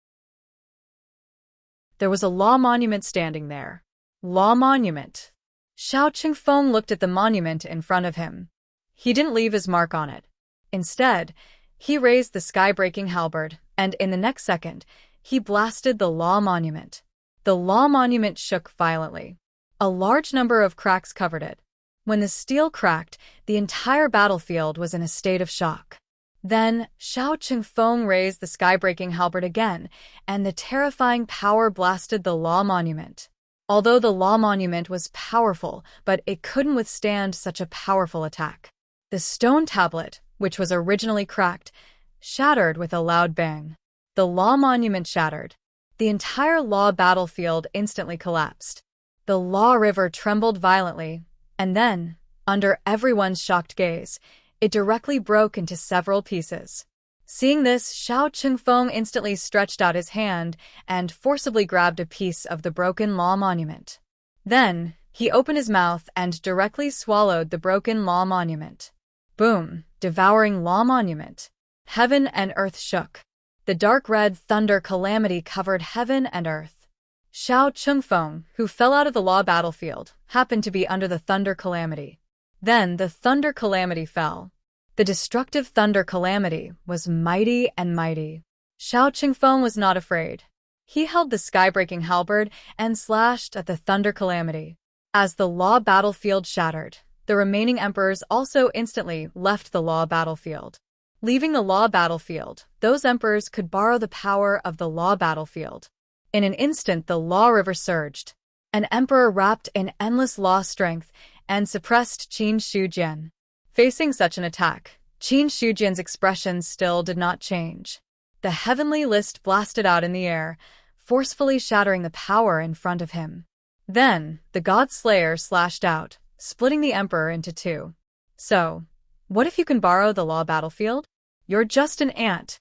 There was a law monument standing there. Law monument. Xiao Chengfeng looked at the monument in front of him. He didn't leave his mark on it. Instead, he raised the sky-breaking halberd, and in the next second, he blasted the law monument. The law monument shook violently. A large number of cracks covered it. When the steel cracked, the entire battlefield was in a state of shock. Then, Xiao Chengfeng raised the sky-breaking halberd again, and the terrifying power blasted the law monument. Although the law monument was powerful, but it couldn't withstand such a powerful attack. The stone tablet, which was originally cracked, shattered with a loud bang. The law monument shattered. The entire law battlefield instantly collapsed. The law river trembled violently, and then, under everyone's shocked gaze, it directly broke into several pieces. Seeing this, Xiao Chengfeng instantly stretched out his hand and forcibly grabbed a piece of the broken law monument. Then, he opened his mouth and directly swallowed the broken law monument. Boom! Devouring law monument. Heaven and earth shook. The dark red thunder calamity covered heaven and earth. Xiao Chengfeng, who fell out of the law battlefield, happened to be under the thunder calamity. Then the thunder calamity fell. The destructive thunder calamity was mighty and mighty. Xiao Chengfeng was not afraid. He held the sky-breaking halberd and slashed at the thunder calamity. As the law battlefield shattered, the remaining emperors also instantly left the law battlefield. Leaving the law battlefield, those emperors could borrow the power of the law battlefield. In an instant, the law river surged. An emperor wrapped in endless law strength and suppressed Qin Shujian. Facing such an attack, Qin Shujian's expression still did not change. The heavenly list blasted out in the air, forcefully shattering the power in front of him. Then, the God Slayer slashed out, splitting the emperor into two. So, what if you can borrow the law battlefield? You're just an ant.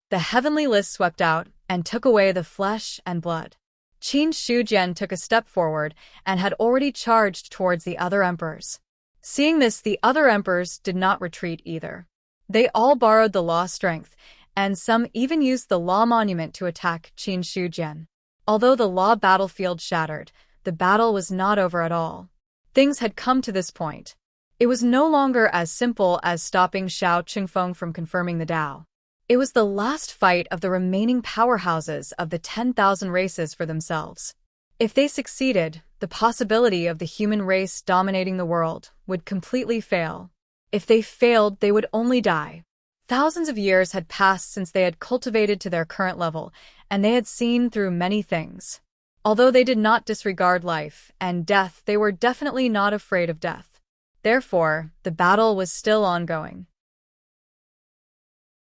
The heavenly list swept out and took away the flesh and blood. Qin Shujian took a step forward and had already charged towards the other emperors. Seeing this, the other emperors did not retreat either. They all borrowed the law strength, and some even used the law monument to attack Qin Shujian. Although the law battlefield shattered, the battle was not over at all. Things had come to this point. It was no longer as simple as stopping Xiao Chengfeng from confirming the Tao. It was the last fight of the remaining powerhouses of the 10,000 races for themselves. If they succeeded, the possibility of the human race dominating the world would completely fail. If they failed, they would only die. Thousands of years had passed since they had cultivated to their current level, and they had seen through many things. Although they did not disregard life and death, they were definitely not afraid of death. Therefore, the battle was still ongoing.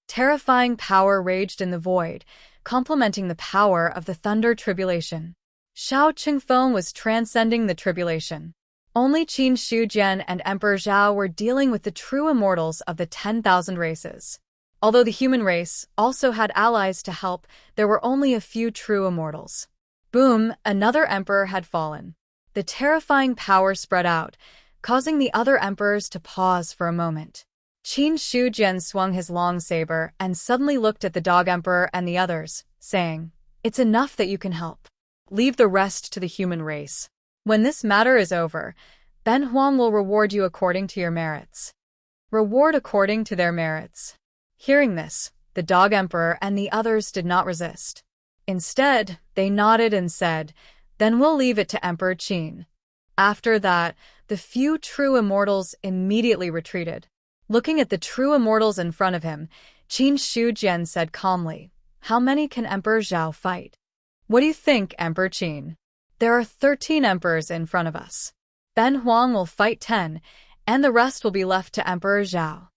Terrifying power raged in the void, complementing the power of the thunder tribulation. Xiao Chengfeng was transcending the tribulation. Only Qin Shujian and Emperor Zhao were dealing with the true immortals of the 10,000 races. Although the human race also had allies to help, there were only a few true immortals. Boom! Another emperor had fallen. The terrifying power spread out, causing the other emperors to pause for a moment. Qin Shujian swung his long saber and suddenly looked at the dog emperor and the others, saying, "It's enough that you can help. Leave the rest to the human race. When this matter is over, Ben Huang will reward you according to your merits." Reward according to their merits. Hearing this, the dog emperor and the others did not resist. Instead, they nodded and said, Then we'll leave it to Emperor Qin. After that, the few true immortals immediately retreated. Looking at the true immortals in front of him, Qin Shujian said calmly, "How many can Emperor Zhao fight?" "What do you think, Emperor Qin?" "There are 13 emperors in front of us. Ben Huang will fight 10, and the rest will be left to Emperor Zhao."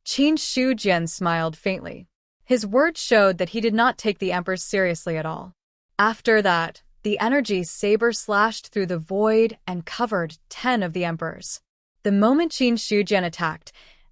Qin Shujian smiled faintly. His words showed that he did not take the emperors seriously at all. After that, the energy saber slashed through the void and covered 10 of the emperors. The moment Qin Shujian attacked,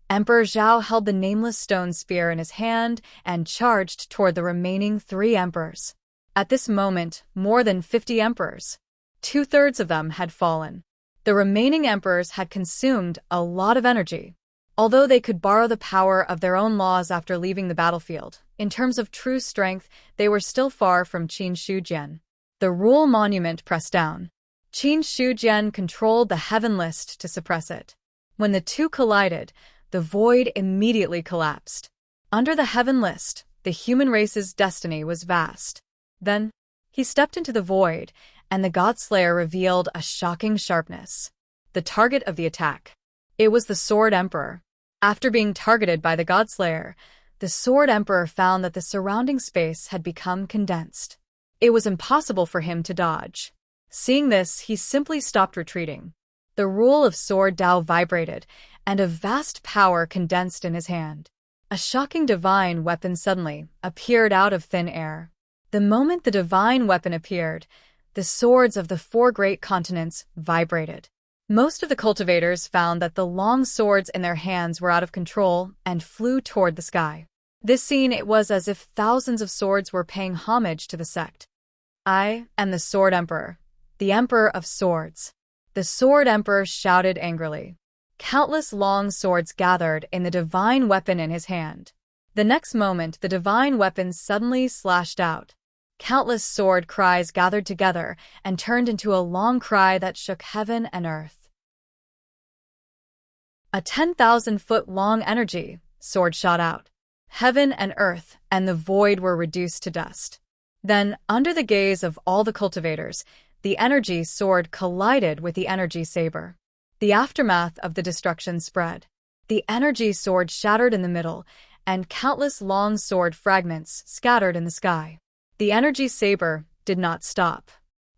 Emperor Zhao held the nameless stone spear in his hand and charged toward the remaining 3 emperors. At this moment, more than 50 emperors, 2/3 of them had fallen. The remaining emperors had consumed a lot of energy. Although they could borrow the power of their own laws after leaving the battlefield, in terms of true strength, they were still far from Qin Shujian. The Rule Monument pressed down. Qin Shujian controlled the Heaven List to suppress it. When the two collided, the void immediately collapsed. Under the Heaven List, the human race's destiny was vast. Then, he stepped into the void, and the Godslayer revealed a shocking sharpness. The target of the attack. It was the Sword Emperor. After being targeted by the Godslayer, the Sword Emperor found that the surrounding space had become condensed. It was impossible for him to dodge. Seeing this, he simply stopped retreating. The rule of Sword Dao vibrated, and a vast power condensed in his hand. A shocking divine weapon suddenly appeared out of thin air. The moment the divine weapon appeared, the swords of the 4 great continents vibrated. Most of the cultivators found that the long swords in their hands were out of control and flew toward the sky. This scene, it was as if thousands of swords were paying homage to the sect. "I am the Sword Emperor, the Emperor of Swords," the Sword Emperor shouted angrily. Countless long swords gathered in the divine weapon in his hand. The next moment, the divine weapon suddenly slashed out. Countless sword cries gathered together and turned into a long cry that shook heaven and earth. A 10,000-foot-long energy sword shot out. Heaven and earth and the void were reduced to dust. Then, under the gaze of all the cultivators, the energy sword collided with the energy saber. The aftermath of the destruction spread. The energy sword shattered in the middle, and countless long sword fragments scattered in the sky. The energy saber did not stop.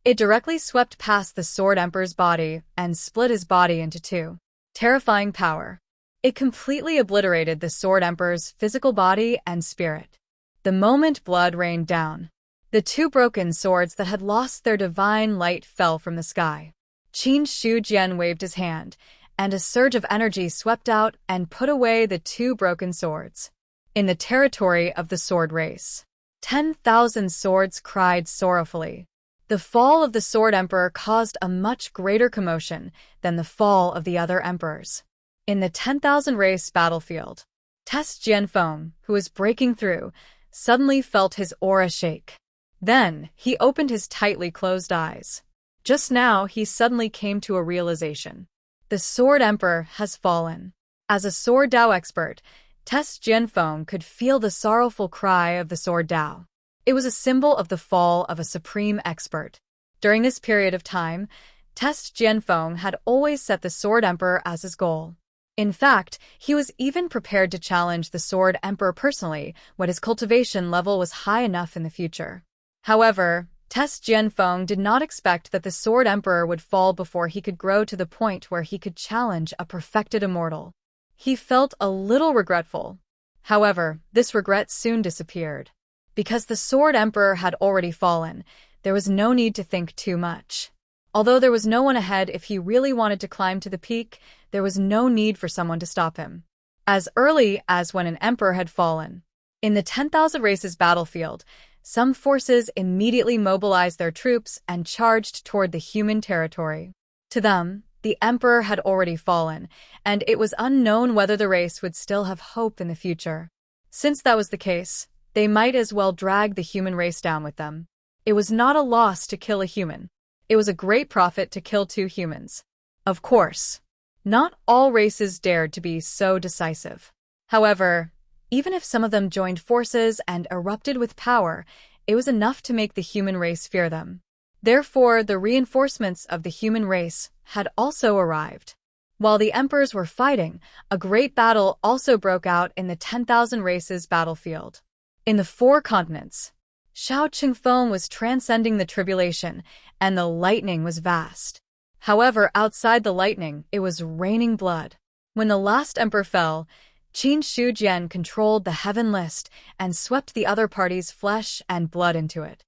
It directly swept past the Sword Emperor's body and split his body into 2. Terrifying power. It completely obliterated the Sword Emperor's physical body and spirit. The moment blood rained down, the 2 broken swords that had lost their divine light fell from the sky. Qin Shujian waved his hand, and a surge of energy swept out and put away the 2 broken swords. In the territory of the sword race, 10,000 swords cried sorrowfully. The fall of the Sword Emperor caused a much greater commotion than the fall of the other emperors. In the 10,000 race battlefield, Test Jianfeng, who was breaking through, suddenly felt his aura shake. Then, he opened his tightly closed eyes. Just now, he suddenly came to a realization. The Sword Emperor has fallen. As a Sword Dao expert, Test Jianfeng could feel the sorrowful cry of the Sword Dao. It was a symbol of the fall of a supreme expert. During this period of time, Test Jianfeng had always set the Sword Emperor as his goal. In fact, he was even prepared to challenge the Sword Emperor personally when his cultivation level was high enough in the future. However, Test Jianfeng did not expect that the Sword Emperor would fall before he could grow to the point where he could challenge a perfected immortal. He felt a little regretful. However, this regret soon disappeared. Because the Sword Emperor had already fallen, there was no need to think too much. Although there was no one ahead if he really wanted to climb to the peak, there was no need for someone to stop him. As early as when an emperor had fallen. In the 10,000 races battlefield, some forces immediately mobilized their troops and charged toward the human territory. To them, the emperor had already fallen, and it was unknown whether the race would still have hope in the future. Since that was the case, they might as well drag the human race down with them. It was not a loss to kill a human. It was a great profit to kill 2 humans. Of course, not all races dared to be so decisive. However, even if some of them joined forces and erupted with power, it was enough to make the human race fear them. Therefore, the reinforcements of the human race had also arrived. While the emperors were fighting, a great battle also broke out in the 10,000 races battlefield. In the 4 continents, Shao Qingfeng was transcending the tribulation, and the lightning was vast. However, outside the lightning, it was raining blood. When the last emperor fell, Qin Shujian controlled the heaven list and swept the other party's flesh and blood into it.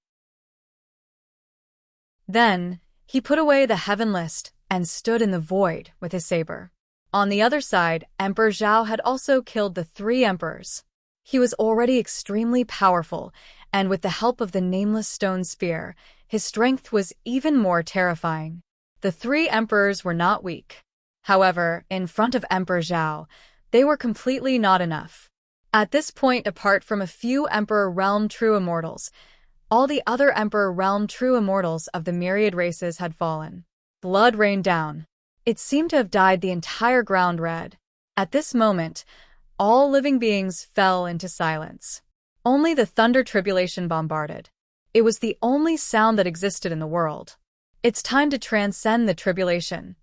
Then, he put away the heaven list and stood in the void with his saber. On the other side, Emperor Zhao had also killed the 3 emperors. He was already extremely powerful, and with the help of the nameless stone spear, his strength was even more terrifying. The 3 emperors were not weak. However, in front of Emperor Zhao, they were completely not enough. At this point, apart from a few Emperor Realm True Immortals, all the other Emperor Realm True Immortals of the myriad races had fallen. Blood rained down. It seemed to have dyed the entire ground red. At this moment, all living beings fell into silence. Only the thunder tribulation bombarded. It was the only sound that existed in the world. It's time to transcend the tribulation.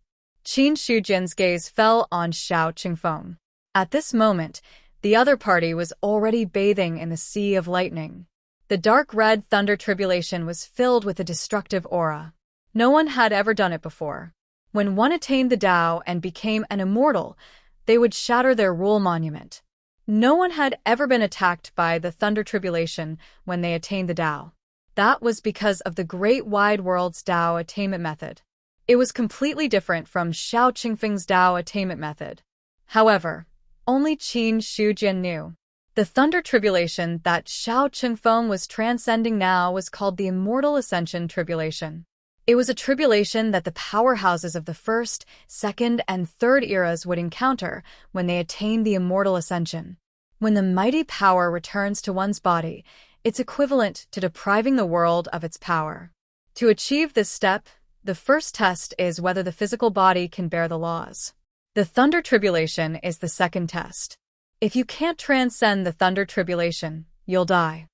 Qin Shujian's gaze fell on Shao Qingfeng. At this moment, the other party was already bathing in the sea of lightning. The dark red thunder tribulation was filled with a destructive aura. No one had ever done it before. When one attained the Tao and became an immortal, they would shatter their rule monument. No one had ever been attacked by the thunder tribulation when they attained the Tao. That was because of the Great Wide World's Tao attainment method. It was completely different from Shao Qingfeng's Tao attainment method. However, only Qin Shujian knew. The thunder tribulation that Shao Qingfeng was transcending now was called the Immortal Ascension Tribulation. It was a tribulation that the powerhouses of the 1st, 2nd, and 3rd eras would encounter when they attained the Immortal Ascension. When the mighty power returns to one's body, it's equivalent to depriving the world of its power. To achieve this step, the first test is whether the physical body can bear the laws. The thunder tribulation is the second test. If you can't transcend the thunder tribulation, you'll die.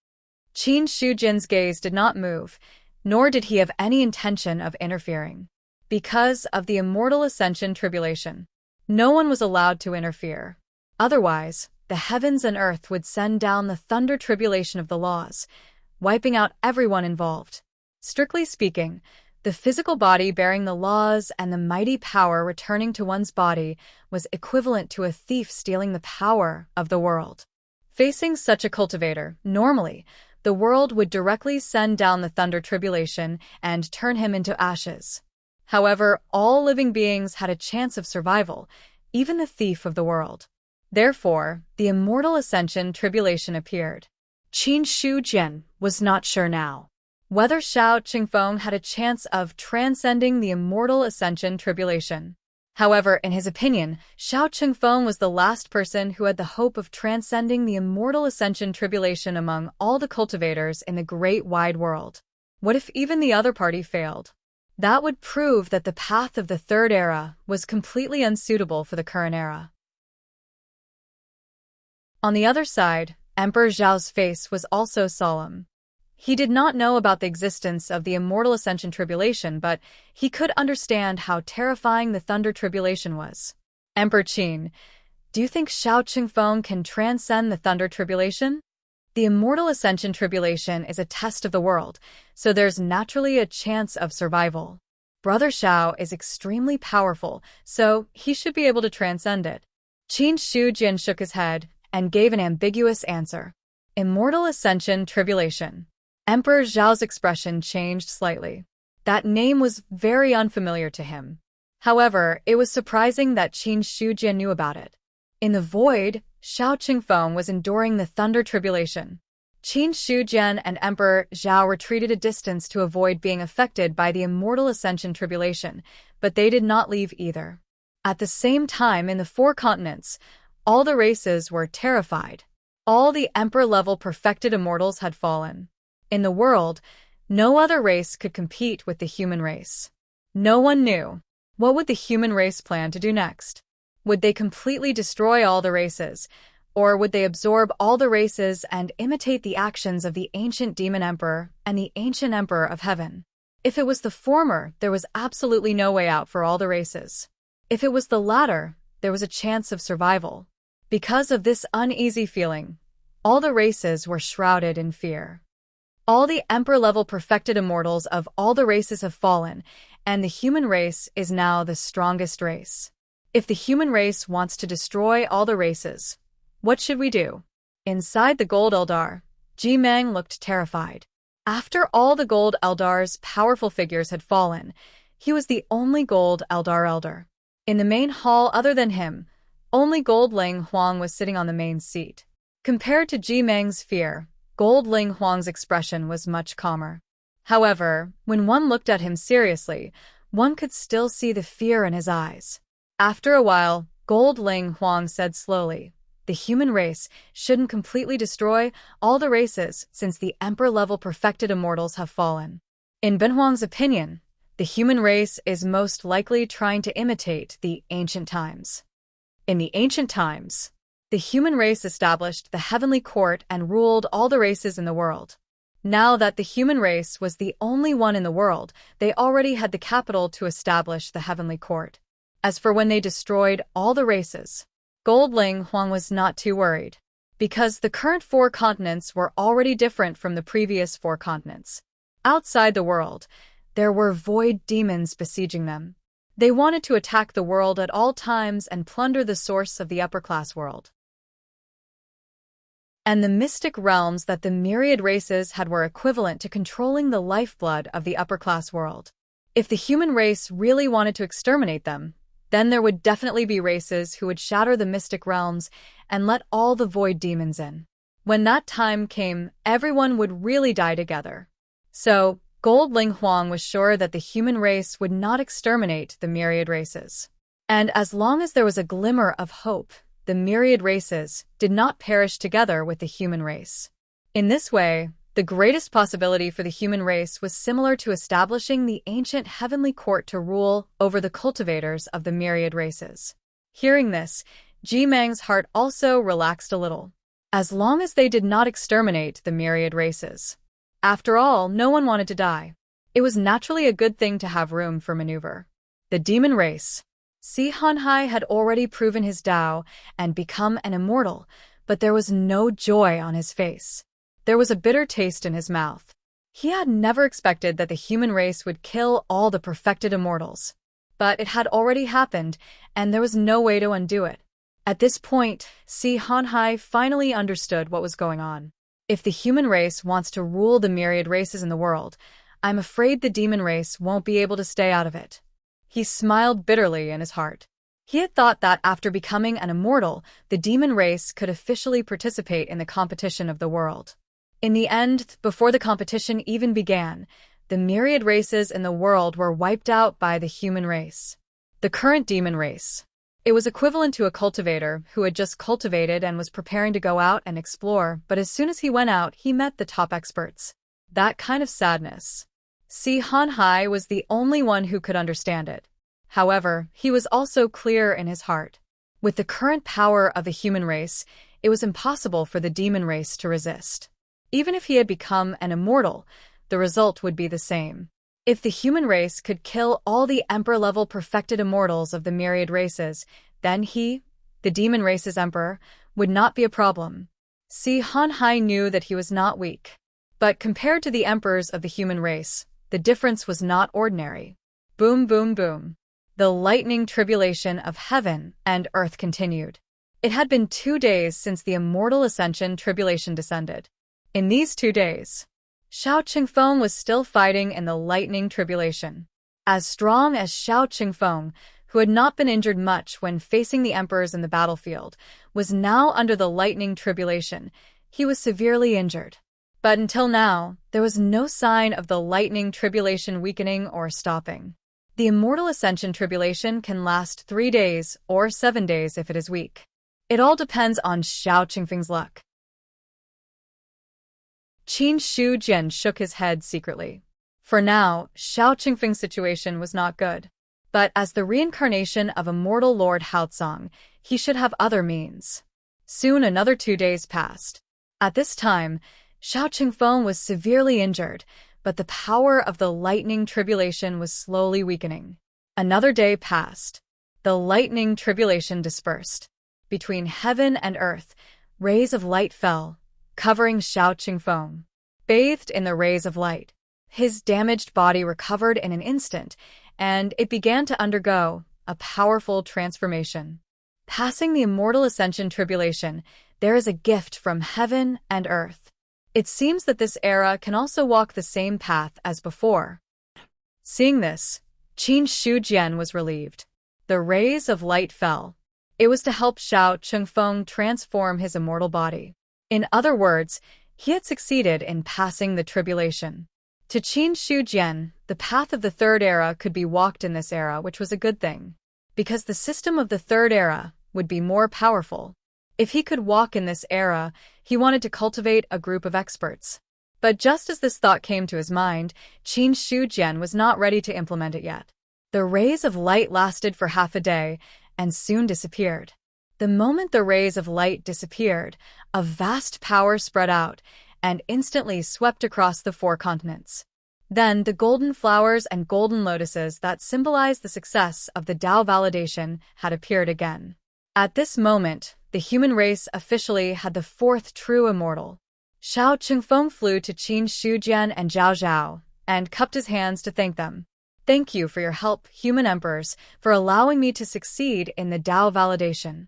Qin Shujian's gaze did not move, nor did he have any intention of interfering. Because of the Immortal Ascension Tribulation, no one was allowed to interfere. Otherwise, the heavens and earth would send down the thunder tribulation of the laws, wiping out everyone involved. Strictly speaking, the physical body bearing the laws and the mighty power returning to one's body was equivalent to a thief stealing the power of the world. Facing such a cultivator, normally, the world would directly send down the thunder tribulation and turn him into ashes. However, all living beings had a chance of survival, even the thief of the world. Therefore, the Immortal Ascension Tribulation appeared. Qin Shujian was not sure now whether Shao Qingfeng had a chance of transcending the Immortal Ascension Tribulation. However, in his opinion, Shao Qingfeng was the last person who had the hope of transcending the Immortal Ascension Tribulation among all the cultivators in the Great Wide World. What if even the other party failed? That would prove that the path of the 3rd era was completely unsuitable for the current era. On the other side, Emperor Zhao's face was also solemn. He did not know about the existence of the Immortal Ascension Tribulation, but he could understand how terrifying the Thunder Tribulation was. Emperor Qin, do you think Shao Qingfeng can transcend the Thunder Tribulation? The Immortal Ascension Tribulation is a test of the world, so there's naturally a chance of survival. Brother Shao is extremely powerful, so he should be able to transcend it. Qin Shujian shook his head and gave an ambiguous answer. Immortal Ascension Tribulation. Emperor Zhao's expression changed slightly. That name was very unfamiliar to him. However, it was surprising that Qin Shujian knew about it. In the void, Shao Qingfeng was enduring the Thunder Tribulation. Qin Shujian and Emperor Zhao retreated a distance to avoid being affected by the Immortal Ascension Tribulation, but they did not leave either. At the same time, in the 4 continents, all the races were terrified. All the Emperor-level perfected immortals had fallen. In the world, no other race could compete with the human race. No one knew. What would the human race plan to do next? Would they completely destroy all the races, or would they absorb all the races and imitate the actions of the ancient demon emperor and the ancient emperor of heaven? If it was the former, there was absolutely no way out for all the races. If it was the latter, there was a chance of survival. Because of this uneasy feeling, all the races were shrouded in fear. All the Emperor-level perfected immortals of all the races have fallen, and the human race is now the strongest race. If the human race wants to destroy all the races, what should we do? Inside the Gold Eldar, Ji-Mang looked terrified. After all the Gold Eldar's powerful figures had fallen, he was the only Gold Eldar elder. In the main hall other than him, only Gold Ling Huang was sitting on the main seat. Compared to Ji-Mang's fear, Gold Ling Huang's expression was much calmer. However, when one looked at him seriously, one could still see the fear in his eyes. After a while, Gold Ling Huang said slowly, "The human race shouldn't completely destroy all the races since the Emperor-level perfected immortals have fallen. In Ben Huang's opinion, the human race is most likely trying to imitate the ancient times. In the ancient times, the human race established the heavenly court and ruled all the races in the world. Now that the human race was the only one in the world, they already had the capital to establish the heavenly court. As for when they destroyed all the races, Gold Ling Huang was not too worried, because the current 4 continents were already different from the previous 4 continents. Outside the world, there were void demons besieging them. They wanted to attack the world at all times and plunder the source of the upper-class world. And the mystic realms that the myriad races had were equivalent to controlling the lifeblood of the upper-class world. If the human race really wanted to exterminate them, then there would definitely be races who would shatter the mystic realms and let all the void demons in. When that time came, everyone would really die together. So, Gold Ling Huang was sure that the human race would not exterminate the myriad races. And as long as there was a glimmer of hope, the myriad races did not perish together with the human race. In this way, the greatest possibility for the human race was similar to establishing the ancient heavenly court to rule over the cultivators of the myriad races. Hearing this, Ji-Mang's heart also relaxed a little. As long as they did not exterminate the myriad races. After all, no one wanted to die. It was naturally a good thing to have room for maneuver. The demon race. Si Hanhai had already proven his Tao and become an immortal, but there was no joy on his face. There was a bitter taste in his mouth. He had never expected that the human race would kill all the perfected immortals. But it had already happened, and there was no way to undo it. At this point, Si Hanhai finally understood what was going on. If the human race wants to rule the myriad races in the world, I'm afraid the demon race won't be able to stay out of it. He smiled bitterly in his heart. He had thought that after becoming an immortal, the demon race could officially participate in the competition of the world. In the end, before the competition even began, the myriad races in the world were wiped out by the human race. The current demon race. It was equivalent to a cultivator who had just cultivated and was preparing to go out and explore, but as soon as he went out, he met the top experts. That kind of sadness. Si Hanhai was the only one who could understand it. However, he was also clear in his heart. With the current power of the human race, it was impossible for the demon race to resist. Even if he had become an immortal, the result would be the same. If the human race could kill all the emperor-level perfected immortals of the myriad races, then he, the demon race's emperor, would not be a problem. Si Hanhai knew that he was not weak. But compared to the emperors of the human race, the difference was not ordinary. Boom, boom, boom. The lightning tribulation of heaven and earth continued. It had been 2 days since the immortal ascension tribulation descended. In these 2 days, Xiao Qingfeng was still fighting in the lightning tribulation. As strong as Xiao Qingfeng, who had not been injured much when facing the emperors in the battlefield, was now under the lightning tribulation. He was severely injured. But until now, there was no sign of the lightning tribulation weakening or stopping. The immortal ascension tribulation can last 3 days or 7 days if it is weak. It all depends on Xiao Qingfeng's luck. Qin Shu Jian shook his head secretly. For now, Xiao Qingfeng's situation was not good. But as the reincarnation of immortal Lord Haozong, he should have other means. Soon another 2 days passed. At this time, Xiao Qingfeng was severely injured, but the power of the lightning tribulation was slowly weakening. Another day passed. The lightning tribulation dispersed. Between heaven and earth, rays of light fell, covering Xiao Qingfeng. Bathed in the rays of light, his damaged body recovered in an instant, and it began to undergo a powerful transformation. Passing the immortal ascension tribulation, there is a gift from heaven and earth. It seems that this era can also walk the same path as before. Seeing this, Qin Shujian was relieved. The rays of light fell. It was to help Xiao Qingfeng transform his immortal body. In other words, he had succeeded in passing the tribulation. To Qin Shujian, the path of the Third Era could be walked in this era, which was a good thing, because the system of the Third Era would be more powerful. If he could walk in this era, he wanted to cultivate a group of experts. But just as this thought came to his mind, Qin Shujian was not ready to implement it yet. The rays of light lasted for half a day and soon disappeared. The moment the rays of light disappeared, a vast power spread out and instantly swept across the 4 continents. Then the golden flowers and golden lotuses that symbolized the success of the Tao validation had appeared again. At this moment, the human race officially had the 4th true immortal. Xiao Qingfeng flew to Qin Shujian and Zhao Zhao and cupped his hands to thank them. Thank you for your help, human emperors, for allowing me to succeed in the Tao validation.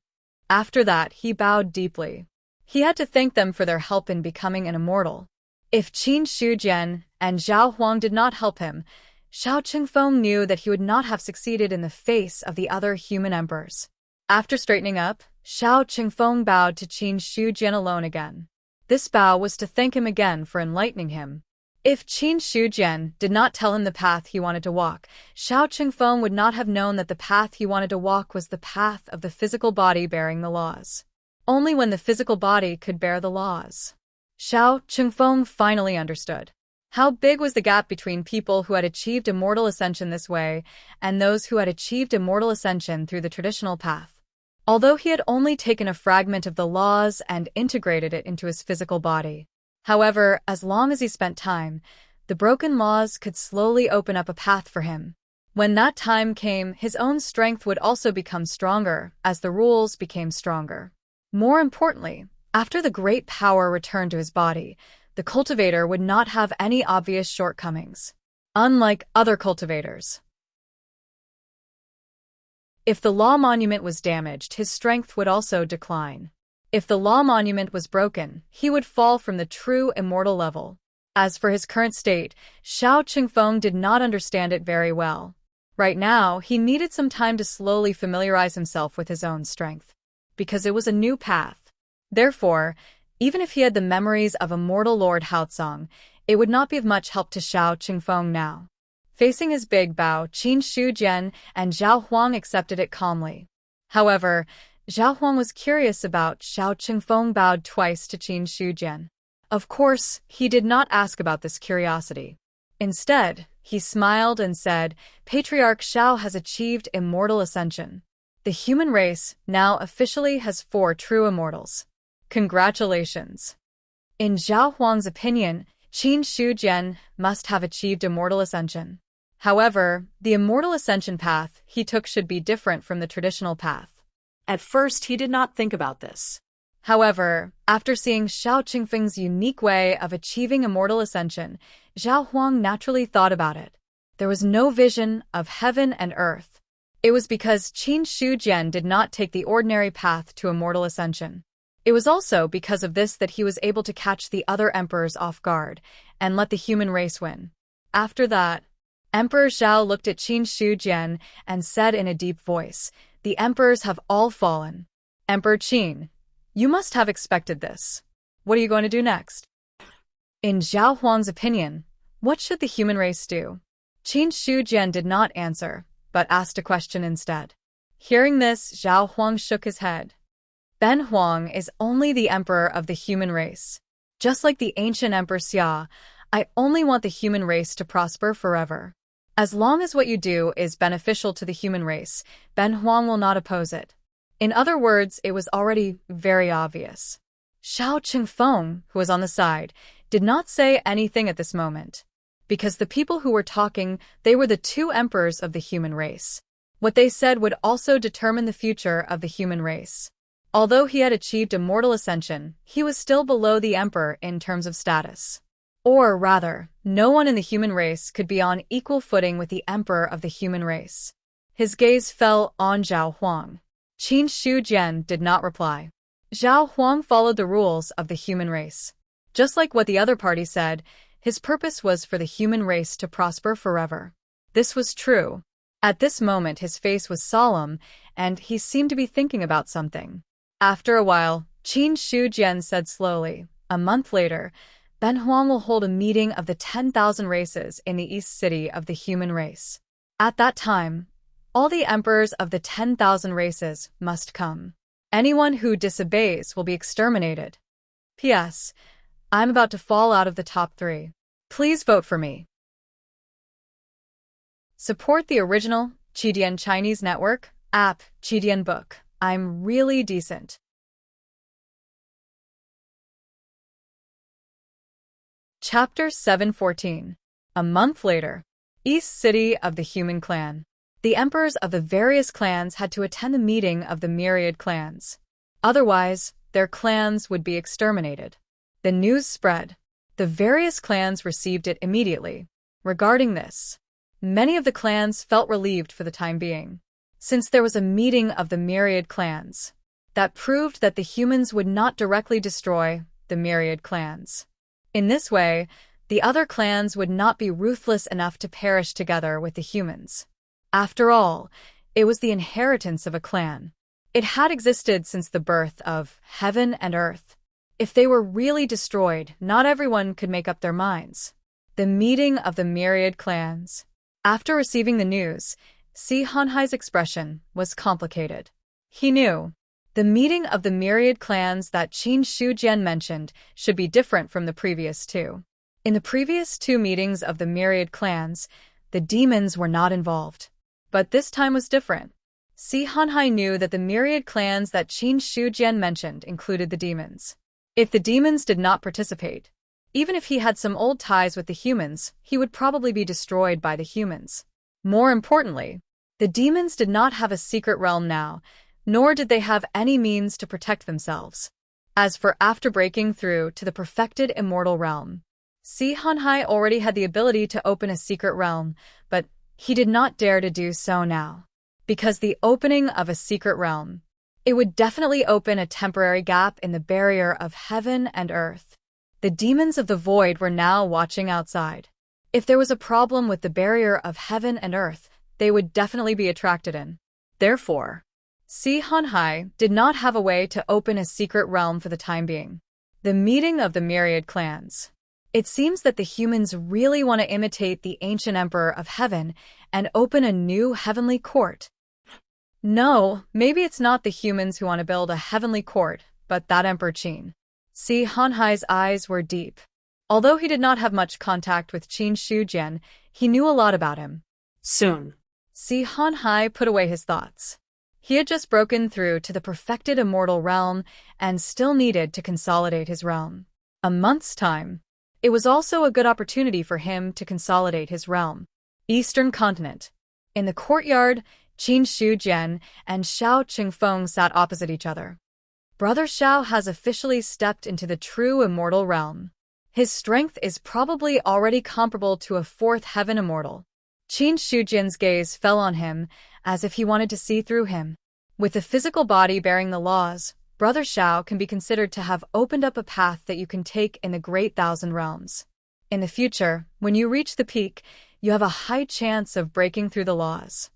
After that, he bowed deeply. He had to thank them for their help in becoming an immortal. If Qin Shujian and Zhao Huang did not help him, Xiao Qingfeng knew that he would not have succeeded in the face of the other human emperors. After straightening up, Xiao Qingfeng bowed to Qin Shujian alone again. This bow was to thank him again for enlightening him. If Qin Shujian did not tell him the path he wanted to walk, Xiao Qingfeng would not have known that the path he wanted to walk was the path of the physical body bearing the laws. Only when the physical body could bear the laws. Xiao Qingfeng finally understood. How big was the gap between people who had achieved immortal ascension this way and those who had achieved immortal ascension through the traditional path. Although he had only taken a fragment of the laws and integrated it into his physical body. However, as long as he spent time, the broken laws could slowly open up a path for him. When that time came, his own strength would also become stronger as the rules became stronger. More importantly, after the great power returned to his body, the cultivator would not have any obvious shortcomings. Unlike other cultivators. If the law monument was damaged, his strength would also decline. If the law monument was broken, he would fall from the true immortal level. As for his current state, Xiao Qingfeng did not understand it very well. Right now, he needed some time to slowly familiarize himself with his own strength. Because it was a new path. Therefore, even if he had the memories of immortal Lord Haozong, it would not be of much help to Xiao Qingfeng now. Facing his big bow, Qin Shujian and Zhao Huang accepted it calmly. However, Zhao Huang was curious about Xiao Qingfeng bowed twice to Qin Shujian. Of course, he did not ask about this curiosity. Instead, he smiled and said, Patriarch Xiao has achieved immortal ascension. The human race now officially has 4 true immortals. Congratulations. In Zhao Huang's opinion, Qin Shujian must have achieved immortal ascension. However, the immortal ascension path he took should be different from the traditional path. At first, he did not think about this. However, after seeing Xiao Qingfeng's unique way of achieving immortal ascension, Zhao Huang naturally thought about it. There was no vision of heaven and earth. It was because Qin Shujian did not take the ordinary path to immortal ascension. It was also because of this that he was able to catch the other emperors off guard and let the human race win. After that, Emperor Zhao looked at Qin Shujian and said in a deep voice, The emperors have all fallen. Emperor Qin, you must have expected this. What are you going to do next? In Zhao Huang's opinion, what should the human race do? Qin Shujian did not answer, but asked a question instead. Hearing this, Zhao Huang shook his head. Ben Huang is only the emperor of the human race. Just like the ancient Emperor Xia, I only want the human race to prosper forever. As long as what you do is beneficial to the human race, Ben Huang will not oppose it. In other words, it was already very obvious. Xiao Qingfeng, who was on the side, did not say anything at this moment. because the people who were talking, they were the two emperors of the human race. What they said would also determine the future of the human race. Although he had achieved immortal ascension, he was still below the emperor in terms of status. Or rather, no one in the human race could be on equal footing with the emperor of the human race. His gaze fell on Zhao Huang. Qin Shujian did not reply. Zhao Huang followed the rules of the human race. Just like what the other party said, his purpose was for the human race to prosper forever. This was true. At this moment his face was solemn, and he seemed to be thinking about something. After a while, Qin Shujian said slowly, "A month later, Ben Huang will hold a meeting of the 10,000 races in the East City of the human race. At that time, all the emperors of the 10,000 races must come. Anyone who disobeys will be exterminated. P.S. I'm about to fall out of the top 3. Please vote for me." Support the original Chidian Chinese Network app, Chidian Book. I'm really decent. Chapter 714. A month later. East City of the Human Clan. The emperors of the various clans had to attend the meeting of the myriad clans. Otherwise, their clans would be exterminated. The news spread. The various clans received it immediately. Regarding this, many of the clans felt relieved for the time being, since there was a meeting of the myriad clans that proved that the humans would not directly destroy the myriad clans. In this way, the other clans would not be ruthless enough to perish together with the humans. After all, it was the inheritance of a clan. It had existed since the birth of heaven and earth. If they were really destroyed, not everyone could make up their minds. The meeting of the myriad clans. After receiving the news, Si Hanhai's expression was complicated. He knew the meeting of the myriad clans that Qin Shujian mentioned should be different from the previous two. In the previous two meetings of the myriad clans, the demons were not involved. But this time was different. Si Hanhai knew that the myriad clans that Qin Shujian mentioned included the demons. If the demons did not participate, even if he had some old ties with the humans, he would probably be destroyed by the humans. More importantly, the demons did not have a secret realm now, nor did they have any means to protect themselves. As for after breaking through to the perfected immortal realm, Si Hanhai already had the ability to open a secret realm, but he did not dare to do so now. Because the opening of a secret realm, it would definitely open a temporary gap in the barrier of heaven and earth. The demons of the void were now watching outside. If there was a problem with the barrier of heaven and earth, they would definitely be attracted in. Therefore, Si Hanhai did not have a way to open a secret realm for the time being. The meeting of the myriad clans. It seems that the humans really want to imitate the ancient emperor of heaven and open a new heavenly court. No, maybe it's not the humans who want to build a heavenly court, but that Emperor Qin. Si Hanhai's eyes were deep. Although he did not have much contact with Qin Shujian, he knew a lot about him. Soon. Si Hanhai put away his thoughts. He had just broken through to the perfected immortal realm and still needed to consolidate his realm. A month's time. It was also a good opportunity for him to consolidate his realm. Eastern continent. In the courtyard, Qin Shujian and Xiao Qingfeng sat opposite each other. Brother Xiao has officially stepped into the true immortal realm. His strength is probably already comparable to a fourth heaven immortal. Qin Shujian's gaze fell on him, as if he wanted to see through him. With the physical body bearing the laws, Brother Xiao can be considered to have opened up a path that you can take in the Great Thousand Realms. In the future, when you reach the peak, you have a high chance of breaking through the laws.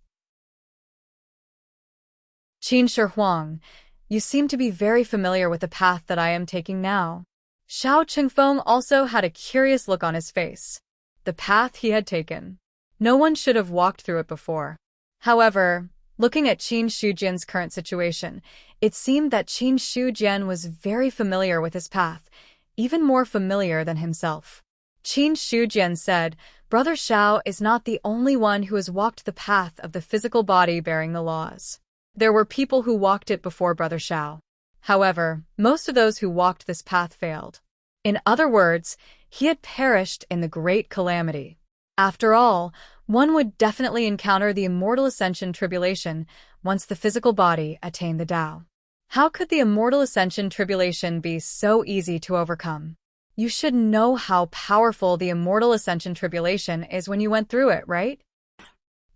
Qin Shi Huang, you seem to be very familiar with the path that I am taking now. Xiao Qingfeng also had a curious look on his face. The path he had taken. No one should have walked through it before. However, looking at Qin Shujian's current situation, it seemed that Qin Shujian was very familiar with his path, even more familiar than himself. Qin Shujian said, Brother Xiao is not the only one who has walked the path of the physical body bearing the laws. There were people who walked it before Brother Xiao. However, most of those who walked this path failed. In other words, he had perished in the great calamity. After all, one would definitely encounter the immortal ascension tribulation once the physical body attained the Tao. How could the immortal ascension tribulation be so easy to overcome? You should know how powerful the immortal ascension tribulation is when you went through it, right?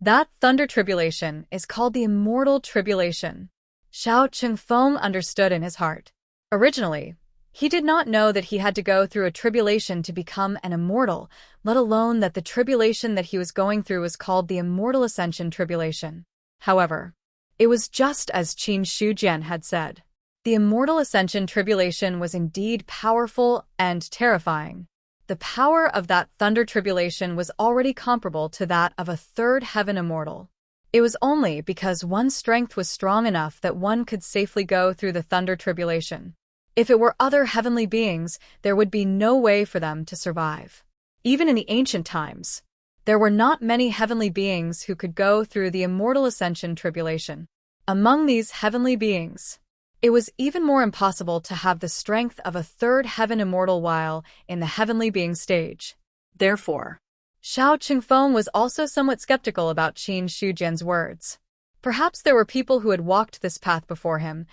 That thunder tribulation is called the immortal tribulation. Xiao Qingfeng understood in his heart. Originally, he did not know that he had to go through a tribulation to become an immortal, let alone that the tribulation that he was going through was called the immortal ascension tribulation. However, it was just as Qin Shujian had said. The immortal ascension tribulation was indeed powerful and terrifying. The power of that thunder tribulation was already comparable to that of a third heaven immortal. It was only because one's strength was strong enough that one could safely go through the thunder tribulation. If it were other heavenly beings, there would be no way for them to survive. Even in the ancient times, there were not many heavenly beings who could go through the immortal ascension tribulation. Among these heavenly beings, it was even more impossible to have the strength of a third heaven immortal while in the heavenly being stage. Therefore, Xiao Qingfeng was also somewhat skeptical about Qin Shujian's words. Perhaps there were people who had walked this path before him,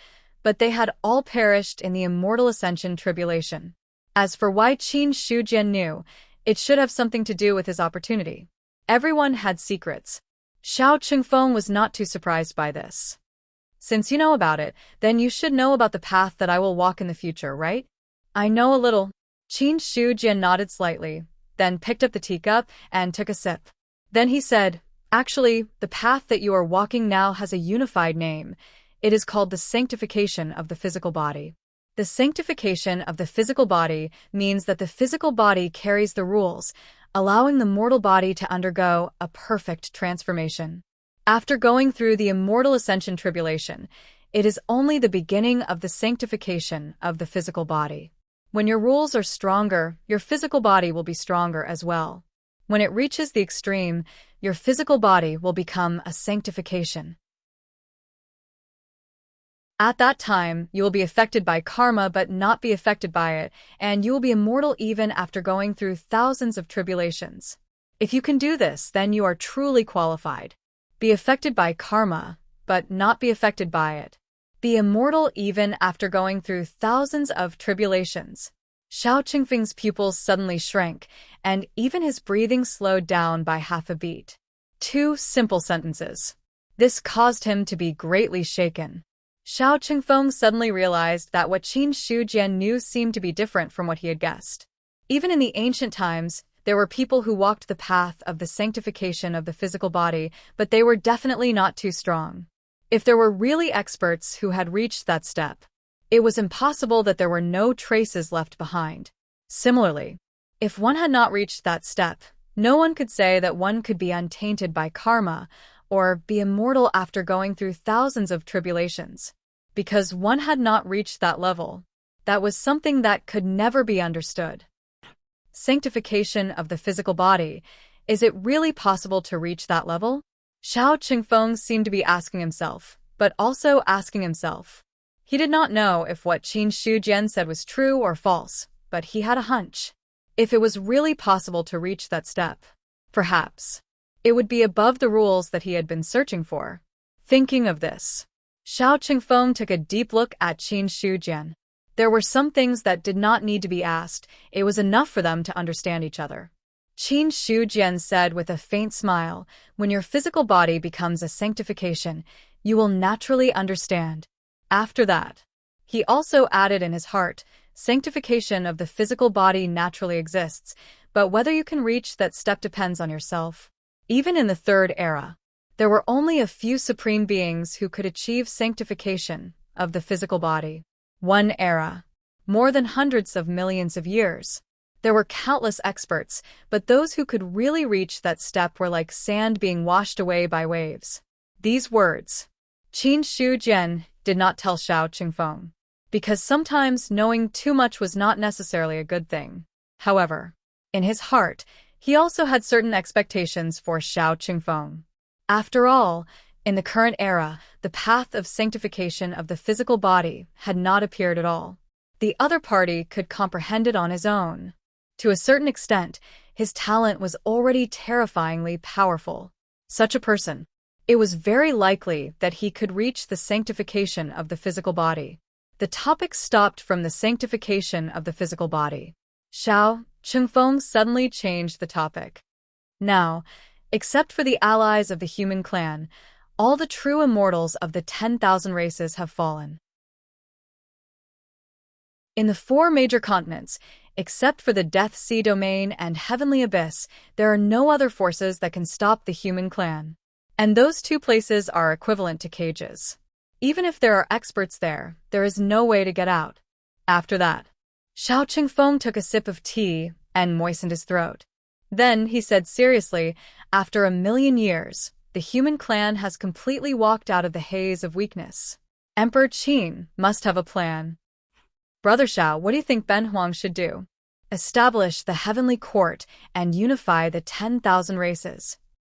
but they had all perished in the immortal ascension tribulation. As for why Qin Shujian knew, it should have something to do with his opportunity. Everyone had secrets. Xiao Qingfeng was not too surprised by this. Since you know about it, then you should know about the path that I will walk in the future, right? I know a little. Qin Shujian nodded slightly, then picked up the teacup and took a sip. Then he said, actually, the path that you are walking now has a unified name. It is called the sanctification of the physical body. The sanctification of the physical body means that the physical body carries the rules, allowing the mortal body to undergo a perfect transformation. After going through the immortal ascension tribulation, it is only the beginning of the sanctification of the physical body. When your rules are stronger, your physical body will be stronger as well. When it reaches the extreme, your physical body will become a sanctification. At that time, you will be affected by karma but not be affected by it, and you will be immortal even after going through thousands of tribulations. If you can do this, then you are truly qualified. Be affected by karma, but not be affected by it. Be immortal even after going through thousands of tribulations. Xiao Qingfeng's pupils suddenly shrank, and even his breathing slowed down by half a beat. 2 simple sentences. This caused him to be greatly shaken. Xiao Qingfeng suddenly realized that what Qin Shujian knew seemed to be different from what he had guessed. Even in the ancient times, there were people who walked the path of the sanctification of the physical body, but they were definitely not too strong. If there were really experts who had reached that step, it was impossible that there were no traces left behind. Similarly, if one had not reached that step, no one could say that one could be untainted by karma or be immortal after going through thousands of tribulations. Because one had not reached that level, that was something that could never be understood. Sanctification of the physical body. Is it really possible to reach that level? Xiao Qingfeng seemed to be asking himself, but also asking himself. He did not know if what Qin Shujian said was true or false, but he had a hunch. If it was really possible to reach that step, perhaps it would be above the rules that he had been searching for. Thinking of this, Xiao Qingfeng took a deep look at Qin Shujian. There were some things that did not need to be asked. It was enough for them to understand each other. Qin Shujian said with a faint smile, when your physical body becomes a sanctification, you will naturally understand. After that, he also added in his heart, sanctification of the physical body naturally exists, but whether you can reach that step depends on yourself. Even in the third era, there were only a few supreme beings who could achieve sanctification of the physical body. One era, more than hundreds of millions of years. There were countless experts, but those who could really reach that step were like sand being washed away by waves. These words, Qin Shujian did not tell Xiao Qingfeng, because sometimes knowing too much was not necessarily a good thing. However, in his heart, he also had certain expectations for Xiao Qingfeng. After all, in the current era, the path of sanctification of the physical body had not appeared at all. The other party could comprehend it on his own. To a certain extent, his talent was already terrifyingly powerful. Such a person. It was very likely that he could reach the sanctification of the physical body. The topic stopped from the sanctification of the physical body. Xiao Chengfeng suddenly changed the topic. Now, except for the allies of the human clan, all the true immortals of the 10,000 races have fallen. In the 4 major continents, except for the Death Sea Domain and Heavenly Abyss, there are no other forces that can stop the human clan. And those 2 places are equivalent to cages. Even if there are experts there, there is no way to get out. After that, Xiao Qingfeng took a sip of tea and moistened his throat. Then he said seriously, after 1,000,000 years, the human clan has completely walked out of the haze of weakness. Emperor Qin must have a plan. Brother Xiao, what do you think Ben Huang should do? Establish the heavenly court and unify the 10,000 races.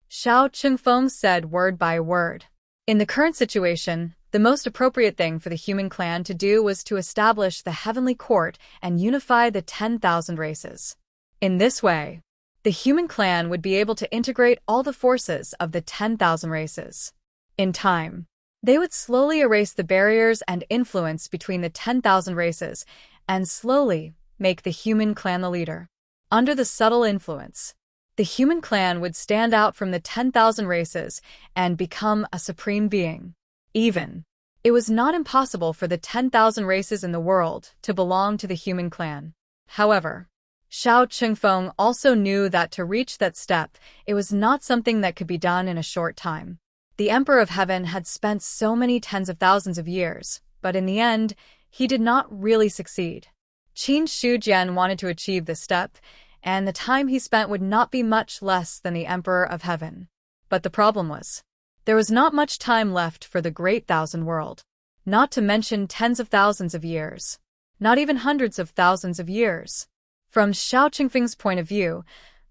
Xiao Qingfeng said word by word. In the current situation, the most appropriate thing for the human clan to do was to establish the heavenly court and unify the 10,000 races. In this way, the human clan would be able to integrate all the forces of the 10,000 races. In time, they would slowly erase the barriers and influence between the 10,000 races and slowly make the human clan the leader. Under the subtle influence, the human clan would stand out from the 10,000 races and become a supreme being. It was not impossible for the 10,000 races in the world to belong to the human clan. However, Xiao Qingfeng also knew that to reach that step, it was not something that could be done in a short time. The Emperor of Heaven had spent so many tens of thousands of years, but in the end, he did not really succeed. Qin Shujian wanted to achieve this step, and the time he spent would not be much less than the Emperor of Heaven. But the problem was, there was not much time left for the Great Thousand World, not to mention tens of thousands of years, not even hundreds of thousands of years. From Xiao Qingfeng's point of view,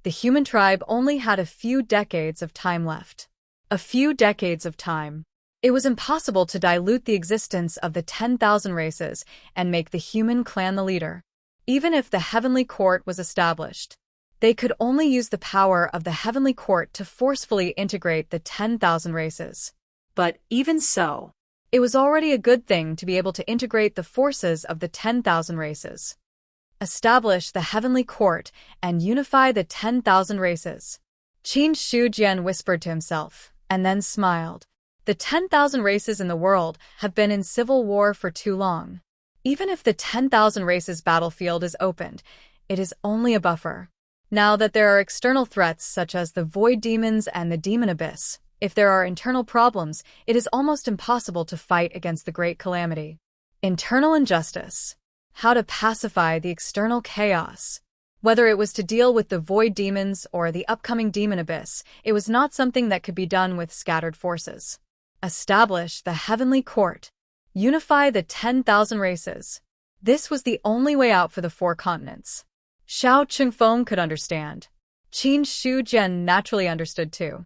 the human tribe only had a few decades of time left. A few decades of time. It was impossible to dilute the existence of the 10,000 races and make the human clan the leader. Even if the heavenly court was established, they could only use the power of the heavenly court to forcefully integrate the 10,000 races. But even so, it was already a good thing to be able to integrate the forces of the 10,000 races. Establish the heavenly court and unify the 10,000 races. Qin Shujian whispered to himself, and then smiled. The 10,000 races in the world have been in civil war for too long. Even if the 10,000 races battlefield is opened, it is only a buffer. Now that there are external threats such as the void demons and the demon abyss, if there are internal problems, it is almost impossible to fight against the great calamity. Internal injustice. How to pacify the external chaos. Whether it was to deal with the void demons or the upcoming demon abyss, it was not something that could be done with scattered forces. Establish the heavenly court. Unify the 10,000 races. This was the only way out for the 4 continents. Xiao Qingfeng could understand. Qin Shujian naturally understood too.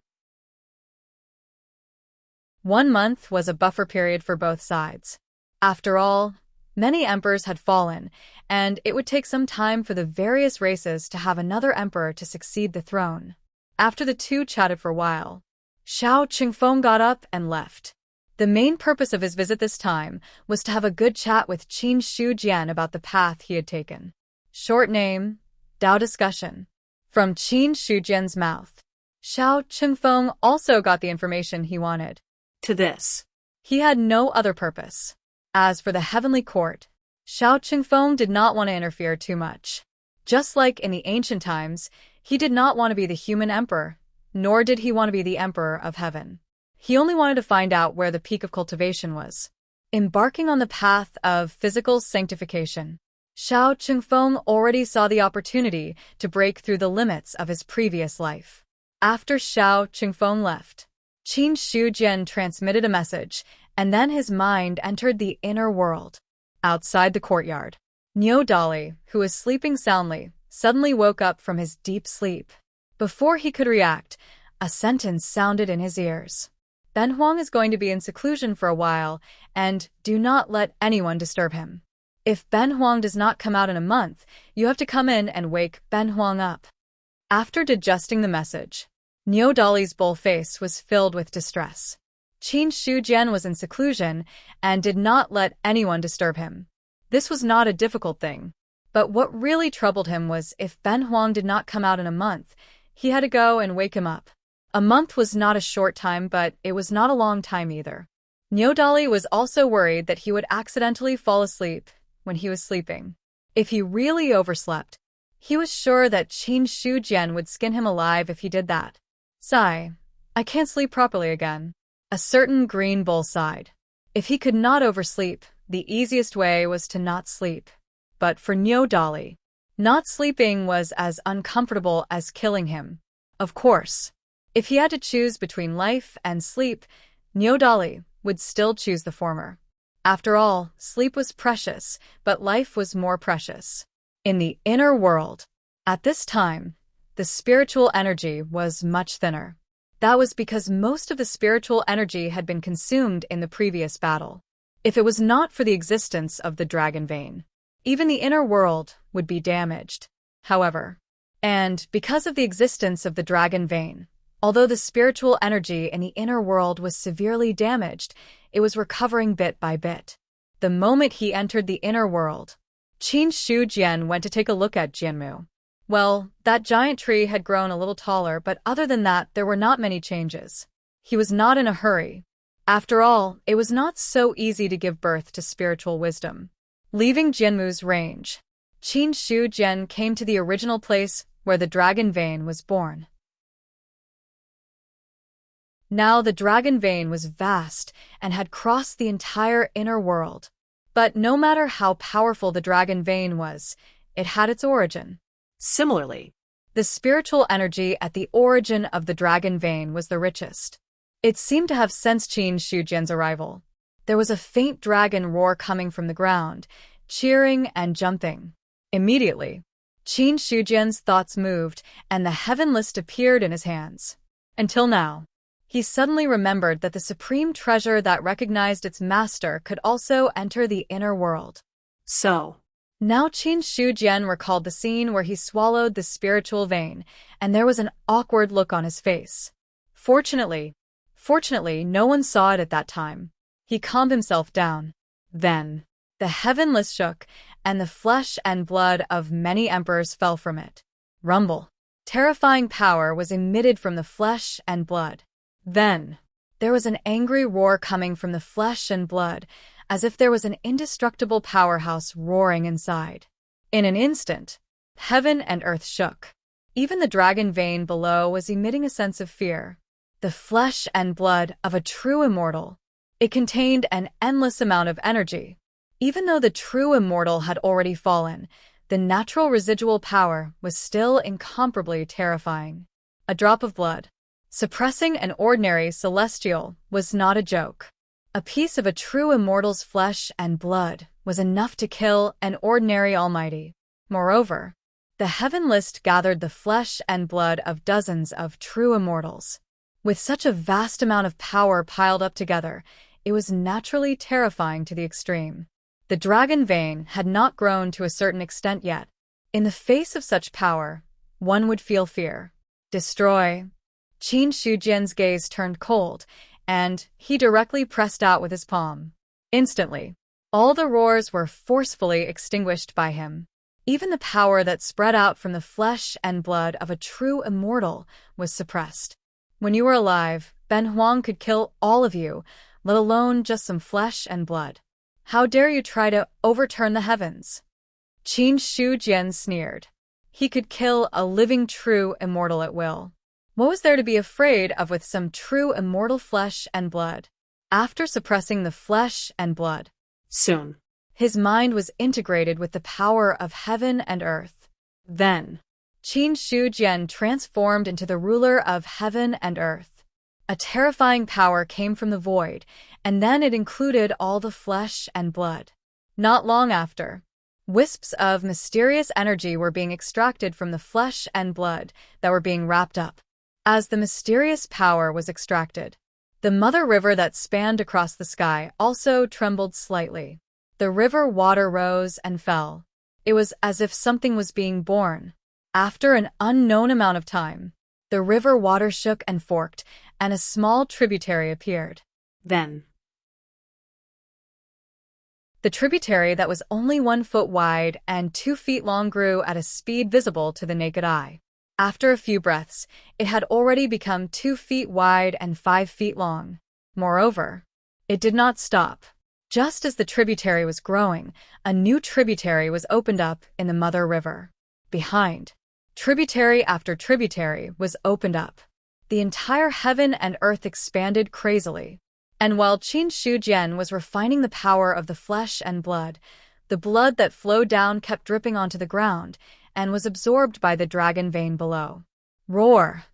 1 month was a buffer period for both sides. After all, many emperors had fallen, and it would take some time for the various races to have another emperor to succeed the throne. After the 2 chatted for a while, Xiao Qingfeng got up and left. The main purpose of his visit this time was to have a good chat with Qin Shujian about the path he had taken. Short name, Dao discussion. From Qin Shujian's mouth, Xiao Qingfeng also got the information he wanted. to this, He had no other purpose. As for the heavenly court, Xiao Qingfeng did not want to interfere too much. Just like in the ancient times, he did not want to be the human emperor, nor did he want to be the emperor of heaven. He only wanted to find out where the peak of cultivation was. Embarking on the path of physical sanctification, Xiao Qingfeng already saw the opportunity to break through the limits of his previous life. After Xiao Qingfeng left, Qin Shujian transmitted a message, and then his mind entered the inner world. Outside the courtyard, Niu Dali, who was sleeping soundly, suddenly woke up from his deep sleep. Before he could react, a sentence sounded in his ears. Ben Huang is going to be in seclusion for a while, and do not let anyone disturb him. If Ben Huang does not come out in a month, you have to come in and wake Ben Huang up. After digesting the message, Niu Dali's bull face was filled with distress. Qin Shujian was in seclusion and did not let anyone disturb him. This was not a difficult thing. But what really troubled him was if Ben Huang did not come out in a month, he had to go and wake him up. A month was not a short time, but it was not a long time either. Niu Dali was also worried that he would accidentally fall asleep when he was sleeping. If he really overslept, he was sure that Qin Shujian would skin him alive if he did that. Sigh, I can't sleep properly again. A certain green bull sighed. If he could not oversleep, the easiest way was to not sleep. But for Niu Dali, not sleeping was as uncomfortable as killing him. Of course, if he had to choose between life and sleep, Niu Dali would still choose the former. After all, sleep was precious, but life was more precious. In the inner world, at this time, the spiritual energy was much thinner. That was because most of the spiritual energy had been consumed in the previous battle. If it was not for the existence of the dragon vein, even the inner world would be damaged. However, and because of the existence of the dragon vein, although the spiritual energy in the inner world was severely damaged, it was recovering bit by bit. The moment he entered the inner world, Qin Shujian went to take a look at Jianmu. Well, that giant tree had grown a little taller, but other than that, there were not many changes. He was not in a hurry. After all, it was not so easy to give birth to spiritual wisdom. Leaving Jianmu's range, Qin Shujian came to the original place where the dragon vein was born. Now the dragon vein was vast and had crossed the entire inner world. But no matter how powerful the dragon vein was, it had its origin. Similarly, the spiritual energy at the origin of the dragon vein was the richest. It seemed to have sensed Qin Shujian's arrival. There was a faint dragon roar coming from the ground, cheering and jumping. Immediately, Qin Shujian's thoughts moved, and the heaven list appeared in his hands. Until now, he suddenly remembered that the supreme treasure that recognized its master could also enter the inner world. So, now Qin Shujian recalled the scene where he swallowed the spiritual vein, and there was an awkward look on his face. Fortunately, no one saw it at that time. He calmed himself down. Then, the heaven list shook, and the flesh and blood of many emperors fell from it. Rumble. Terrifying power was emitted from the flesh and blood. Then, there was an angry roar coming from the flesh and blood, as if there was an indestructible powerhouse roaring inside. In an instant, heaven and earth shook. Even the dragon vein below was emitting a sense of fear. The flesh and blood of a true immortal. It contained an endless amount of energy. Even though the true immortal had already fallen, the natural residual power was still incomparably terrifying. A drop of blood. Suppressing an ordinary celestial was not a joke. A piece of a true immortal's flesh and blood was enough to kill an ordinary almighty. Moreover, the heaven list gathered the flesh and blood of dozens of true immortals. With such a vast amount of power piled up together, it was naturally terrifying to the extreme. The dragon vein had not grown to a certain extent yet. In the face of such power, one would feel fear. Destroy. Qin Shujian's gaze turned cold, and he directly pressed out with his palm. Instantly, all the roars were forcefully extinguished by him. Even the power that spread out from the flesh and blood of a true immortal was suppressed. When you were alive, Ben Huang could kill all of you, let alone just some flesh and blood. How dare you try to overturn the heavens? Qin Shujian sneered. He could kill a living true immortal at will. What was there to be afraid of with some true immortal flesh and blood? After suppressing the flesh and blood, soon, his mind was integrated with the power of heaven and earth. Then, Qin Shujian transformed into the ruler of heaven and earth. A terrifying power came from the void, and then it included all the flesh and blood. Not long after, wisps of mysterious energy were being extracted from the flesh and blood that were being wrapped up. As the mysterious power was extracted, the mother river that spanned across the sky also trembled slightly. The river water rose and fell. It was as if something was being born. After an unknown amount of time, the river water shook and forked, and a small tributary appeared. Then, The tributary that was only 1 foot wide and 2 feet long grew at a speed visible to the naked eye. After a few breaths, it had already become 2 feet wide and 5 feet long. Moreover, it did not stop. Just as the tributary was growing, a new tributary was opened up in the mother river. Behind, tributary after tributary was opened up. The entire heaven and earth expanded crazily. And while Qin Shujian was refining the power of the flesh and blood, the blood that flowed down kept dripping onto the ground and was absorbed by the dragon vein below. Roar!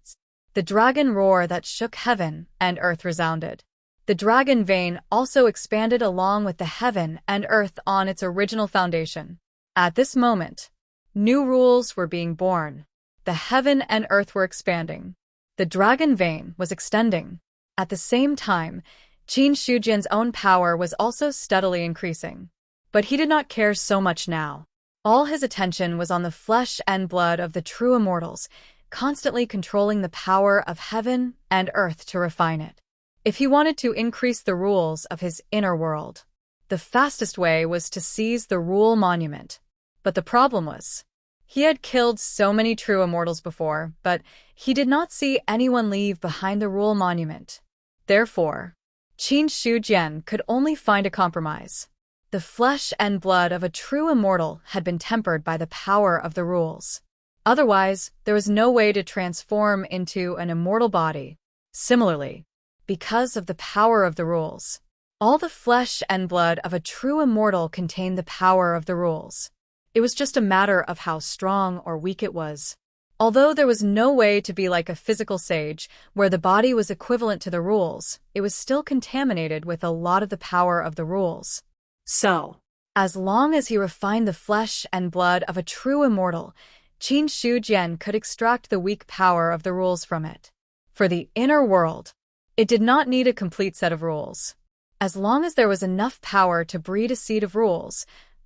The dragon roar that shook heaven and earth resounded. The dragon vein also expanded along with the heaven and earth on its original foundation. At this moment, new rules were being born. The heaven and earth were expanding. The dragon vein was extending. At the same time, Qin Shujian's own power was also steadily increasing. But he did not care so much now. All his attention was on the flesh and blood of the true immortals, constantly controlling the power of heaven and earth to refine it. If he wanted to increase the rules of his inner world, the fastest way was to seize the rule monument. But the problem was, he had killed so many true immortals before, but he did not see anyone leave behind the rule monument. Therefore, Qin Shujian could only find a compromise. The flesh and blood of a true immortal had been tempered by the power of the rules. Otherwise, there was no way to transform into an immortal body. Similarly, because of the power of the rules, all the flesh and blood of a true immortal contained the power of the rules. It was just a matter of how strong or weak it was. Although there was no way to be like a physical sage, where the body was equivalent to the rules, it was still contaminated with a lot of the power of the rules. so, As long as he refined the flesh and blood of a true immortal, Qin Shujian could extract the weak power of the rules from it. For the inner world, it did not need a complete set of rules. As long as there was enough power to breed a seed of rules,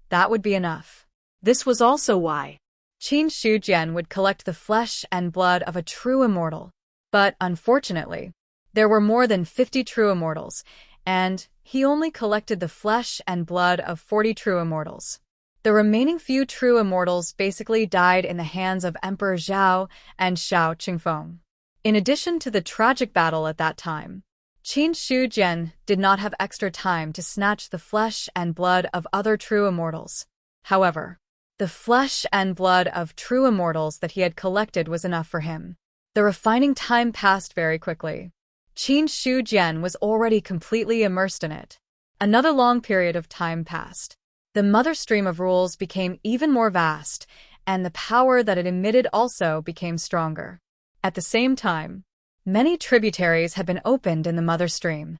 that would be enough. this was also why Qin Shujian would collect the flesh and blood of a true immortal. But, unfortunately, there were more than 50 true immortals, and he only collected the flesh and blood of 40 true immortals. The remaining few true immortals basically died in the hands of Emperor Zhao and Xiao Qingfeng. In addition to the tragic battle at that time, Qin Shujian did not have extra time to snatch the flesh and blood of other true immortals. However, the flesh and blood of true immortals that he had collected was enough for him. The refining time passed very quickly. Qin Shujian was already completely immersed in it. Another long period of time passed. The mother stream of rules became even more vast, and the power that it emitted also became stronger. At the same time, many tributaries had been opened in the mother stream.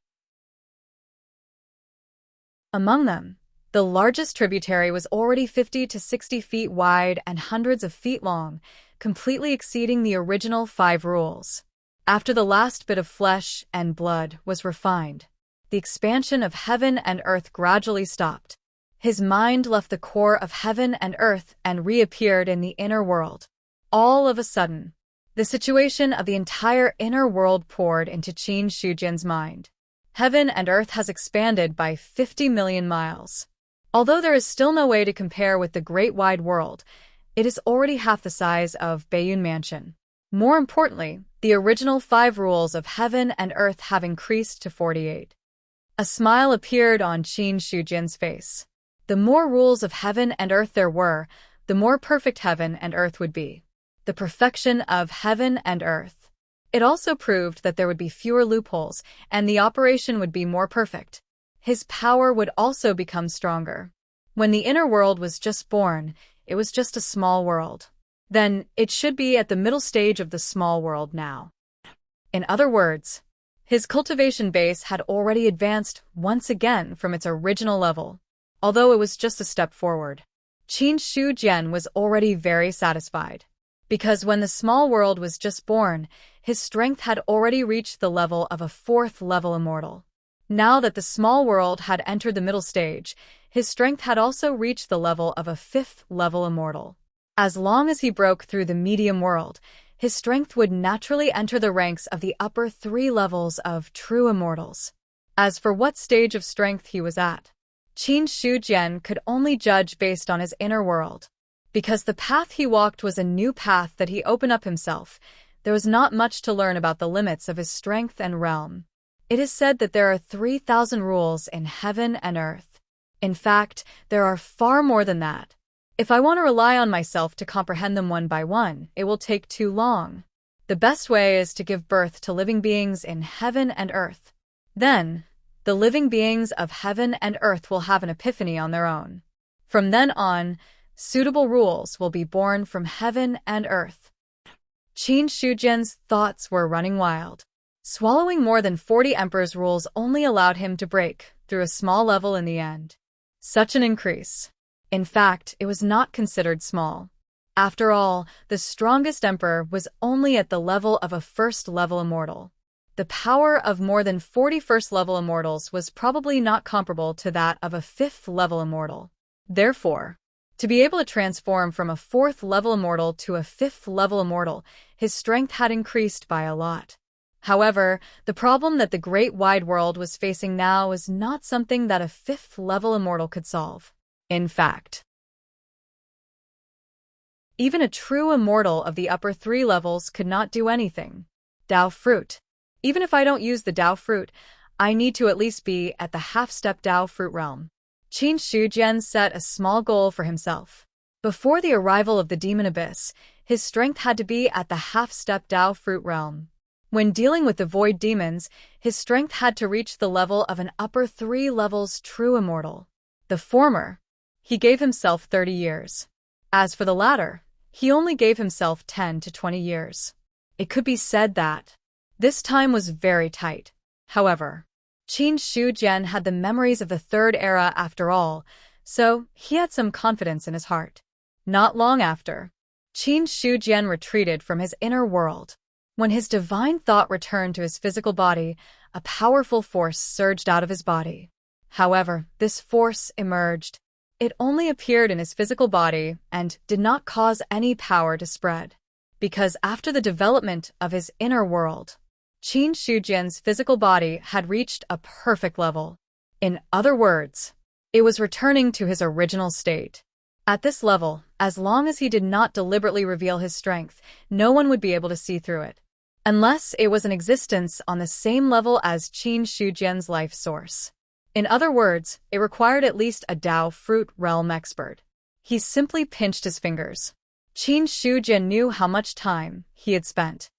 Among them, the largest tributary was already 50 to 60 feet wide and hundreds of feet long, completely exceeding the original 5 rules. After the last bit of flesh and blood was refined, the expansion of heaven and earth gradually stopped. His mind left the core of heaven and earth and reappeared in the inner world. All of a sudden, the situation of the entire inner world poured into Qin Shujian's mind. Heaven and earth has expanded by 50 million miles. Although there is still no way to compare with the great wide world, it is already half the size of Bayun Mansion. More importantly, the original 5 rules of heaven and earth have increased to 48. A smile appeared on Qin Shujian's face. The more rules of heaven and earth there were, the more perfect heaven and earth would be. The perfection of heaven and earth. It also proved that there would be fewer loopholes, and the operation would be more perfect. His power would also become stronger. When the inner world was just born, it was just a small world. Then, it should be at the middle stage of the small world now. In other words, his cultivation base had already advanced once again from its original level, although it was just a step forward. Qin Shujian was already very satisfied, because when the small world was just born, his strength had already reached the level of a 4th level immortal. Now that the small world had entered the middle stage, his strength had also reached the level of a 5th-level immortal. As long as he broke through the medium world, his strength would naturally enter the ranks of the upper 3 levels of true immortals. As for what stage of strength he was at, Qin Shujian could only judge based on his inner world. Because the path he walked was a new path that he opened up himself, there was not much to learn about the limits of his strength and realm. It is said that there are 3,000 rules in heaven and earth. In fact, there are far more than that. If I want to rely on myself to comprehend them one by one, it will take too long. The best way is to give birth to living beings in heaven and earth. Then, the living beings of heaven and earth will have an epiphany on their own. From then on, suitable rules will be born from heaven and earth. Qin Shujian's thoughts were running wild. Swallowing more than 40 emperor's rules only allowed him to break through a small level in the end. Such an increase. In fact, it was not considered small. After all, the strongest emperor was only at the level of a 1st-level immortal. The power of more than 40 1st-level immortals was probably not comparable to that of a 5th-level immortal. Therefore, to be able to transform from a 4th-level immortal to a 5th-level immortal, his strength had increased by a lot. However, the problem that the great wide world was facing now was not something that a 5th-level immortal could solve. In fact, even a true immortal of the upper 3 levels could not do anything. Dao fruit. Even if I don't use the Dao fruit, I need to at least be at the half-step Dao fruit realm. Qin Shujian set a small goal for himself. Before the arrival of the demon abyss, his strength had to be at the half-step Dao fruit realm. When dealing with the void demons, his strength had to reach the level of an upper 3 levels true immortal. The former, he gave himself 30 years. As for the latter, he only gave himself 10 to 20 years. It could be said that this time was very tight. However, Qin Shujian had the memories of the 3rd era after all, so he had some confidence in his heart. Not long after, Qin Shujian retreated from his inner world. When his divine thought returned to his physical body, a powerful force surged out of his body. However, this force emerged. It only appeared in his physical body and did not cause any power to spread. Because after the development of his inner world, Qin Shujian's physical body had reached a perfect level. In other words, it was returning to his original state. At this level, as long as he did not deliberately reveal his strength, no one would be able to see through it. Unless it was an existence on the same level as Qin Shujian's life source. In other words, it required at least a Dao fruit realm expert. He simply pinched his fingers. Qin Shujian knew how much time he had spent.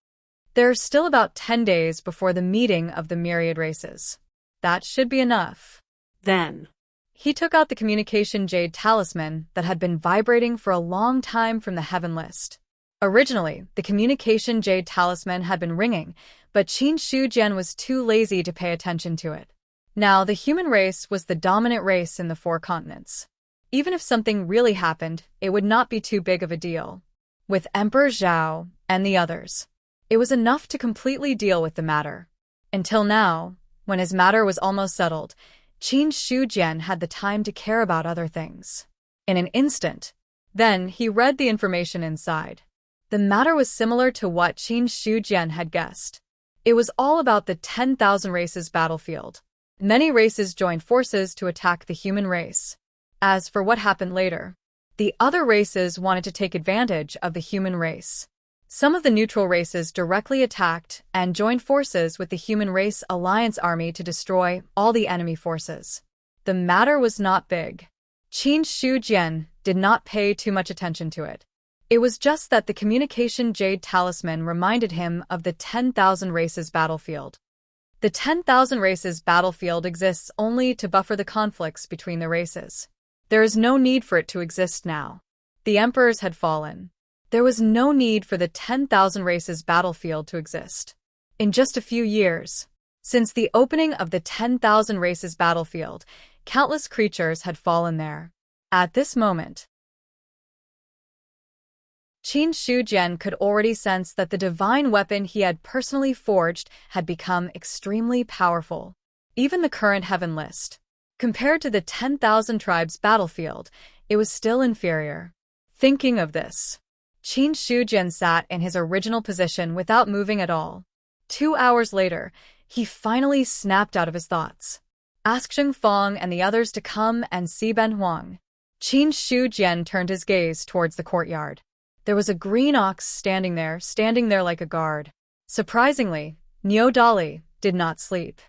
There are still about 10 days before the meeting of the myriad races. That should be enough. Then, he took out the communication jade talisman that had been vibrating for a long time from the heaven list. Originally, the communication jade talisman had been ringing, but Qin Shujian was too lazy to pay attention to it. Now, the human race was the dominant race in the 4 continents. Even if something really happened, it would not be too big of a deal. With Emperor Zhao and the others, it was enough to completely deal with the matter. Until now, when his matter was almost settled, Qin Shujian had the time to care about other things. In an instant, then he read the information inside. The matter was similar to what Qin Shujian had guessed. It was all about the 10,000 races battlefield. Many races joined forces to attack the human race. As for what happened later, the other races wanted to take advantage of the human race. Some of the neutral races directly attacked and joined forces with the human race alliance army to destroy all the enemy forces. The matter was not big. Qin Shujian did not pay too much attention to it. It was just that the communication jade talisman reminded him of the 10,000 races battlefield. The 10,000 races battlefield exists only to buffer the conflicts between the races. There is no need for it to exist now. The emperors had fallen. There was no need for the 10,000 races battlefield to exist. In just a few years, since the opening of the 10,000 races battlefield, countless creatures had fallen there. At this moment, Qin Shujian could already sense that the divine weapon he had personally forged had become extremely powerful. even the current heaven list. Compared to the 10,000 tribes battlefield, it was still inferior. Thinking of this, Qin Shujian sat in his original position without moving at all. 2 hours later, he finally snapped out of his thoughts. Ask Zheng Feng and the others to come and see Ben Huang. Qin Shujian turned his gaze towards the courtyard. There was a green ox standing there like a guard. Surprisingly, Niu Dali did not sleep.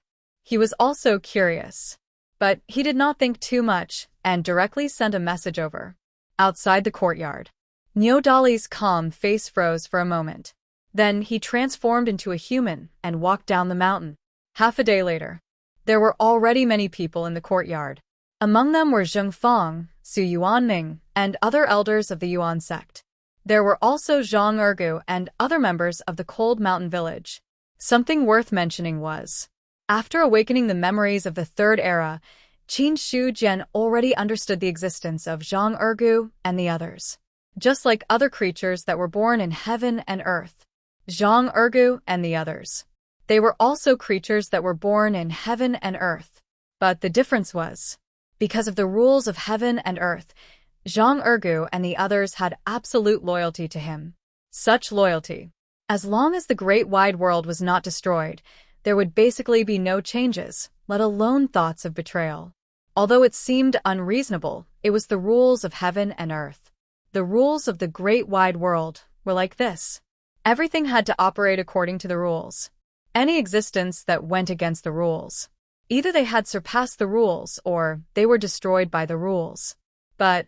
He was also curious. But he did not think too much and directly sent a message over. Outside the courtyard, Niu Dali's calm face froze for a moment. Then he transformed into a human and walked down the mountain. Half a day later, there were already many people in the courtyard. Among them were Zheng Feng, Su Yuanming, and other elders of the Yuan sect. There were also Zhang Ergu and other members of the Cold Mountain village. Something worth mentioning was, after awakening the memories of the Third Era, Qin Shujian already understood the existence of Zhang Ergu and the others. Just like other creatures that were born in heaven and earth, Zhang Ergu and the others. They were also creatures that were born in heaven and earth. But the difference was, because of the rules of heaven and earth, Zhang Ergu and the others had absolute loyalty to him. Such loyalty. As long as the great wide world was not destroyed, there would basically be no changes, let alone thoughts of betrayal. Although it seemed unreasonable, it was the rules of heaven and earth. The rules of the great wide world were like this. Everything had to operate according to the rules. Any existence that went against the rules, either they had surpassed the rules or they were destroyed by the rules. But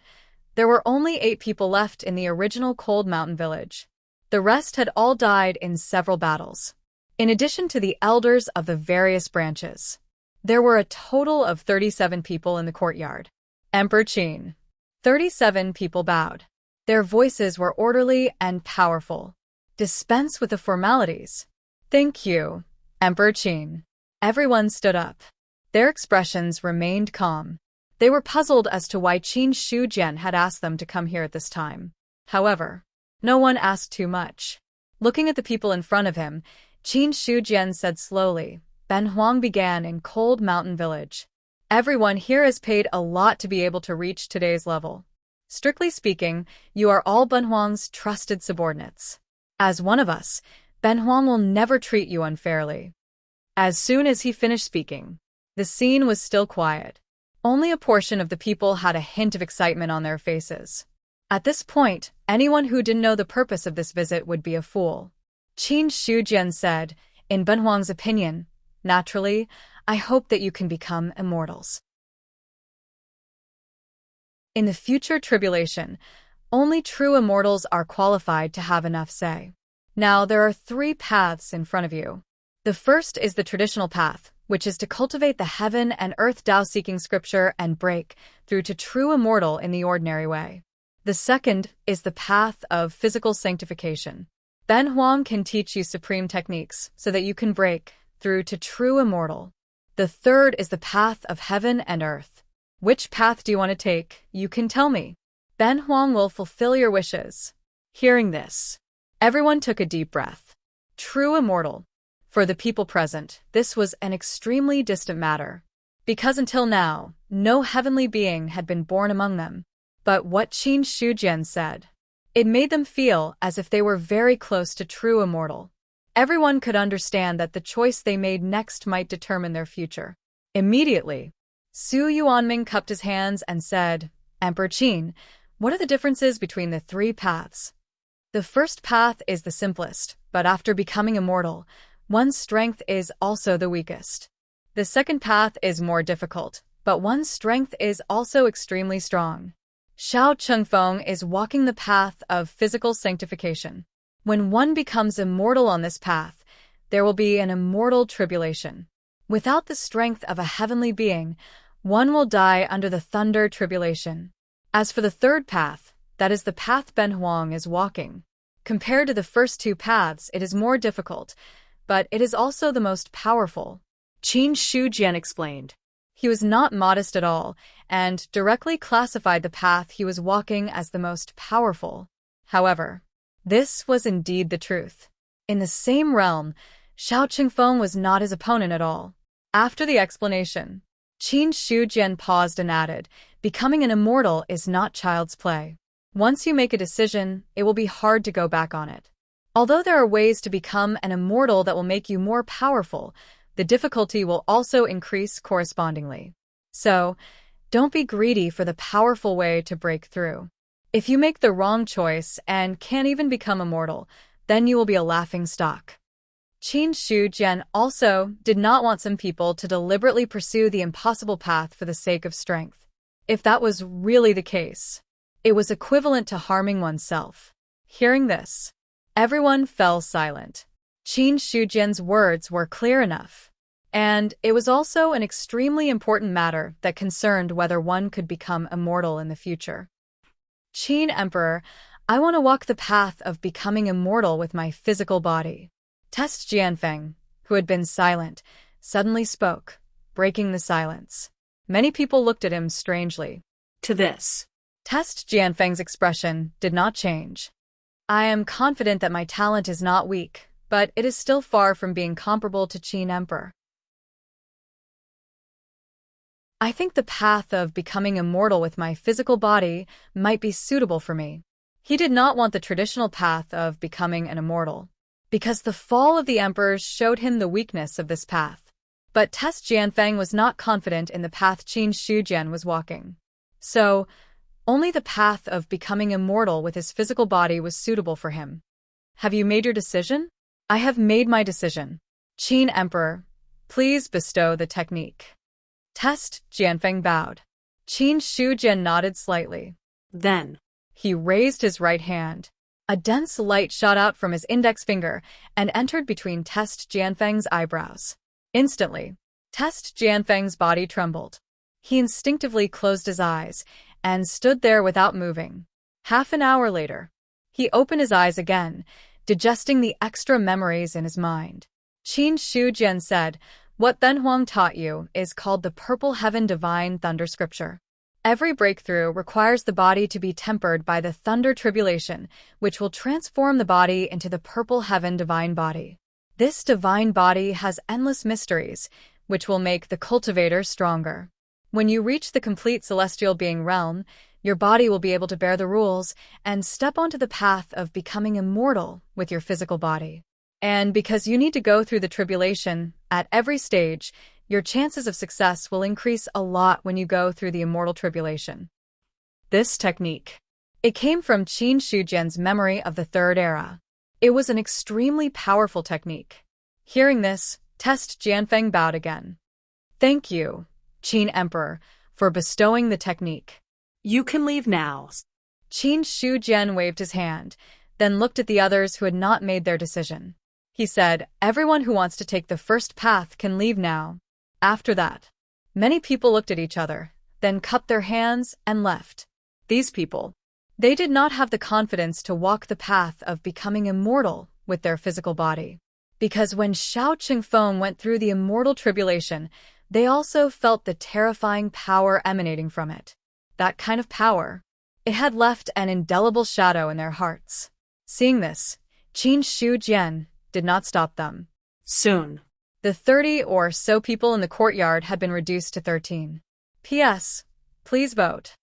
there were only 8 people left in the original Cold Mountain village. The rest had all died in several battles. In addition to the elders of the various branches, there were a total of 37 people in the courtyard. Emperor Qin. 37 people bowed. Their voices were orderly and powerful. Dispense with the formalities. Thank you, Emperor Qin. Everyone stood up. Their expressions remained calm. They were puzzled as to why Qin Shujian had asked them to come here at this time. However, no one asked too much. Looking at the people in front of him, Qin Shujian said slowly, Ben Huang began in Cold Mountain Village. Everyone here has paid a lot to be able to reach today's level. Strictly speaking, you are all Ben Huang's trusted subordinates. As one of us, Ben Huang will never treat you unfairly. As soon as he finished speaking, the scene was still quiet. Only a portion of the people had a hint of excitement on their faces. At this point, anyone who didn't know the purpose of this visit would be a fool. Qin Shujian said, in Ben Huang's opinion, naturally, I hope that you can become immortals. In the future tribulation, only true immortals are qualified to have enough say. Now, there are 3 paths in front of you. The first is the traditional path, which is to cultivate the heaven and earth Tao-seeking scripture and break through to true immortal in the ordinary way. The second is the path of physical sanctification. Ben Huang can teach you supreme techniques so that you can break through to true immortal. The third is the path of heaven and earth. Which path do you want to take? You can tell me. Ben Huang will fulfill your wishes. Hearing this, everyone took a deep breath. True immortal. For the people present, this was an extremely distant matter, because until now, no heavenly being had been born among them. But what Qin Shujian said, it made them feel as if they were very close to true immortal. Everyone could understand that the choice they made next might determine their future. Immediately, Su Yuanming cupped his hands and said, Emperor Qin, what are the differences between the 3 paths? The first path is the simplest, but after becoming immortal, one's strength is also the weakest. The second path is more difficult, but one's strength is also extremely strong. Xiao Chengfeng is walking the path of physical sanctification. When one becomes immortal on this path, there will be an immortal tribulation. Without the strength of a heavenly being, one will die under the thunder tribulation. As for the third path, that is the path Ben Huang is walking. Compared to the first 2 paths, it is more difficult, but it is also the most powerful. Qin Shujian explained. He was not modest at all, and directly classified the path he was walking as the most powerful. However, this was indeed the truth. In the same realm, Xiao Qingfeng was not his opponent at all. After the explanation, Qin Shujian paused and added, "Becoming an immortal is not child's play. Once you make a decision, it will be hard to go back on it. Although there are ways to become an immortal that will make you more powerful, the difficulty will also increase correspondingly. So, don't be greedy for the powerful way to break through. If you make the wrong choice and can't even become immortal, then you will be a laughingstock." Qin Shujian also did not want some people to deliberately pursue the impossible path for the sake of strength. If that was really the case, it was equivalent to harming oneself. Hearing this, everyone fell silent. Qin Shujian's words were clear enough, and it was also an extremely important matter that concerned whether one could become immortal in the future. "Qin Emperor, I want to walk the path of becoming immortal with my physical body." Test Jianfeng, who had been silent, suddenly spoke, breaking the silence. Many people looked at him strangely. To this, Test Jianfeng's expression did not change. "I am confident that my talent is not weak, but it is still far from being comparable to Qin Emperor. I think the path of becoming immortal with my physical body might be suitable for me." He did not want the traditional path of becoming an immortal, because the fall of the emperors showed him the weakness of this path. But Test Jianfeng was not confident in the path Qin Shujian was walking. So, only the path of becoming immortal with his physical body was suitable for him. "Have you made your decision?" "I have made my decision. Qin Emperor, please bestow the technique." Test Jianfeng bowed. Qin Shujian nodded slightly. Then, he raised his right hand. A dense light shot out from his index finger and entered between Test Jianfeng's eyebrows. Instantly, Test Jianfeng's body trembled. He instinctively closed his eyes and stood there without moving. Half an hour later, he opened his eyes again, digesting the extra memories in his mind. Qin Shujian said, "What Then Huang taught you is called the Purple Heaven Divine Thunder Scripture. Every breakthrough requires the body to be tempered by the thunder tribulation, which will transform the body into the Purple Heaven Divine Body. This divine body has endless mysteries, which will make the cultivator stronger. When you reach the complete celestial being realm, your body will be able to bear the rules and step onto the path of becoming immortal with your physical body. And because you need to go through the tribulation at every stage, your chances of success will increase a lot when you go through the immortal tribulation." This technique. It came from Qin Shujian's memory of the Third Era. It was an extremely powerful technique. Hearing this, Test Jianfeng bowed again. "Thank you, Qin Emperor, for bestowing the technique. You can leave now." Qin Shujian waved his hand, then looked at the others who had not made their decision. He said, "Everyone who wants to take the first path can leave now." After that, many people looked at each other, then cupped their hands and left. These people, they did not have the confidence to walk the path of becoming immortal with their physical body. Because when Shao Qingfeng went through the immortal tribulation, they also felt the terrifying power emanating from it. That kind of power, it had left an indelible shadow in their hearts. Seeing this, Qin Shujian did not stop them. Soon, the 30 or so people in the courtyard had been reduced to 13. P.S. Please vote.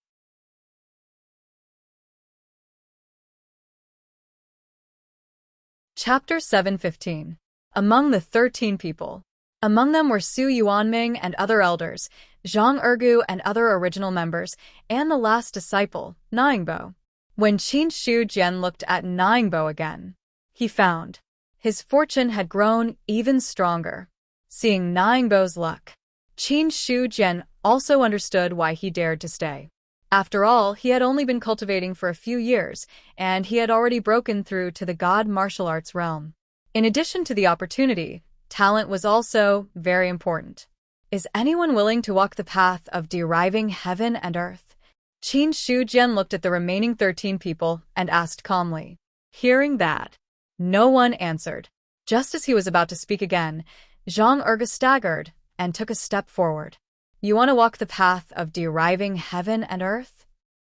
Chapter 7:15. Among the 13 people. Among them were Su Yuanming and other elders, Zhang Ergu and other original members, and the last disciple, Ningbo. When Qin Shujian looked at Ningbo again, he found his fortune had grown even stronger. Seeing Ningbo's luck, Qin Shujian also understood why he dared to stay. After all, he had only been cultivating for a few years, and he had already broken through to the God martial arts realm. In addition to the opportunity, talent was also very important. Is anyone willing to walk the path of deriving heaven and earth? Qin Shujian looked at the remaining 13 people and asked calmly. Hearing that, no one answered. Just as he was about to speak again, Zhang Ergu staggered and took a step forward. You want to walk the path of deriving heaven and earth?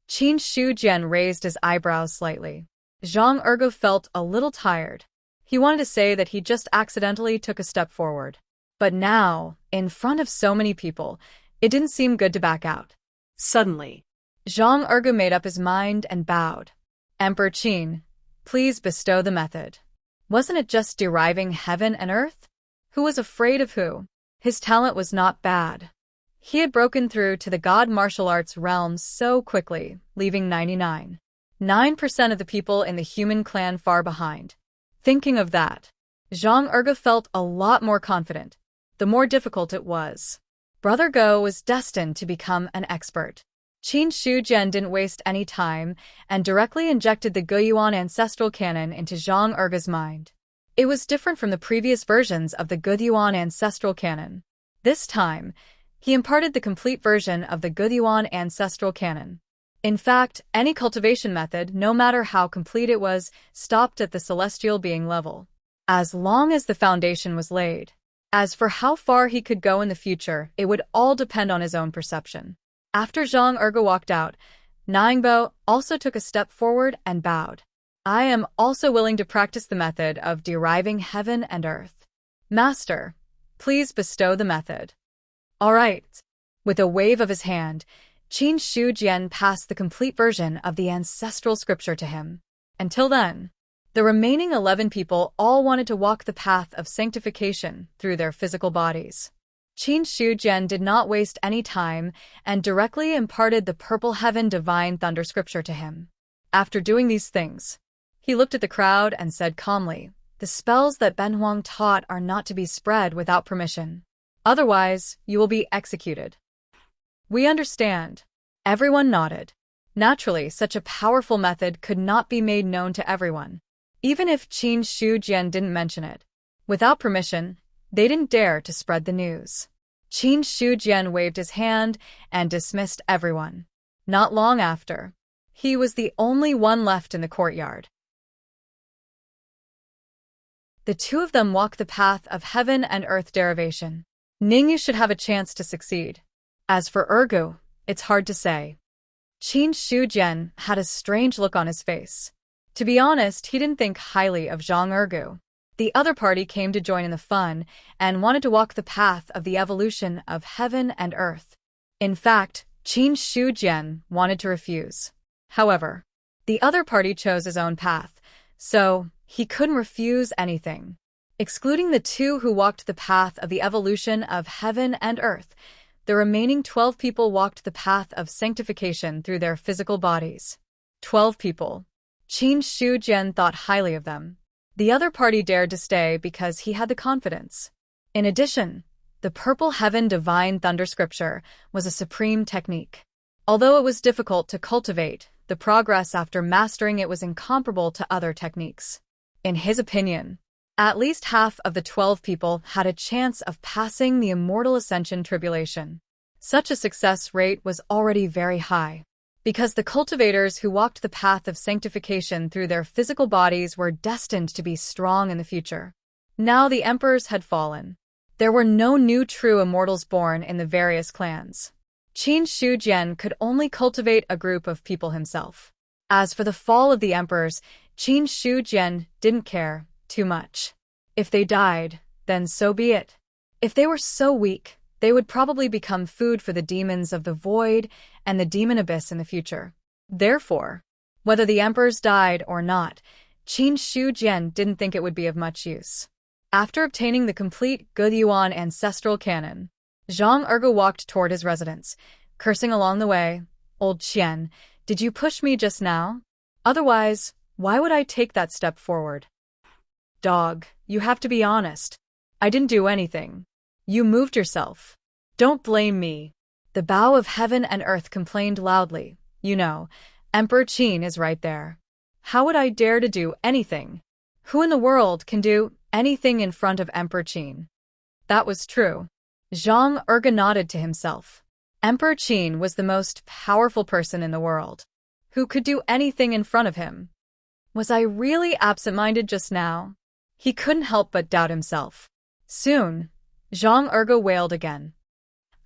Qin Shujian raised his eyebrows slightly. Zhang Ergu felt a little tired. He wanted to say that he just accidentally took a step forward. But now, in front of so many people, it didn't seem good to back out. Suddenly, Zhang Ergu made up his mind and bowed. Emperor Qin, please bestow the method. Wasn't it just deriving heaven and earth? Who was afraid of who? His talent was not bad. He had broken through to the god martial arts realm so quickly, leaving 99.9% of the people in the human clan far behind. Thinking of that, Zhang Ergu felt a lot more confident, the more difficult it was. Brother Go was destined to become an expert. Qin Shujian didn't waste any time and directly injected the Guyuan ancestral canon into Zhang Ergu's mind. It was different from the previous versions of the Guyuan ancestral canon. This time, he imparted the complete version of the Guyuan ancestral canon. In fact, any cultivation method, no matter how complete it was, stopped at the celestial being level, as long as the foundation was laid. As for how far he could go in the future, it would all depend on his own perception. After Zhang Ergu walked out, Ningbo also took a step forward and bowed. I am also willing to practice the method of deriving heaven and earth. Master, please bestow the method. All right. With a wave of his hand, Qin Shujian passed the complete version of the ancestral scripture to him. Until then, the remaining 11 people all wanted to walk the path of sanctification through their physical bodies. Qin Shujian did not waste any time and directly imparted the purple heaven divine thunder scripture to him. After doing these things, he looked at the crowd and said calmly, "The spells that Ben Huang taught are not to be spread without permission. Otherwise, you will be executed." We understand. Everyone nodded. Naturally, such a powerful method could not be made known to everyone, even if Qin Shujian didn't mention it. Without permission, they didn't dare to spread the news. Qin Shujian waved his hand and dismissed everyone. Not long after, he was the only one left in the courtyard. The two of them walked the path of heaven and earth derivation. Ningyu should have a chance to succeed. As for Ergu, it's hard to say. Qin Shujian had a strange look on his face. To be honest, he didn't think highly of Zhang Ergu. The other party came to join in the fun and wanted to walk the path of the evolution of heaven and earth. In fact, Qin Shujian wanted to refuse. However, the other party chose his own path, so he couldn't refuse anything. Excluding the two who walked the path of the evolution of heaven and earth, the remaining 12 people walked the path of sanctification through their physical bodies. 12 people. Qin Shujian thought highly of them. The other party dared to stay because he had the confidence. In addition, the purple heaven divine thunder scripture was a supreme technique. Although it was difficult to cultivate, the progress after mastering it was incomparable to other techniques. In his opinion, at least half of the 12 people had a chance of passing the immortal ascension tribulation. Such a success rate was already very high, because the cultivators who walked the path of sanctification through their physical bodies were destined to be strong in the future. Now the emperors had fallen. There were no new true immortals born in the various clans. Qin Shujian could only cultivate a group of people himself. As for the fall of the emperors, Qin Shujian didn't care too much. If they died, then so be it. If they were so weak, they would probably become food for the demons of the void and the demon abyss in the future. Therefore, whether the emperors died or not, Qin Shujian didn't think it would be of much use. After obtaining the complete Guyuan ancestral canon, Zhang Ergu walked toward his residence, cursing along the way. "Old Qian, did you push me just now? Otherwise, why would I take that step forward?" "Dog, you have to be honest. I didn't do anything. You moved yourself. Don't blame me." The bow of heaven and earth complained loudly. "You know, Emperor Qin is right there. How would I dare to do anything? Who in the world can do anything in front of Emperor Qin?" That was true. Zhang Ergu nodded to himself. Emperor Qin was the most powerful person in the world. Who could do anything in front of him? Was I really absent-minded just now? He couldn't help but doubt himself. Soon, Zhang Ergu wailed again.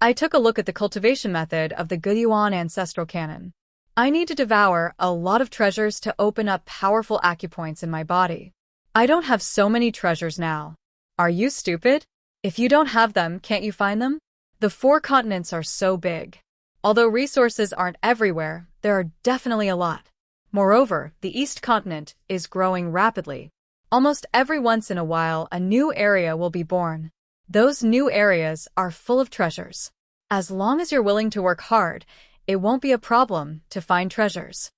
I took a look at the cultivation method of the Guyuan ancestral canon. I need to devour a lot of treasures to open up powerful acupoints in my body. I don't have so many treasures now. Are you stupid? If you don't have them, can't you find them? The four continents are so big. Although resources aren't everywhere, there are definitely a lot. Moreover, the East continent is growing rapidly. Almost every once in a while, a new area will be born. Those new areas are full of treasures. As long as you're willing to work hard, it won't be a problem to find treasures.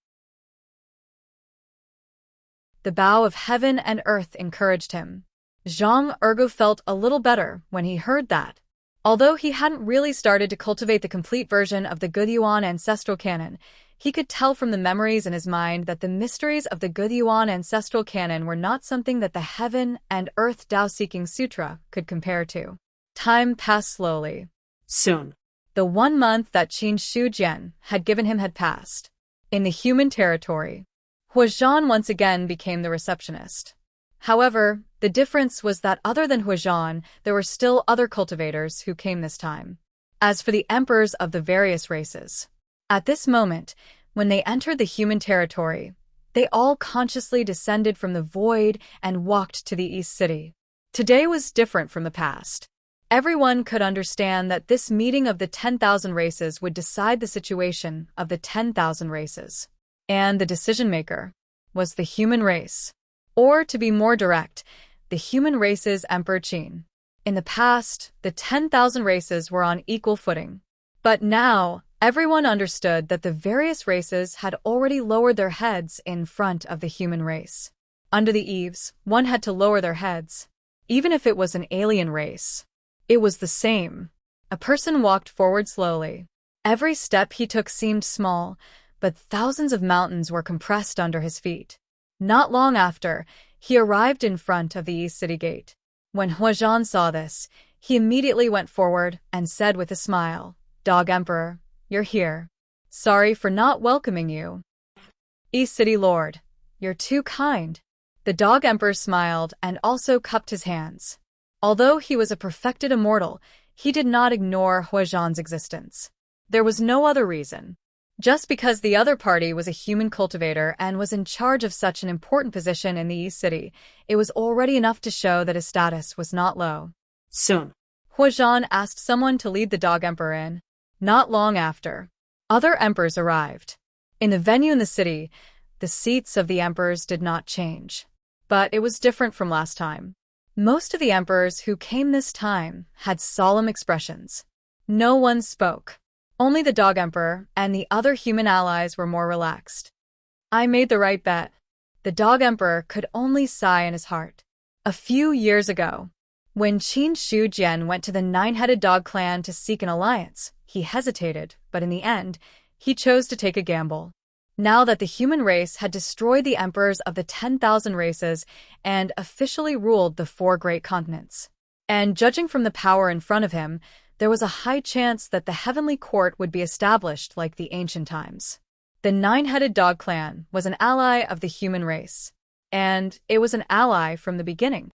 The bow of heaven and earth encouraged him. Zhang Ergo felt a little better when he heard that. Although he hadn't really started to cultivate the complete version of the Gudyuan ancestral canon, he could tell from the memories in his mind that the mysteries of the Gudyuan ancestral canon were not something that the Heaven and Earth Tao-seeking Sutra could compare to. Time passed slowly. Soon. The 1 month that Qin Shujian had given him had passed. In the human territory, Huazhan once again became the receptionist. However, the difference was that other than Huazhan, there were still other cultivators who came this time. As for the emperors of the various races, at this moment, when they entered the human territory, they all consciously descended from the void and walked to the East City. Today was different from the past. Everyone could understand that this meeting of the 10,000 races would decide the situation of the 10,000 races. And the decision-maker was the human race. Or, to be more direct, the human race's Emperor Qin. In the past, the 10,000 races were on equal footing. But now, everyone understood that the various races had already lowered their heads in front of the human race. Under the eaves, one had to lower their heads. Even if it was an alien race, it was the same. A person walked forward slowly. Every step he took seemed small, but thousands of mountains were compressed under his feet. Not long after, he arrived in front of the East City Gate. When Huazhan saw this, he immediately went forward and said with a smile, "Dog Emperor, you're here. Sorry for not welcoming you." "East City Lord, you're too kind." The Dog Emperor smiled and also cupped his hands. Although he was a perfected immortal, he did not ignore Huazhan's existence. There was no other reason. Just because the other party was a human cultivator and was in charge of such an important position in the East City, it was already enough to show that his status was not low. Soon. Huazhan asked someone to lead the Dog Emperor in. Not long after, other emperors arrived. In the venue in the city, the seats of the emperors did not change. But it was different from last time. Most of the emperors who came this time had solemn expressions. No one spoke. Only the Dog Emperor and the other human allies were more relaxed. I made the right bet. The Dog Emperor could only sigh in his heart. A few years ago, when Qin Shujian went to the Nine-Headed Dog clan to seek an alliance, he hesitated, but in the end, he chose to take a gamble. Now that the human race had destroyed the emperors of the 10,000 races and officially ruled the 4 great continents, and judging from the power in front of him, there was a high chance that the heavenly court would be established like the ancient times. The Nine-Headed Dog clan was an ally of the human race, and it was an ally from the beginning.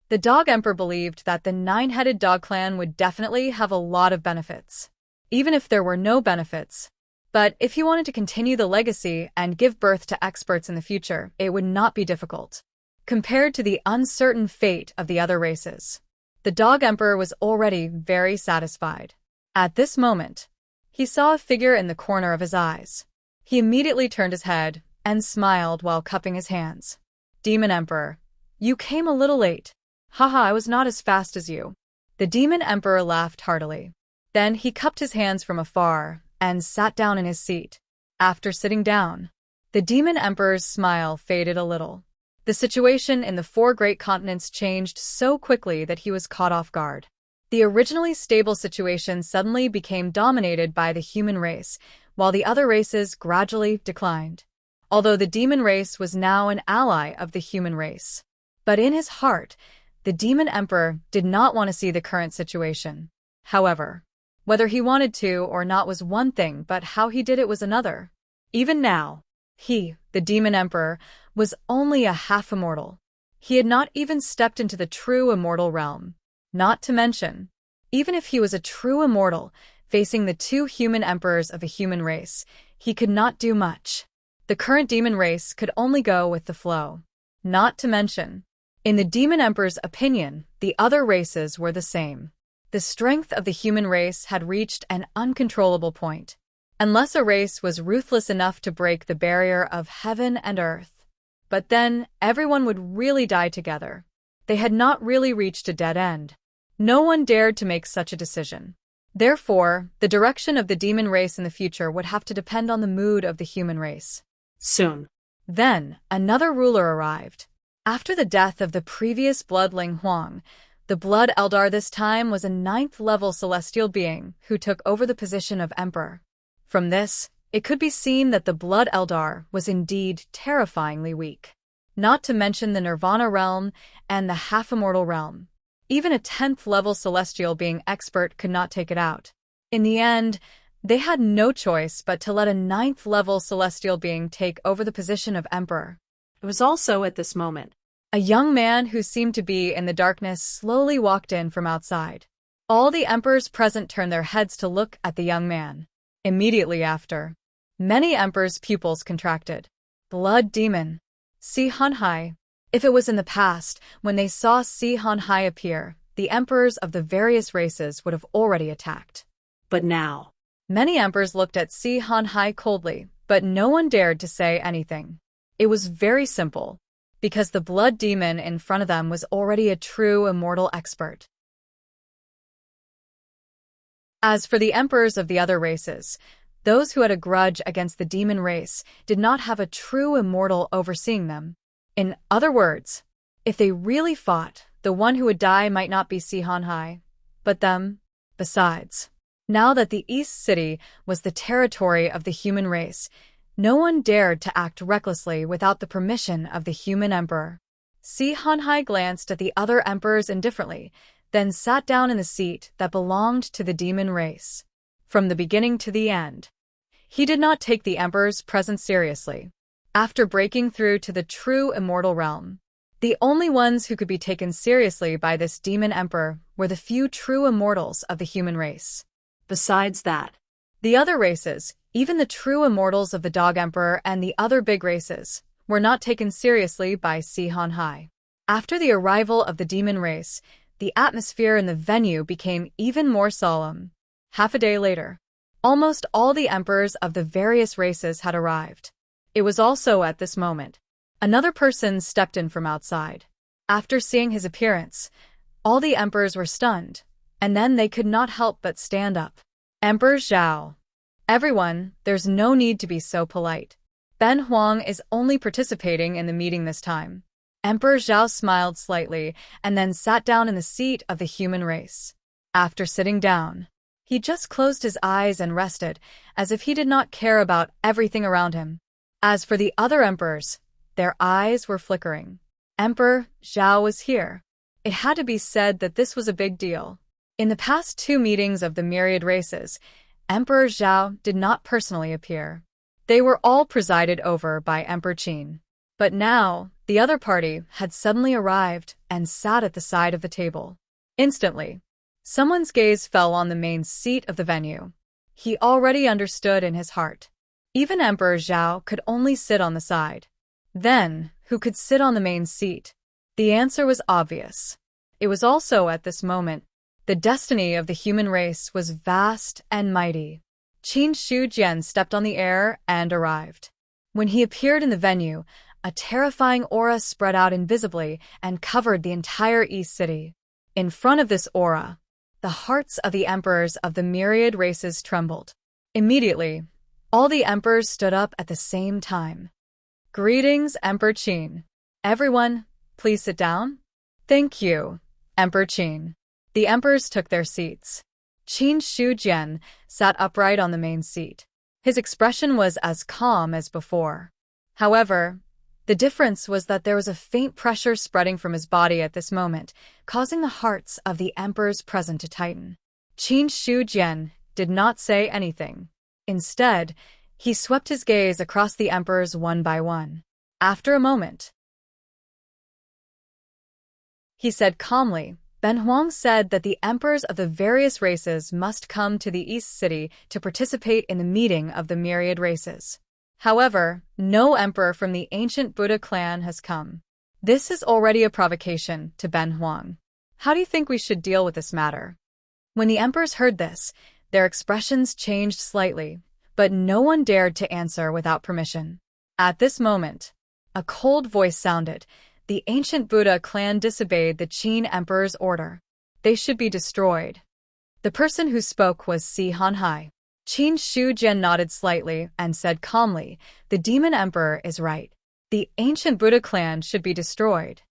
The Dog Emperor believed that the Nine-Headed Dog clan would definitely have a lot of benefits, even if there were no benefits. But if he wanted to continue the legacy and give birth to experts in the future, it would not be difficult, compared to the uncertain fate of the other races. The Dog Emperor was already very satisfied. At this moment, he saw a figure in the corner of his eyes. He immediately turned his head and smiled while cupping his hands. "Demon Emperor, you came a little late. Haha, I was not as fast as you." The Demon Emperor laughed heartily. Then he cupped his hands from afar and sat down in his seat. After sitting down, the Demon Emperor's smile faded a little. The situation in the 4 great continents changed so quickly that he was caught off guard. The originally stable situation suddenly became dominated by the human race, while the other races gradually declined. Although the demon race was now an ally of the human race. But in his heart, the Demon Emperor did not want to see the current situation. However, whether he wanted to or not was one thing, but how he did it was another. Even now, he, the Demon Emperor, was only a half-immortal. He had not even stepped into the true immortal realm. Not to mention, even if he was a true immortal, facing the 2 human emperors of a human race, he could not do much. The current demon race could only go with the flow. Not to mention, In the Demon Emperor's opinion, the other races were the same. The strength of the human race had reached an uncontrollable point. Unless a race was ruthless enough to break the barrier of heaven and earth. But then, everyone would really die together. They had not really reached a dead end. No one dared to make such a decision. Therefore, the direction of the demon race in the future would have to depend on the mood of the human race. Soon. Then, another ruler arrived. After the death of the previous bloodling Huang, the Blood Eldar this time was a 9th-level celestial being who took over the position of emperor. From this, it could be seen that the Blood Eldar was indeed terrifyingly weak. Not to mention the Nirvana realm and the half-immortal realm. Even a 10th-level celestial being expert could not take it out. In the end, they had no choice but to let a 9th-level celestial being take over the position of emperor. It was also at this moment. A young man who seemed to be in the darkness slowly walked in from outside. All the emperors present turned their heads to look at the young man. Immediately after, many emperors' pupils contracted. Blood demon. Si Hanhai. If it was in the past, when they saw Si Hanhai appear, the emperors of the various races would have already attacked. But now, many emperors looked at Si Hanhai coldly, but no one dared to say anything. It was very simple, because the blood demon in front of them was already a true immortal expert. As for the emperors of the other races, those who had a grudge against the demon race did not have a true immortal overseeing them. In other words, if they really fought, the one who would die might not be Si Hanhai, but them. Besides, now that the East City was the territory of the human race, no one dared to act recklessly without the permission of the human emperor. Si Hanhai glanced at the other emperors indifferently, then sat down in the seat that belonged to the demon race. From the beginning to the end, he did not take the emperor's presence seriously. After breaking through to the true immortal realm, the only ones who could be taken seriously by this demon emperor were the few true immortals of the human race. Besides that, the other races, even the true immortals of the Dog Emperor and the other big races, were not taken seriously by Si Hanhai. After the arrival of the demon race, the atmosphere in the venue became even more solemn. Half a day later, almost all the emperors of the various races had arrived. It was also at this moment. Another person stepped in from outside. After seeing his appearance, all the emperors were stunned, and then they could not help but stand up. Emperor Zhao. Everyone, there's no need to be so polite. Ben Huang is only participating in the meeting this time. Emperor Zhao smiled slightly and then sat down in the seat of the human race. After sitting down, he just closed his eyes and rested, as if he did not care about everything around him. As for the other emperors, their eyes were flickering. Emperor Zhao was here. It had to be said that this was a big deal. In the past 2 meetings of the myriad races, Emperor Zhao did not personally appear. They were all presided over by Emperor Qin. But now, the other party had suddenly arrived and sat at the side of the table. Instantly, someone's gaze fell on the main seat of the venue. He already understood in his heart. Even Emperor Zhao could only sit on the side. Then, who could sit on the main seat? The answer was obvious. It was also at this moment. The destiny of the human race was vast and mighty. Qin Shujian stepped on the air and arrived. When he appeared in the venue, a terrifying aura spread out invisibly and covered the entire East City. In front of this aura, the hearts of the emperors of the myriad races trembled. Immediately, all the emperors stood up at the same time. Greetings, Emperor Qin. Everyone, please sit down. Thank you, Emperor Qin. The emperors took their seats. Qin Shujian sat upright on the main seat. His expression was as calm as before. However, the difference was that there was a faint pressure spreading from his body at this moment, causing the hearts of the emperors present to tighten. Qin Shujian did not say anything. Instead, he swept his gaze across the emperors one by one. After a moment, he said calmly, Ben Huang said that the emperors of the various races must come to the East City to participate in the meeting of the myriad races. However, no emperor from the ancient Buddha clan has come. This is already a provocation to Ben Huang. How do you think we should deal with this matter? When the emperors heard this, their expressions changed slightly, but no one dared to answer without permission. At this moment, a cold voice sounded. The ancient Buddha clan disobeyed the Qin emperor's order. They should be destroyed. The person who spoke was Si Hanhai. Qin Shujian nodded slightly and said calmly, "The demon emperor is right. The ancient Buddha clan should be destroyed."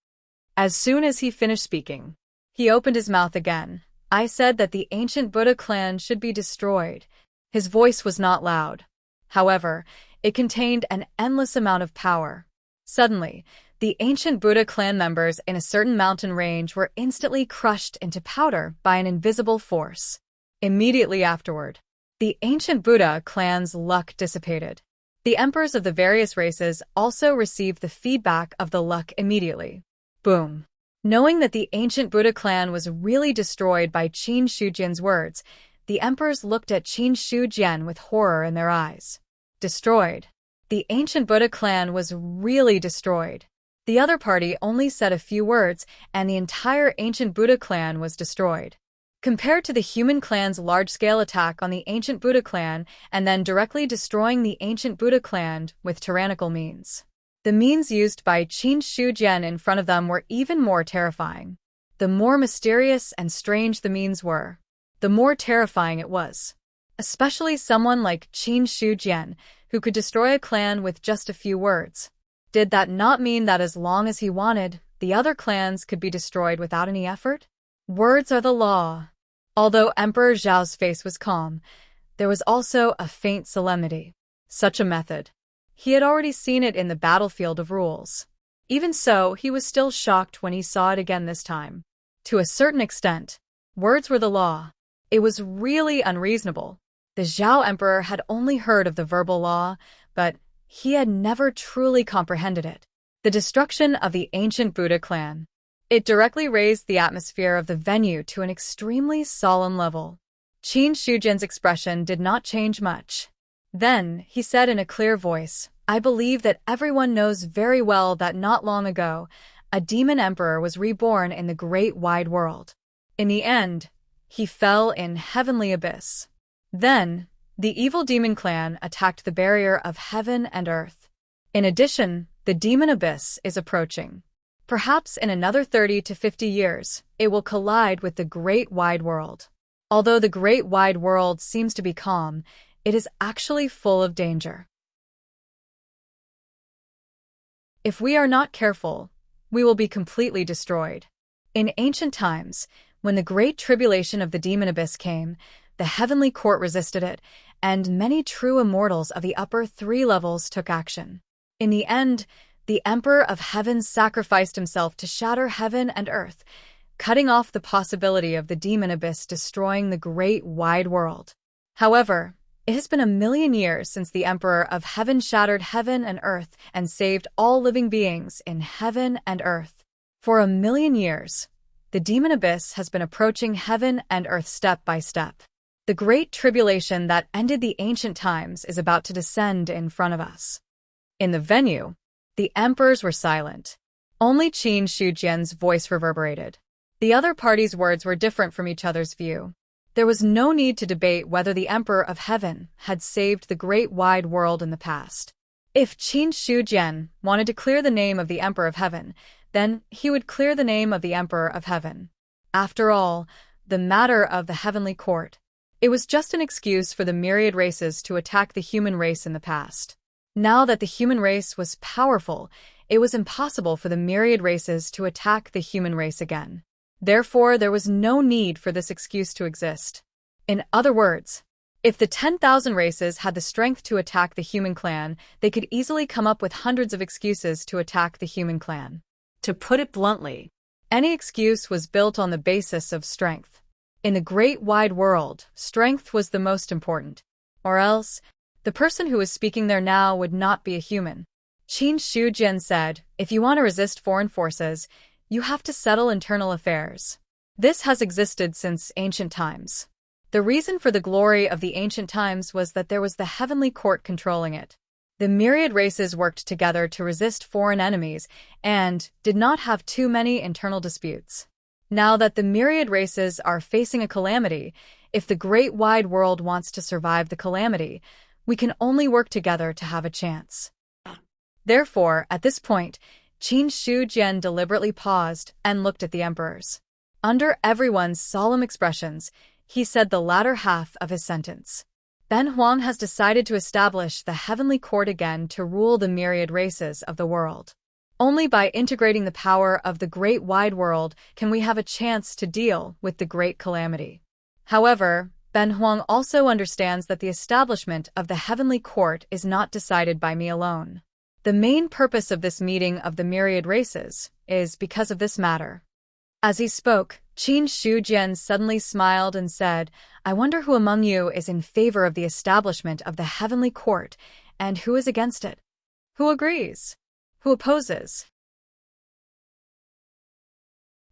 As soon as he finished speaking, he opened his mouth again. "I said that the ancient Buddha clan should be destroyed." His voice was not loud. However, it contained an endless amount of power. Suddenly, the ancient Buddha clan members in a certain mountain range were instantly crushed into powder by an invisible force. Immediately afterward, the ancient Buddha clan's luck dissipated. The emperors of the various races also received the feedback of the luck immediately. Boom. Knowing that the ancient Buddha clan was really destroyed by Qin Shujian's words, the emperors looked at Qin Shujian with horror in their eyes. Destroyed. The ancient Buddha clan was really destroyed. The other party only said a few words, and the entire ancient Buddha clan was destroyed. Compared to the human clan's large-scale attack on the ancient Buddha clan and then directly destroying the ancient Buddha clan with tyrannical means, the means used by Qin Shujian in front of them were even more terrifying. The more mysterious and strange the means were, the more terrifying it was. Especially someone like Qin Shujian, who could destroy a clan with just a few words. Did that not mean that as long as he wanted, the other clans could be destroyed without any effort? Words are the law. Although Emperor Zhao's face was calm, there was also a faint solemnity. Such a method. He had already seen it in the battlefield of rules. Even so, he was still shocked when he saw it again this time. To a certain extent, words were the law. It was really unreasonable. The Zhao Emperor had only heard of the verbal law, but he had never truly comprehended it. The destruction of the ancient Buddha clan. It directly raised the atmosphere of the venue to an extremely solemn level. Qin Shujian's expression did not change much. Then, he said in a clear voice, "I believe that everyone knows very well that not long ago, a demon emperor was reborn in the great wide world. In the end, he fell in heavenly abyss. Then, the evil demon clan attacked the barrier of heaven and earth. In addition, the demon abyss is approaching. Perhaps in another 30 to 50 years, it will collide with the great wide world. Although the great wide world seems to be calm, it is actually full of danger. If we are not careful, we will be completely destroyed." In ancient times, when the great tribulation of the demon abyss came, the heavenly court resisted it, and many true immortals of the upper 3 levels took action. In the end, the Emperor of Heaven sacrificed himself to shatter heaven and earth, cutting off the possibility of the demon abyss destroying the great wide world. However, it has been 1,000,000 years since the Emperor of Heaven shattered heaven and earth and saved all living beings in heaven and earth. For 1,000,000 years, the demon abyss has been approaching heaven and earth step by step. The great tribulation that ended the ancient times is about to descend in front of us. In the venue, the emperors were silent. Only Qin Shujian's voice reverberated. The other parties' words were different from each other's view. There was no need to debate whether the Emperor of Heaven had saved the great wide world in the past. If Qin Shujian wanted to clear the name of the Emperor of Heaven, then he would clear the name of the Emperor of Heaven. After all, the matter of the heavenly court. It was just an excuse for the myriad races to attack the human race in the past. Now that the human race was powerful, it was impossible for the myriad races to attack the human race again. Therefore, there was no need for this excuse to exist. In other words, if the 10,000 races had the strength to attack the human clan, they could easily come up with hundreds of excuses to attack the human clan. To put it bluntly, any excuse was built on the basis of strength. In the great wide world, strength was the most important. Or else, the person who is speaking there now would not be a human. Qin Shujian said, "If you want to resist foreign forces, you have to settle internal affairs." This has existed since ancient times. The reason for the glory of the ancient times was that there was the heavenly court controlling it. The myriad races worked together to resist foreign enemies and did not have too many internal disputes. Now that the myriad races are facing a calamity, if the great wide world wants to survive the calamity, we can only work together to have a chance. Therefore, at this point, Qin Shujian deliberately paused and looked at the emperors. Under everyone's solemn expressions, he said the latter half of his sentence. Ben Huang has decided to establish the heavenly court again to rule the myriad races of the world. Only by integrating the power of the great wide world can we have a chance to deal with the great calamity. However, Ben Huang also understands that the establishment of the heavenly court is not decided by me alone. The main purpose of this meeting of the myriad races is because of this matter. As he spoke, Qin Shujian suddenly smiled and said, I wonder who among you is in favor of the establishment of the heavenly court, and who is against it? Who agrees? Who opposes?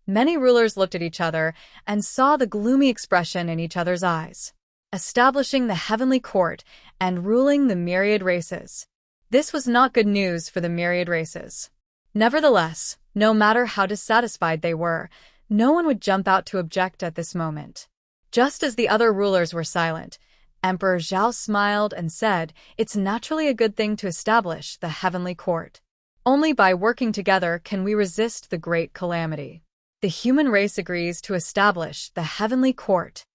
Many rulers looked at each other and saw the gloomy expression in each other's eyes. Establishing the heavenly court and ruling the myriad races. This was not good news for the myriad races. Nevertheless, no matter how dissatisfied they were, no one would jump out to object at this moment. Just as the other rulers were silent, Emperor Zhao smiled and said, It's naturally a good thing to establish the heavenly court. Only by working together can we resist the great calamity. The human race agrees to establish the heavenly court.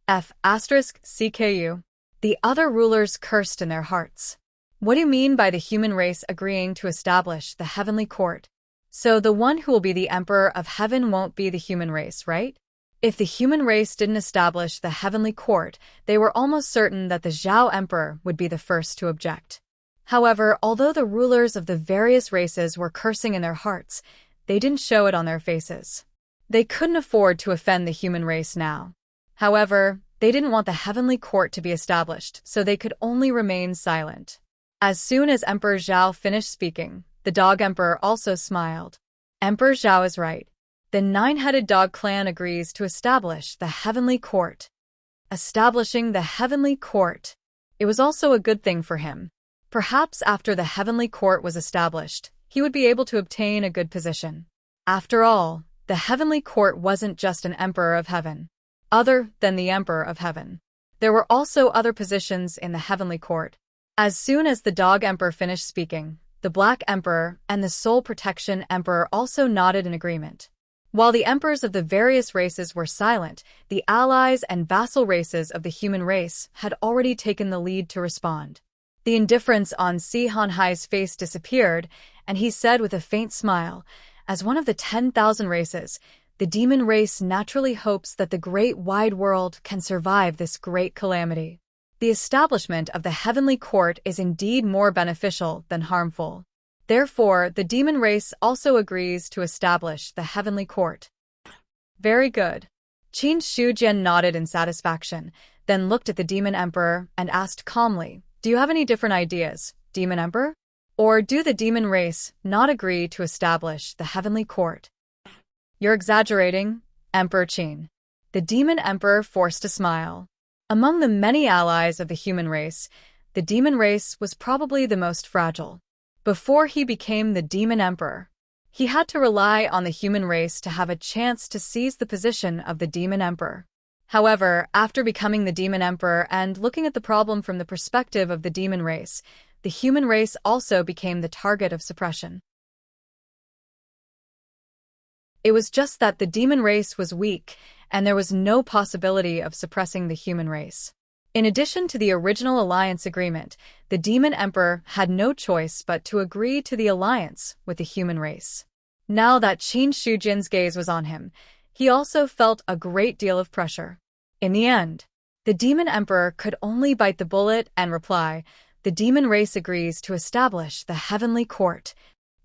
CKU. The other rulers cursed in their hearts. What do you mean by the human race agreeing to establish the heavenly court? So the one who will be the emperor of heaven won't be the human race, right? If the human race didn't establish the heavenly court, they were almost certain that the Zhao emperor would be the first to object. However, although the rulers of the various races were cursing in their hearts, they didn't show it on their faces. They couldn't afford to offend the human race now. However, they didn't want the heavenly court to be established, so they could only remain silent. As soon as Emperor Zhao finished speaking, the dog emperor also smiled. Emperor Zhao is right. The nine-headed dog clan agrees to establish the heavenly court. Establishing the heavenly court. It was also a good thing for him. Perhaps after the heavenly court was established, he would be able to obtain a good position. After all, the heavenly court wasn't just an emperor of heaven. Other than the emperor of heaven, there were also other positions in the heavenly court. As soon as the dog emperor finished speaking, the black emperor and the soul protection emperor also nodded in agreement. While the emperors of the various races were silent, the allies and vassal races of the human race had already taken the lead to respond. The indifference on Si Hanhai's face disappeared, and he said with a faint smile, As one of the 10,000 races, the demon race naturally hopes that the great wide world can survive this great calamity. The establishment of the heavenly court is indeed more beneficial than harmful. Therefore, the demon race also agrees to establish the heavenly court. Very good. Qin Shujian nodded in satisfaction, then looked at the demon emperor and asked calmly, Do you have any different ideas, demon emperor? Or do the demon race not agree to establish the heavenly court? You're exaggerating, Emperor Qin. The demon emperor forced a smile. Among the many allies of the human race, the demon race was probably the most fragile. Before he became the demon emperor, he had to rely on the human race to have a chance to seize the position of the demon emperor. However, after becoming the demon emperor and looking at the problem from the perspective of the demon race, the human race also became the target of suppression. It was just that the demon race was weak, and there was no possibility of suppressing the human race. In addition to the original alliance agreement, the demon emperor had no choice but to agree to the alliance with the human race. Now that Qin Shujian's gaze was on him, he also felt a great deal of pressure. In the end, the demon emperor could only bite the bullet and reply, The demon race agrees to establish the heavenly court.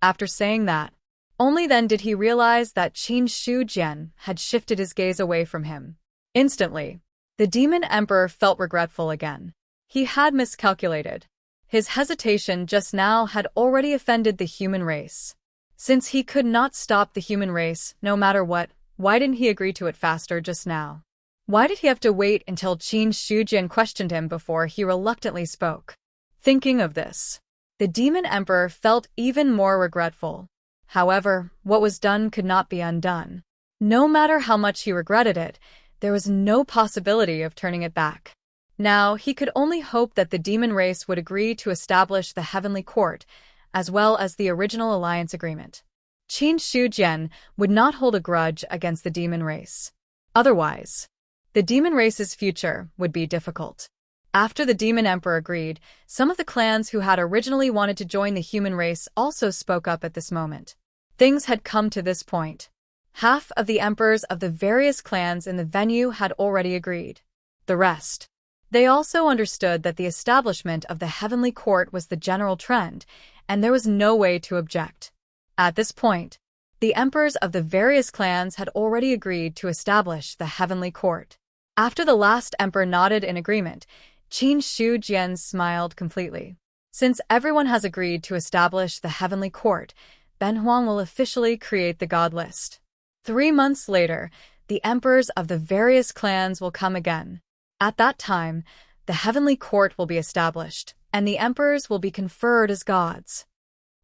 After saying that, only then did he realize that Qin Shujian had shifted his gaze away from him. Instantly, the demon emperor felt regretful again. He had miscalculated. His hesitation just now had already offended the human race. Since he could not stop the human race, no matter what, why didn't he agree to it faster just now? Why did he have to wait until Qin Shujian questioned him before he reluctantly spoke? Thinking of this, the demon emperor felt even more regretful. However, what was done could not be undone. No matter how much he regretted it, there was no possibility of turning it back. Now, he could only hope that the demon race would agree to establish the heavenly court, as well as the original alliance agreement. Qin Shujian would not hold a grudge against the demon race. Otherwise, the demon race's future would be difficult. After the demon emperor agreed, some of the clans who had originally wanted to join the human race also spoke up at this moment. Things had come to this point. Half of the emperors of the various clans in the venue had already agreed. The rest. They also understood that the establishment of the heavenly court was the general trend, and there was no way to object. At this point, the emperors of the various clans had already agreed to establish the heavenly court. After the last emperor nodded in agreement, Qin Shujian smiled completely. Since everyone has agreed to establish the heavenly court, Ben Huang will officially create the god list. 3 months later, the emperors of the various clans will come again. At that time, the heavenly court will be established, and the emperors will be conferred as gods.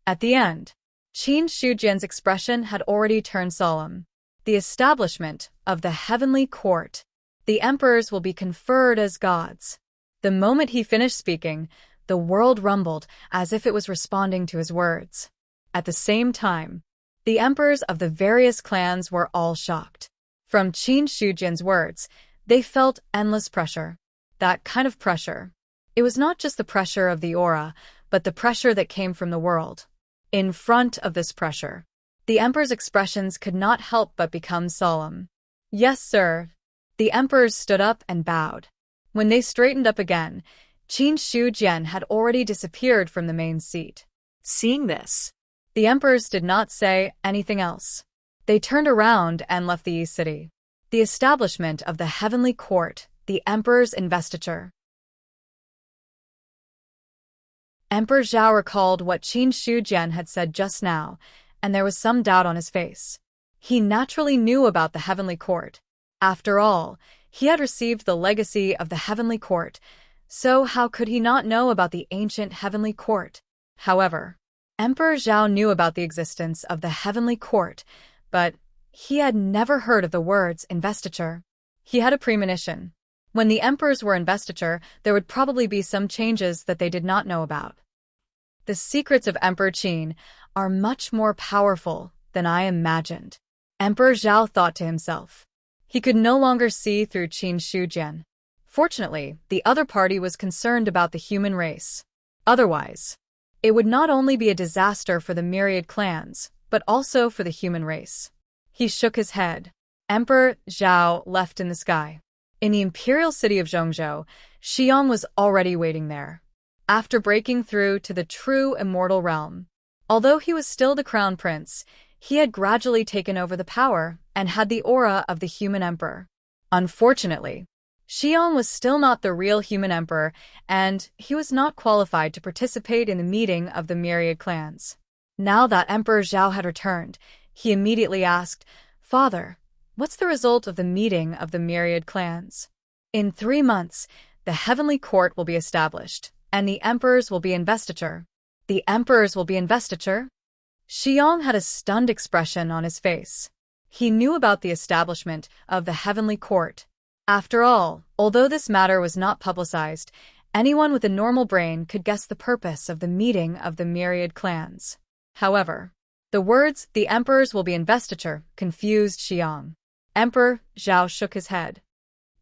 At the end, Qin Shujian's expression had already turned solemn. The establishment of the heavenly court. The emperors will be conferred as gods. The moment he finished speaking, the world rumbled as if it was responding to his words. At the same time, the emperors of the various clans were all shocked. From Qin Shujian's words, they felt endless pressure. That kind of pressure. It was not just the pressure of the aura, but the pressure that came from the world. In front of this pressure, the emperor's expressions could not help but become solemn. Yes, sir. The emperors stood up and bowed. When they straightened up again, Qin Shujian had already disappeared from the main seat. Seeing this, the emperors did not say anything else. They turned around and left the East City. The establishment of the heavenly court, the emperor's investiture. Emperor Zhao recalled what Qin Shujian had said just now, and there was some doubt on his face. He naturally knew about the heavenly court. After all, he had received the legacy of the heavenly court, so how could he not know about the ancient heavenly court? However, Emperor Zhao knew about the existence of the heavenly court, but he had never heard of the words investiture. He had a premonition. When the emperors were investiture, there would probably be some changes that they did not know about. The secrets of Emperor Qin are much more powerful than I imagined. Emperor Zhao thought to himself. He could no longer see through Qin Shujian. Fortunately, the other party was concerned about the human race. Otherwise, it would not only be a disaster for the myriad clans, but also for the human race. He shook his head. Emperor Zhao left in the sky. In the imperial city of Zhongzhou, Xiong was already waiting there. After breaking through to the true immortal realm, although he was still the crown prince, he had gradually taken over the power and had the aura of the human emperor. Unfortunately, Xiong was still not the real human emperor, and he was not qualified to participate in the meeting of the myriad clans. Now that Emperor Zhao had returned, he immediately asked, "Father, what's the result of the meeting of the myriad clans?" In 3 months, the heavenly court will be established, and the emperors will be investiture. The emperors will be investiture? Xiong had a stunned expression on his face. He knew about the establishment of the heavenly court. After all, although this matter was not publicized, anyone with a normal brain could guess the purpose of the meeting of the myriad clans. However, the words, "the emperors will be investiture," confused Xiong. Emperor Zhao shook his head.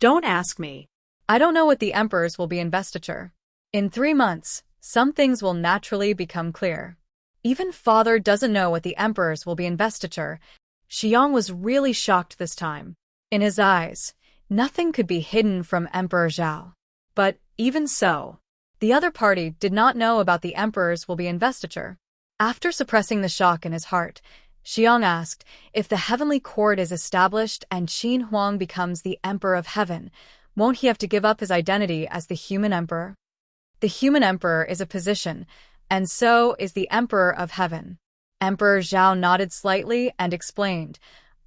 don't ask me. I don't know what the emperors will be investiture. In 3 months, some things will naturally become clear. Even father doesn't know what the emperors will be investiture. Xiong was really shocked this time. In his eyes, nothing could be hidden from Emperor Zhao. But even so, the other party did not know about the emperors will be investiture. After suppressing the shock in his heart, Xiong asked, if the heavenly court is established and Qin Huang becomes the emperor of heaven, won't he have to give up his identity as the human emperor? The human emperor is a position, and so is the emperor of heaven. Emperor Zhao nodded slightly and explained,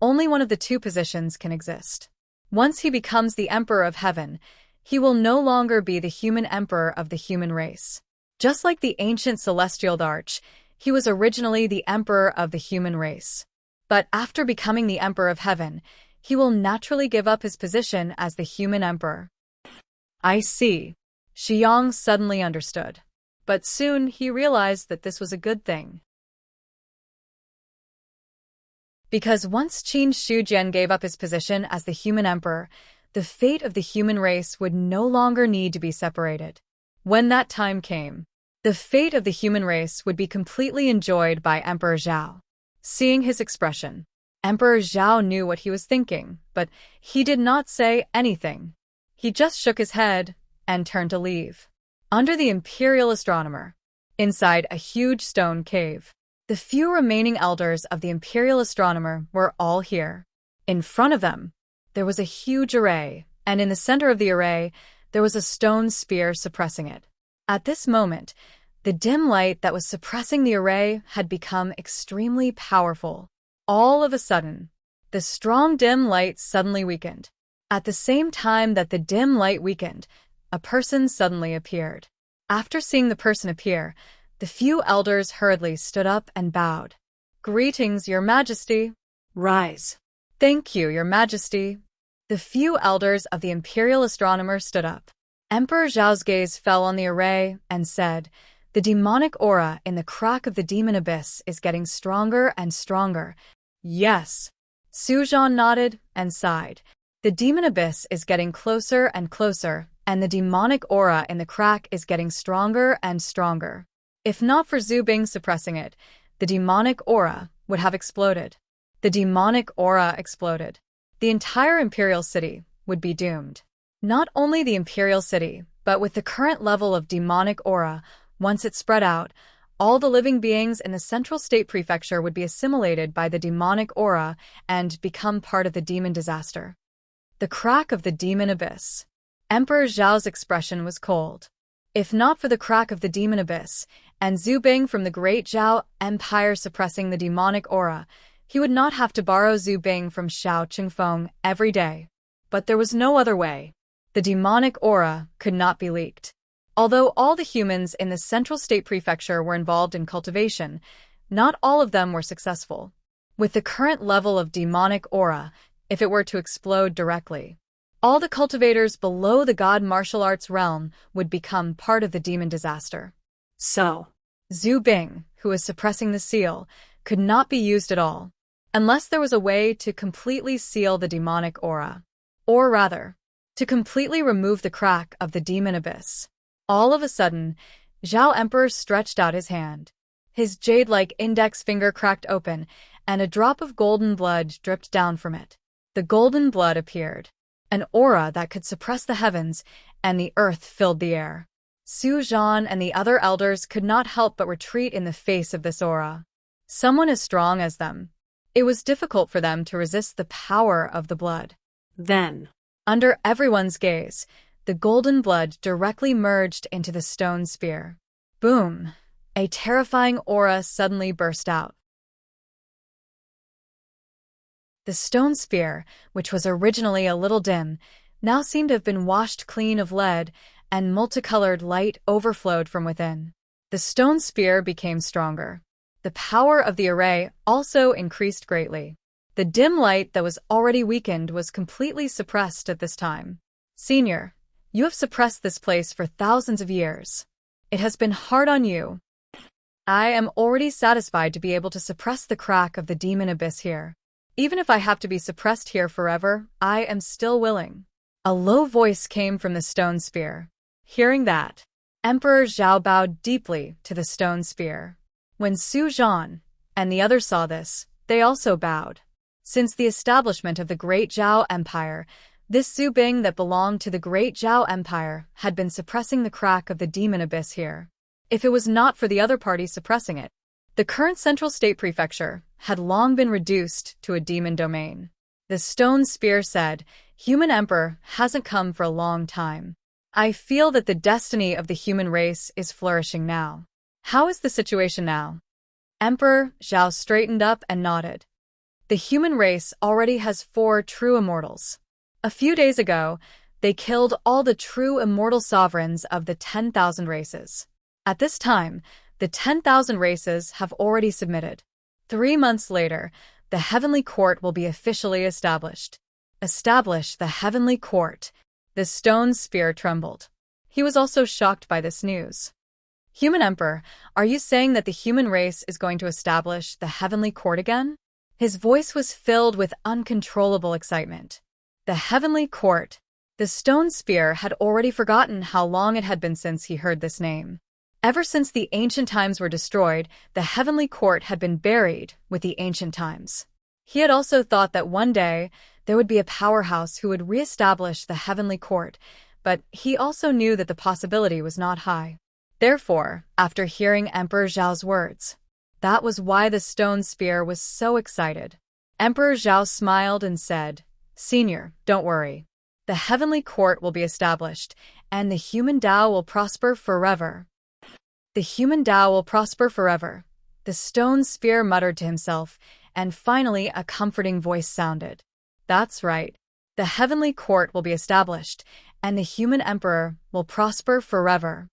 only one of the 2 positions can exist. Once he becomes the emperor of heaven, he will no longer be the human emperor of the human race. Just like the ancient celestial Darch, he was originally the emperor of the human race. But after becoming the emperor of heaven, he will naturally give up his position as the human emperor. I see. Xiang suddenly understood. But soon he realized that this was a good thing. Because once Qin Shujian gave up his position as the human emperor, the fate of the human race would no longer need to be separated. When that time came, the fate of the human race would be completely enjoyed by Emperor Zhao. Seeing his expression, Emperor Zhao knew what he was thinking, but he did not say anything. He just shook his head and turned to leave. Under the imperial astronomer, inside a huge stone cave, the few remaining elders of the imperial astronomer were all here. In front of them, there was a huge array, and in the center of the array, there was a stone spear suppressing it. At this moment, the dim light that was suppressing the array had become extremely powerful. All of a sudden, the strong dim light suddenly weakened. At the same time that the dim light weakened, a person suddenly appeared. After seeing the person appear, the few elders hurriedly stood up and bowed. "Greetings, Your Majesty." Rise. "Thank you, Your Majesty." The few elders of the imperial astronomer stood up. Emperor Zhao's gaze fell on the array and said, "The demonic aura in the crack of the demon abyss is getting stronger and stronger." "Yes." Su Zhan nodded and sighed. "The demon abyss is getting closer and closer, and the demonic aura in the crack is getting stronger and stronger. If not for Zhu Bing suppressing it, the demonic aura would have exploded." The demonic aura exploded. The entire imperial city would be doomed. Not only the imperial city, but with the current level of demonic aura, once it spread out, all the living beings in the central state prefecture would be assimilated by the demonic aura and become part of the demon disaster. The crack of the demon abyss. Emperor Zhao's expression was cold. If not for the crack of the demon abyss, and Zhu Bing from the Great Zhao Empire suppressing the demonic aura, he would not have to borrow Zhu Bing from Xiao Qingfeng every day. But there was no other way. The demonic aura could not be leaked. Although all the humans in the central state prefecture were involved in cultivation, not all of them were successful. With the current level of demonic aura, if it were to explode directly, all the cultivators below the god martial arts realm would become part of the demon disaster. So, Zhu Bing, who was suppressing the seal, could not be used at all, unless there was a way to completely seal the demonic aura. Or rather, to completely remove the crack of the demon abyss. All of a sudden, Zhao Emperor stretched out his hand. His jade-like index finger cracked open, and a drop of golden blood dripped down from it. The golden blood appeared. An aura that could suppress the heavens, and the earth filled the air. Su Zhan and the other elders could not help but retreat in the face of this aura. Someone as strong as them. It was difficult for them to resist the power of the blood. then, Under everyone's gaze, the golden blood directly merged into the stone spear. Boom! A terrifying aura suddenly burst out. The stone spear, which was originally a little dim, now seemed to have been washed clean of lead, and multicolored light overflowed from within. The stone spear became stronger. The power of the array also increased greatly. The dim light that was already weakened was completely suppressed at this time. "Senior, you have suppressed this place for thousands of years. It has been hard on you. I am already satisfied to be able to suppress the crack of the demon abyss here. Even if I have to be suppressed here forever, I am still willing." A low voice came from the stone spear. Hearing that, Emperor Zhao bowed deeply to the stone spear. When Su Zhan and the others saw this, they also bowed. Since the establishment of the Great Zhao Empire, this Zhu Bing that belonged to the Great Zhao Empire had been suppressing the crack of the demon abyss here. If it was not for the other party suppressing it, the current central state prefecture had long been reduced to a demon domain. The stone spear said, "Human Emperor hasn't come for a long time. I feel that the destiny of the human race is flourishing now." "How is the situation now?" Emperor Zhao straightened up and nodded. "The human race already has 4 true immortals. A few days ago, they killed all the true immortal sovereigns of the 10,000 races. At this time, the 10,000 races have already submitted. 3 months later, the heavenly court will be officially established. Establish the heavenly court. The stone sphere trembled. He was also shocked by this news. Human Emperor, are you saying that the human race is going to establish the heavenly court again? His voice was filled with uncontrollable excitement. The heavenly court. The stone sphere had already forgotten how long it had been since he heard this name. Ever since the ancient times were destroyed, the heavenly court had been buried with the ancient times. He had also thought that one day there would be a powerhouse who would re-establish the heavenly court, but he also knew that the possibility was not high. Therefore, after hearing Emperor Zhao's words, that was why the stone sphere was so excited. Emperor Zhao smiled and said, "Senior, don't worry. The heavenly court will be established, and the human Tao will prosper forever." The human Tao will prosper forever. The stone sphere muttered to himself, and finally a comforting voice sounded. That's right. The heavenly court will be established, and the human emperor will prosper forever.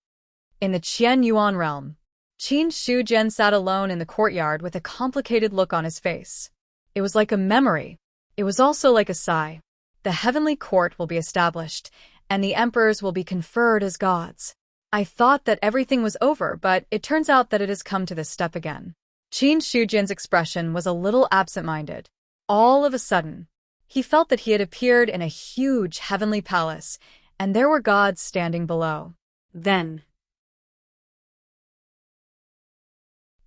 In the Qian Yuan realm, Qin Shujian sat alone in the courtyard with a complicated look on his face. It was like a memory. It was also like a sigh. The heavenly court will be established, and the emperors will be conferred as gods. I thought that everything was over, but it turns out that it has come to this step again. Qin Shujian's expression was a little absent-minded. All of a sudden, he felt that he had appeared in a huge heavenly palace, and there were gods standing below. Then,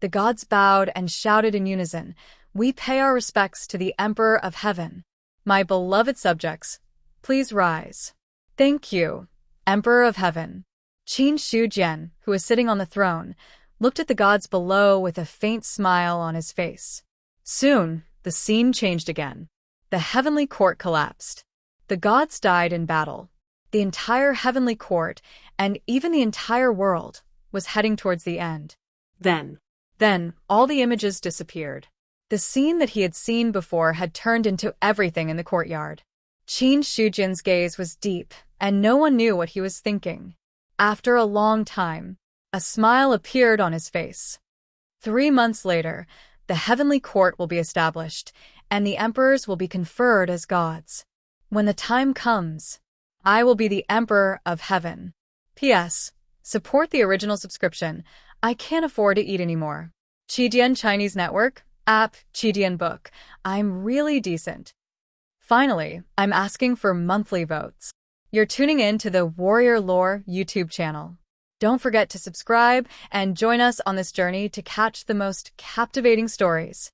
the gods bowed and shouted in unison, "We pay our respects to the Emperor of Heaven. My beloved subjects, please rise." "Thank you, Emperor of Heaven." Qin Shujian, who was sitting on the throne, looked at the gods below with a faint smile on his face. Soon, the scene changed again. The heavenly court collapsed. The gods died in battle. The entire heavenly court, and even the entire world, was heading towards the end. Then, all the images disappeared. The scene that he had seen before had turned into everything in the courtyard. Qin Shujian's gaze was deep, and no one knew what he was thinking. After a long time, a smile appeared on his face. 3 months later, the heavenly court will be established, and the emperors will be conferred as gods. When the time comes, I will be the Emperor of Heaven. P.S. Support the original subscription. I can't afford to eat anymore. Qidian Chinese Network, app, Qidian Book. I'm really decent. Finally, I'm asking for monthly votes. You're tuning in to the Warrior Lore YouTube channel. Don't forget to subscribe and join us on this journey to catch the most captivating stories.